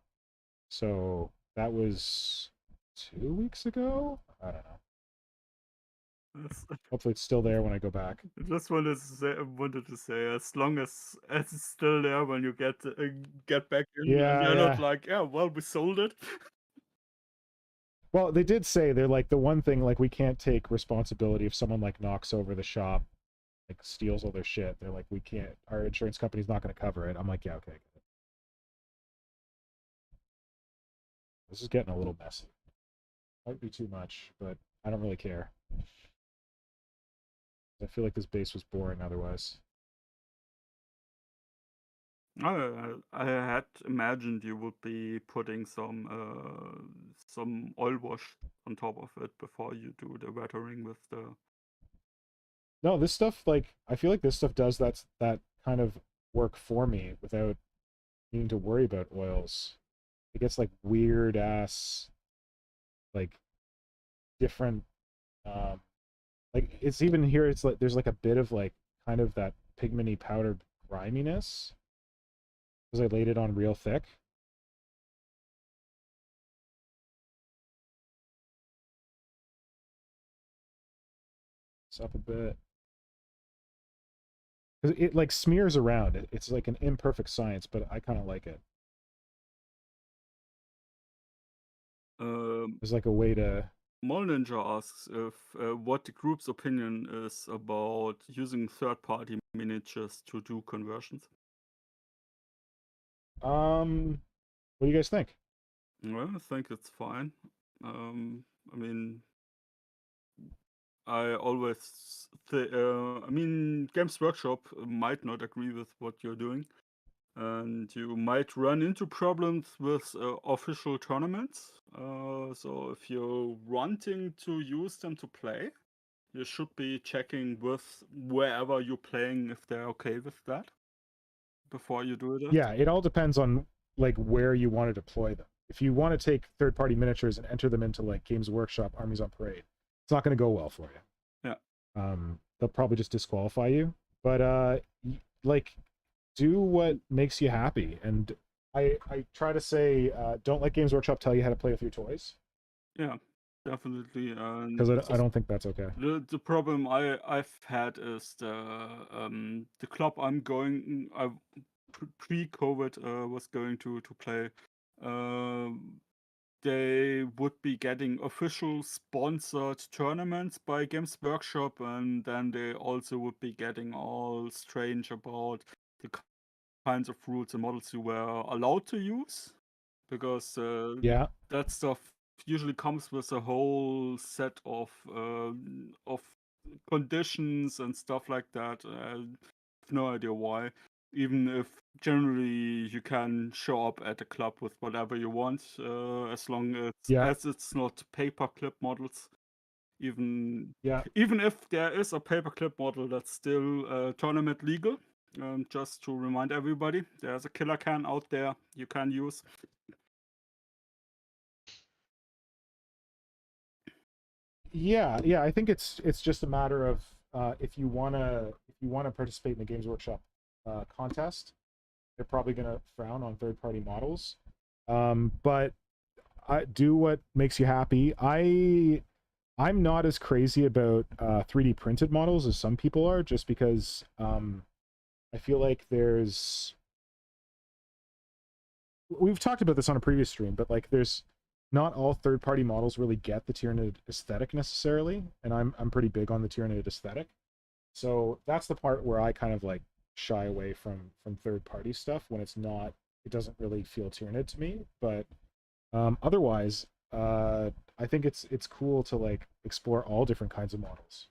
So that was 2 weeks ago? I don't know. Hopefully it's still there when I go back. I just wanted to say, as long as it's still there when you get back in, Yeah, and you're yeah. not like, yeah, well, we sold it. Well, they did say, they're like, the one thing, like, we can't take responsibility if someone like knocks over the shop, like steals all their shit. They're like, we can't, our insurance company's not going to cover it. I'm like, yeah, okay. This is getting a little messy. Might be too much, but I don't really care. I feel like this base was boring otherwise. I had imagined you would be putting some oil wash on top of it before you do the weathering with the. No, this stuff, like, I feel like this stuff does that kind of work for me without needing to worry about oils. It gets like weird ass, like different, like it's even here. It's like there's like a bit of like kind of that pigmenty powdered griminess because I laid it on real thick. It's up a bit because it like smears around. It's like an imperfect science, but I kind of like it. There's like a way to. Mole Ninja asks if what the group's opinion is about using third-party miniatures to do conversions. What do you guys think? Well, I think it's fine. I mean, I always, I mean, Games Workshop might not agree with what you're doing, and you might run into problems with official tournaments. So if you're wanting to use them to play, you should be checking with wherever you're playing if they're okay with that before you do it. Yeah, it all depends on like where you want to deploy them. If you want to take third-party miniatures and enter them into like Games Workshop Armies on Parade, it's not going to go well for you. Yeah. They'll probably just disqualify you. But like, do what makes you happy. And I try to say, don't let Games Workshop tell you how to play with your toys. Yeah, definitely. Because I don't think that's okay. The problem I've had is the club I'm going. Pre-COVID was going to play. They would be getting official sponsored tournaments by Games Workshop, and then they also would be getting all strange about the kinds of rules and models you were allowed to use, because Yeah, that stuff usually comes with a whole set of conditions and stuff like that. I have no idea why. Even if generally you can show up at a club with whatever you want, as long as it's not paperclip models. Even if there is a paperclip model, that's still tournament legal. Just to remind everybody, there's a killer can out there you can use. Yeah, I think it's just a matter of if you wanna participate in the Games Workshop contest, they're probably gonna frown on third-party models. But do what makes you happy. I'm not as crazy about 3D printed models as some people are, just because I feel like we've talked about this on a previous stream, but like there's not all third-party models really get the Tyranid aesthetic necessarily, and I'm pretty big on the Tyranid aesthetic. So that's the part where I kind of like shy away from third-party stuff when it doesn't really feel Tyranid to me. But otherwise, I think it's cool to like explore all different kinds of models,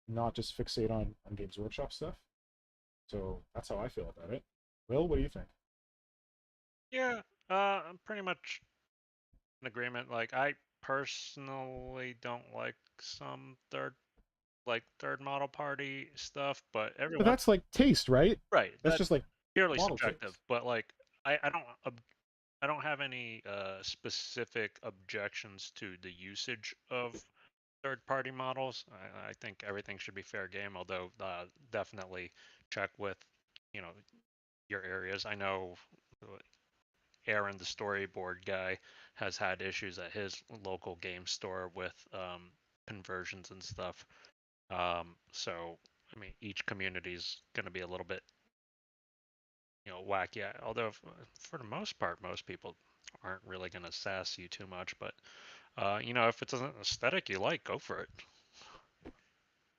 not just fixate on Games Workshop stuff. So that's how I feel about it. Will, what do you think? Yeah, I'm pretty much in agreement. Like, I personally don't like some third model party stuff, but But that's like taste, right? Right. That's just like purely subjective. Taste. But like, I don't have any specific objections to the usage of third-party models. I think everything should be fair game, although definitely check with, your areas. I know Aaron, the storyboard guy, has had issues at his local game store with conversions and stuff. So, I mean, each community is going to be a little bit, wacky. Although, for the most part, most people aren't really going to sass you too much. But, if it's an aesthetic you like, go for it.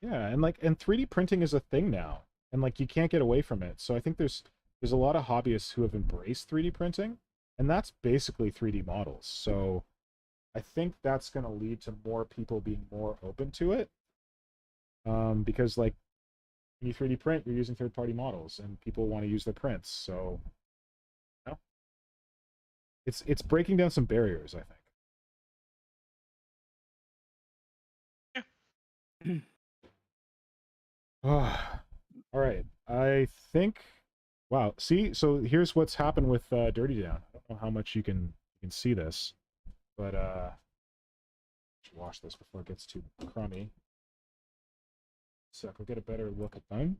Yeah, and 3D printing is a thing now, and like you can't get away from it. So I think there's a lot of hobbyists who have embraced 3D printing, and that's basically 3D models. So I think that's going to lead to more people being more open to it, because like when you 3D print, you're using third-party models, and people want to use their prints. So it's breaking down some barriers, I think. All right, I think. Wow. See, so here's what's happened with Dirty Down. I don't know how much you can see this, but should wash this before it gets too crummy. So we'll get a better look at them.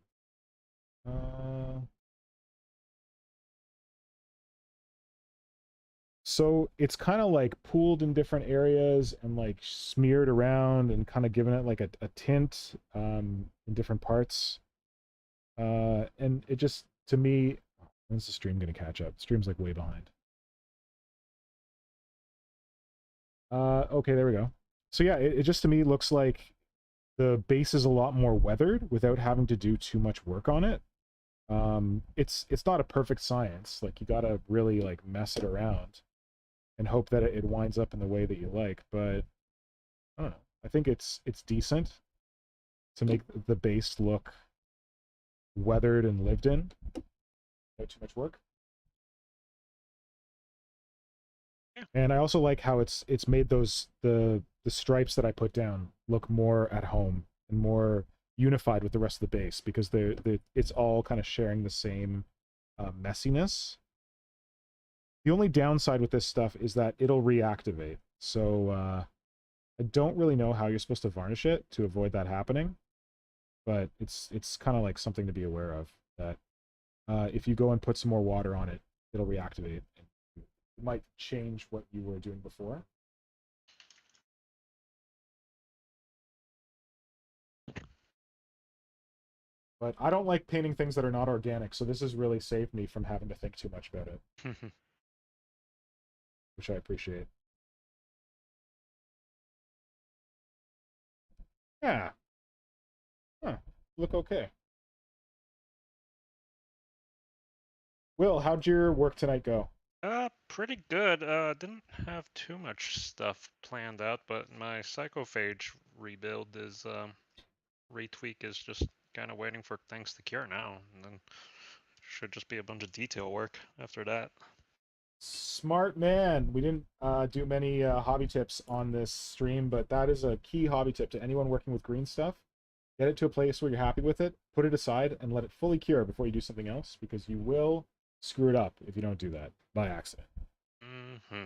So it's kind of like pooled in different areas and like smeared around and kind of given it like a tint in different parts. And it just, to me, when's the stream going to catch up? The stream's like way behind. Okay, there we go. So yeah, it just to me looks like the base is a lot more weathered without having to do too much work on it. It's not a perfect science. Like you gotta really like mess it around and hope that it winds up in the way that you like. But I don't know. I think it's decent to make the base look weathered and lived in without too much work. And I also like how it's made the stripes that I put down look more at home and more unified with the rest of the base, because it's all kind of sharing the same messiness. The only downside with this stuff is that it'll reactivate. So I don't really know how you're supposed to varnish it to avoid that happening, but it's kind of like something to be aware of, that if you go and put some more water on it, it'll reactivate. It might change what you were doing before. But I don't like painting things that are not organic, so this has really saved me from having to think too much about it. Which I appreciate. Yeah. Huh. Look okay. Will, how'd your work tonight go? Pretty good. Didn't have too much stuff planned out, but my Psychophage rebuild is retweak is just kind of waiting for things to cure now, and then should just be a bunch of detail work after that. Smart man. We didn't do many hobby tips on this stream, but that is a key hobby tip to anyone working with green stuff. Get it to a place where you're happy with it, put it aside, and let it fully cure before you do something else, because you will screw it up if you don't do that by accident. Mm-hmm.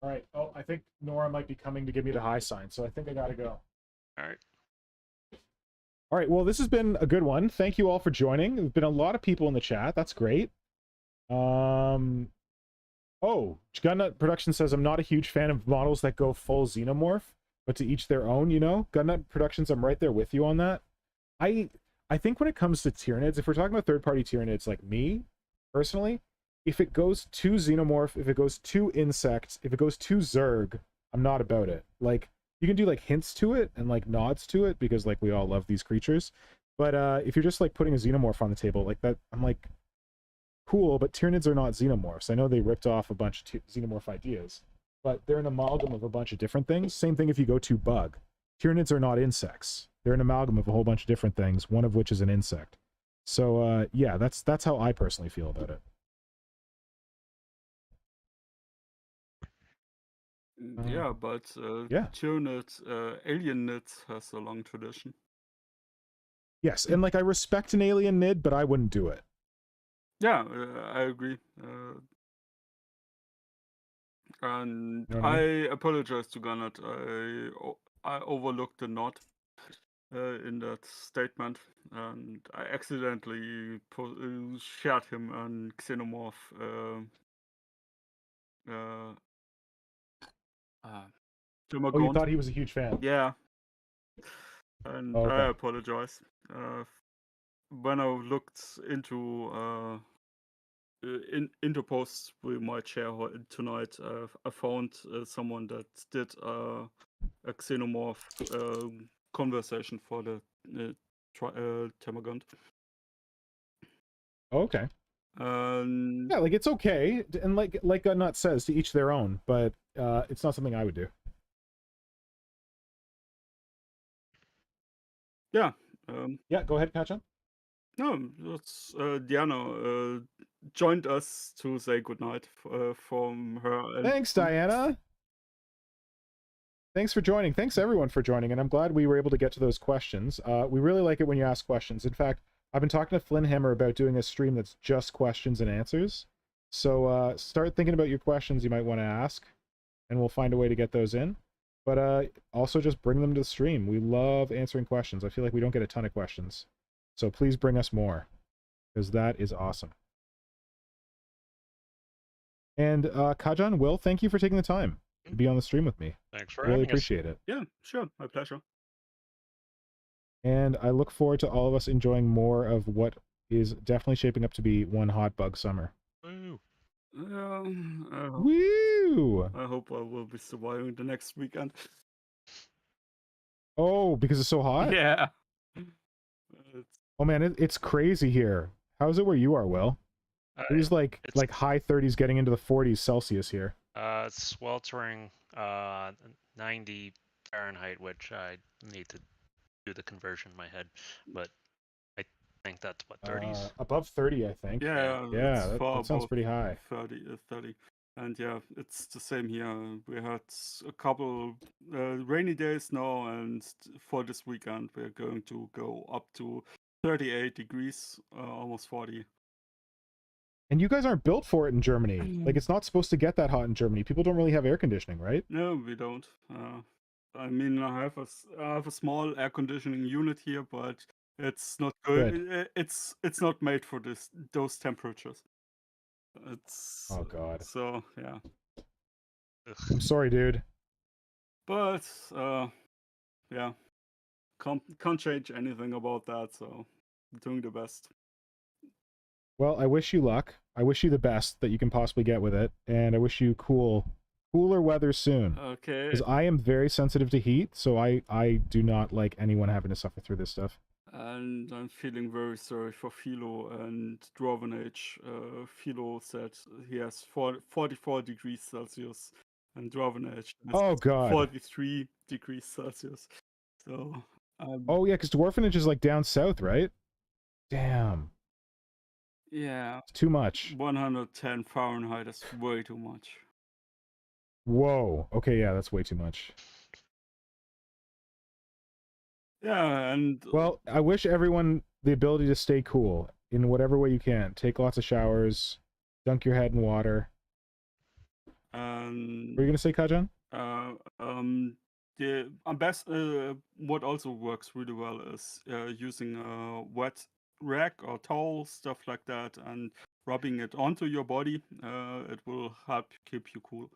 All right. Oh, I think Nora might be coming to give me the high sign, so I think I gotta go. All right. All right. Well, this has been a good one. Thank you all for joining. There's been a lot of people in the chat. That's great. Oh, Gunnut Production says, I'm not a huge fan of models that go full xenomorph, but to each their own, you know? Gunnut Productions, I'm right there with you on that. I think when it comes to Tyranids, if we're talking about third-party Tyranids like me, personally, if it goes too xenomorph, if it goes too insect, if it goes too Zerg, I'm not about it. Like, you can do like hints to it and like nods to it because like we all love these creatures. But if you're just like putting a xenomorph on the table like that, I'm like, cool, but Tyranids are not xenomorphs. I know they ripped off a bunch of xenomorph ideas, but they're an amalgam of a bunch of different things. Same thing if you go to bug. Tyranids are not insects. They're an amalgam of a whole bunch of different things, one of which is an insect. So yeah, that's how I personally feel about it. Yeah, but yeah. Tyranid, Alien Nid has a long tradition. Yes, and like I respect an alien nid, but I wouldn't do it. Yeah, I agree. And You know what I mean? I apologize to Garnet. I overlooked the nod in that statement, and I accidentally shared him on Xenomorph. Oh, you thought he was a huge fan? Yeah. And okay. I apologize. When I looked into into posts we might share tonight, I found someone that did a Xenomorph conversation for the Termagant. Okay. Yeah, like it's okay, and like Nut says, to each their own, but it's not something I would do. Yeah. Yeah, go ahead, Kajan. No, that's Diana joined us to say goodnight from her. Thanks, Diana. Thanks for joining. Thanks everyone for joining, and I'm glad we were able to get to those questions. We really like it when you ask questions. In fact, I've been talking to Flynn Hammer about doing a stream that's just questions and answers. So start thinking about your questions you might want to ask, and we'll find a way to get those in. But also just bring them to the stream. We love answering questions. I feel like we don't get a ton of questions. So please bring us more, because that is awesome. And Kajan, Will, thank you for taking the time to be on the stream with me. Thanks for really appreciate it. Yeah, sure. My pleasure. And I look forward to all of us enjoying more of what is definitely shaping up to be one hot bug summer. Woo! Woo! I hope I will be surviving the next weekend. Oh, because it's so hot? Yeah. Oh man, it's crazy here. How's it where you are, Will? It was like high 30s getting into the 40s Celsius here. It's sweltering 90 Fahrenheit, which I need to do the conversion in my head, but I think that's what 30s. Above 30, I think. Yeah, that sounds pretty high. 30. And yeah, it's the same here. We had a couple rainy days now, and for this weekend we're going to go up to 38 degrees, almost 40. And you guys aren't built for it in Germany. Like, it's not supposed to get that hot in Germany. People don't really have air conditioning, right? No, we don't. I mean, I have a small air conditioning unit here, but it's not good. It's not made for those temperatures. Oh god. So yeah. I'm sorry, dude. But yeah, can't change anything about that. So I'm doing the best. Well, I wish you luck. I wish you the best that you can possibly get with it, and I wish you cooler weather soon. Okay. Because I am very sensitive to heat, so I do not like anyone having to suffer through this stuff. And I'm feeling very sorry for Philo and Dwarven Age. Philo said he has 44 degrees Celsius, and Dwarven Age has Oh god. 43 degrees Celsius. So. Oh yeah, because Dwarfenage is like down south, right? Damn. Yeah. It's too much. 110 Fahrenheit is way too much. Whoa. Okay, yeah, that's way too much. Yeah, and well, I wish everyone the ability to stay cool in whatever way you can. Take lots of showers, dunk your head in water. What are you gonna say, Kajan? The best what also works really well is using a wet rag or towel, stuff like that, and rubbing it onto your body. It will help keep you cool.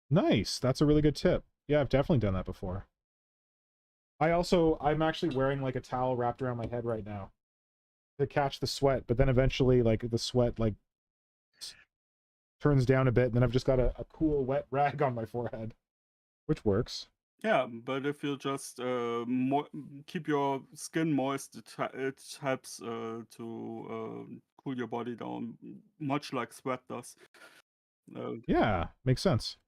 Nice. That's a really good tip. Yeah, I've definitely done that before. I'm actually wearing like a towel wrapped around my head right now to catch the sweat, but then eventually like the sweat like turns down a bit, and then I've just got a cool wet rag on my forehead, which works. Yeah, but if you just keep your skin moist, it helps to cool your body down, much like sweat does. Yeah, makes sense.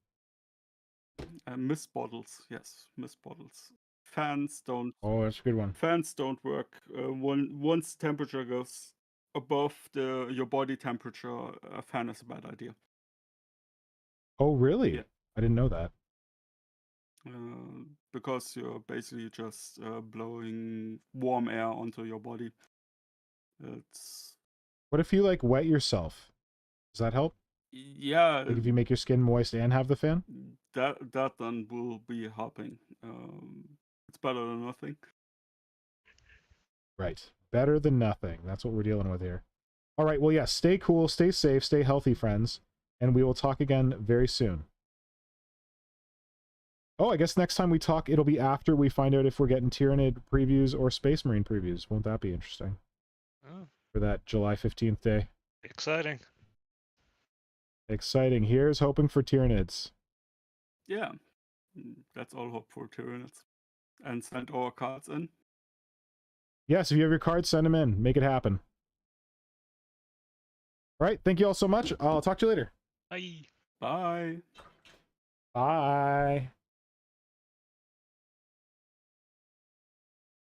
Mist bottles, yes, mist bottles. Fans don't. Oh, that's a good one. Fans don't work. Once temperature goes above your body temperature, a fan is a bad idea. Oh, really? Yeah. I didn't know that. Because you're basically just blowing warm air onto your body. It's. What if you like wet yourself? Does that help? Yeah. Like if you make your skin moist and have the fan? That then will be helping. It's better than nothing. Right. Better than nothing. That's what we're dealing with here. All right. Well, yeah. Stay cool, stay safe, stay healthy, friends. And we will talk again very soon. Oh, I guess next time we talk, it'll be after we find out if we're getting Tyranid previews or Space Marine previews. Won't that be interesting? Oh. For that July 15th day. Exciting. Exciting. Here's hoping for Tyranids. Yeah. That's all hope for Tyranids. And send our cards in. Yes, if you have your cards, send them in. Make it happen. All right. Thank you all so much. I'll talk to you later. Bye. Bye. Bye.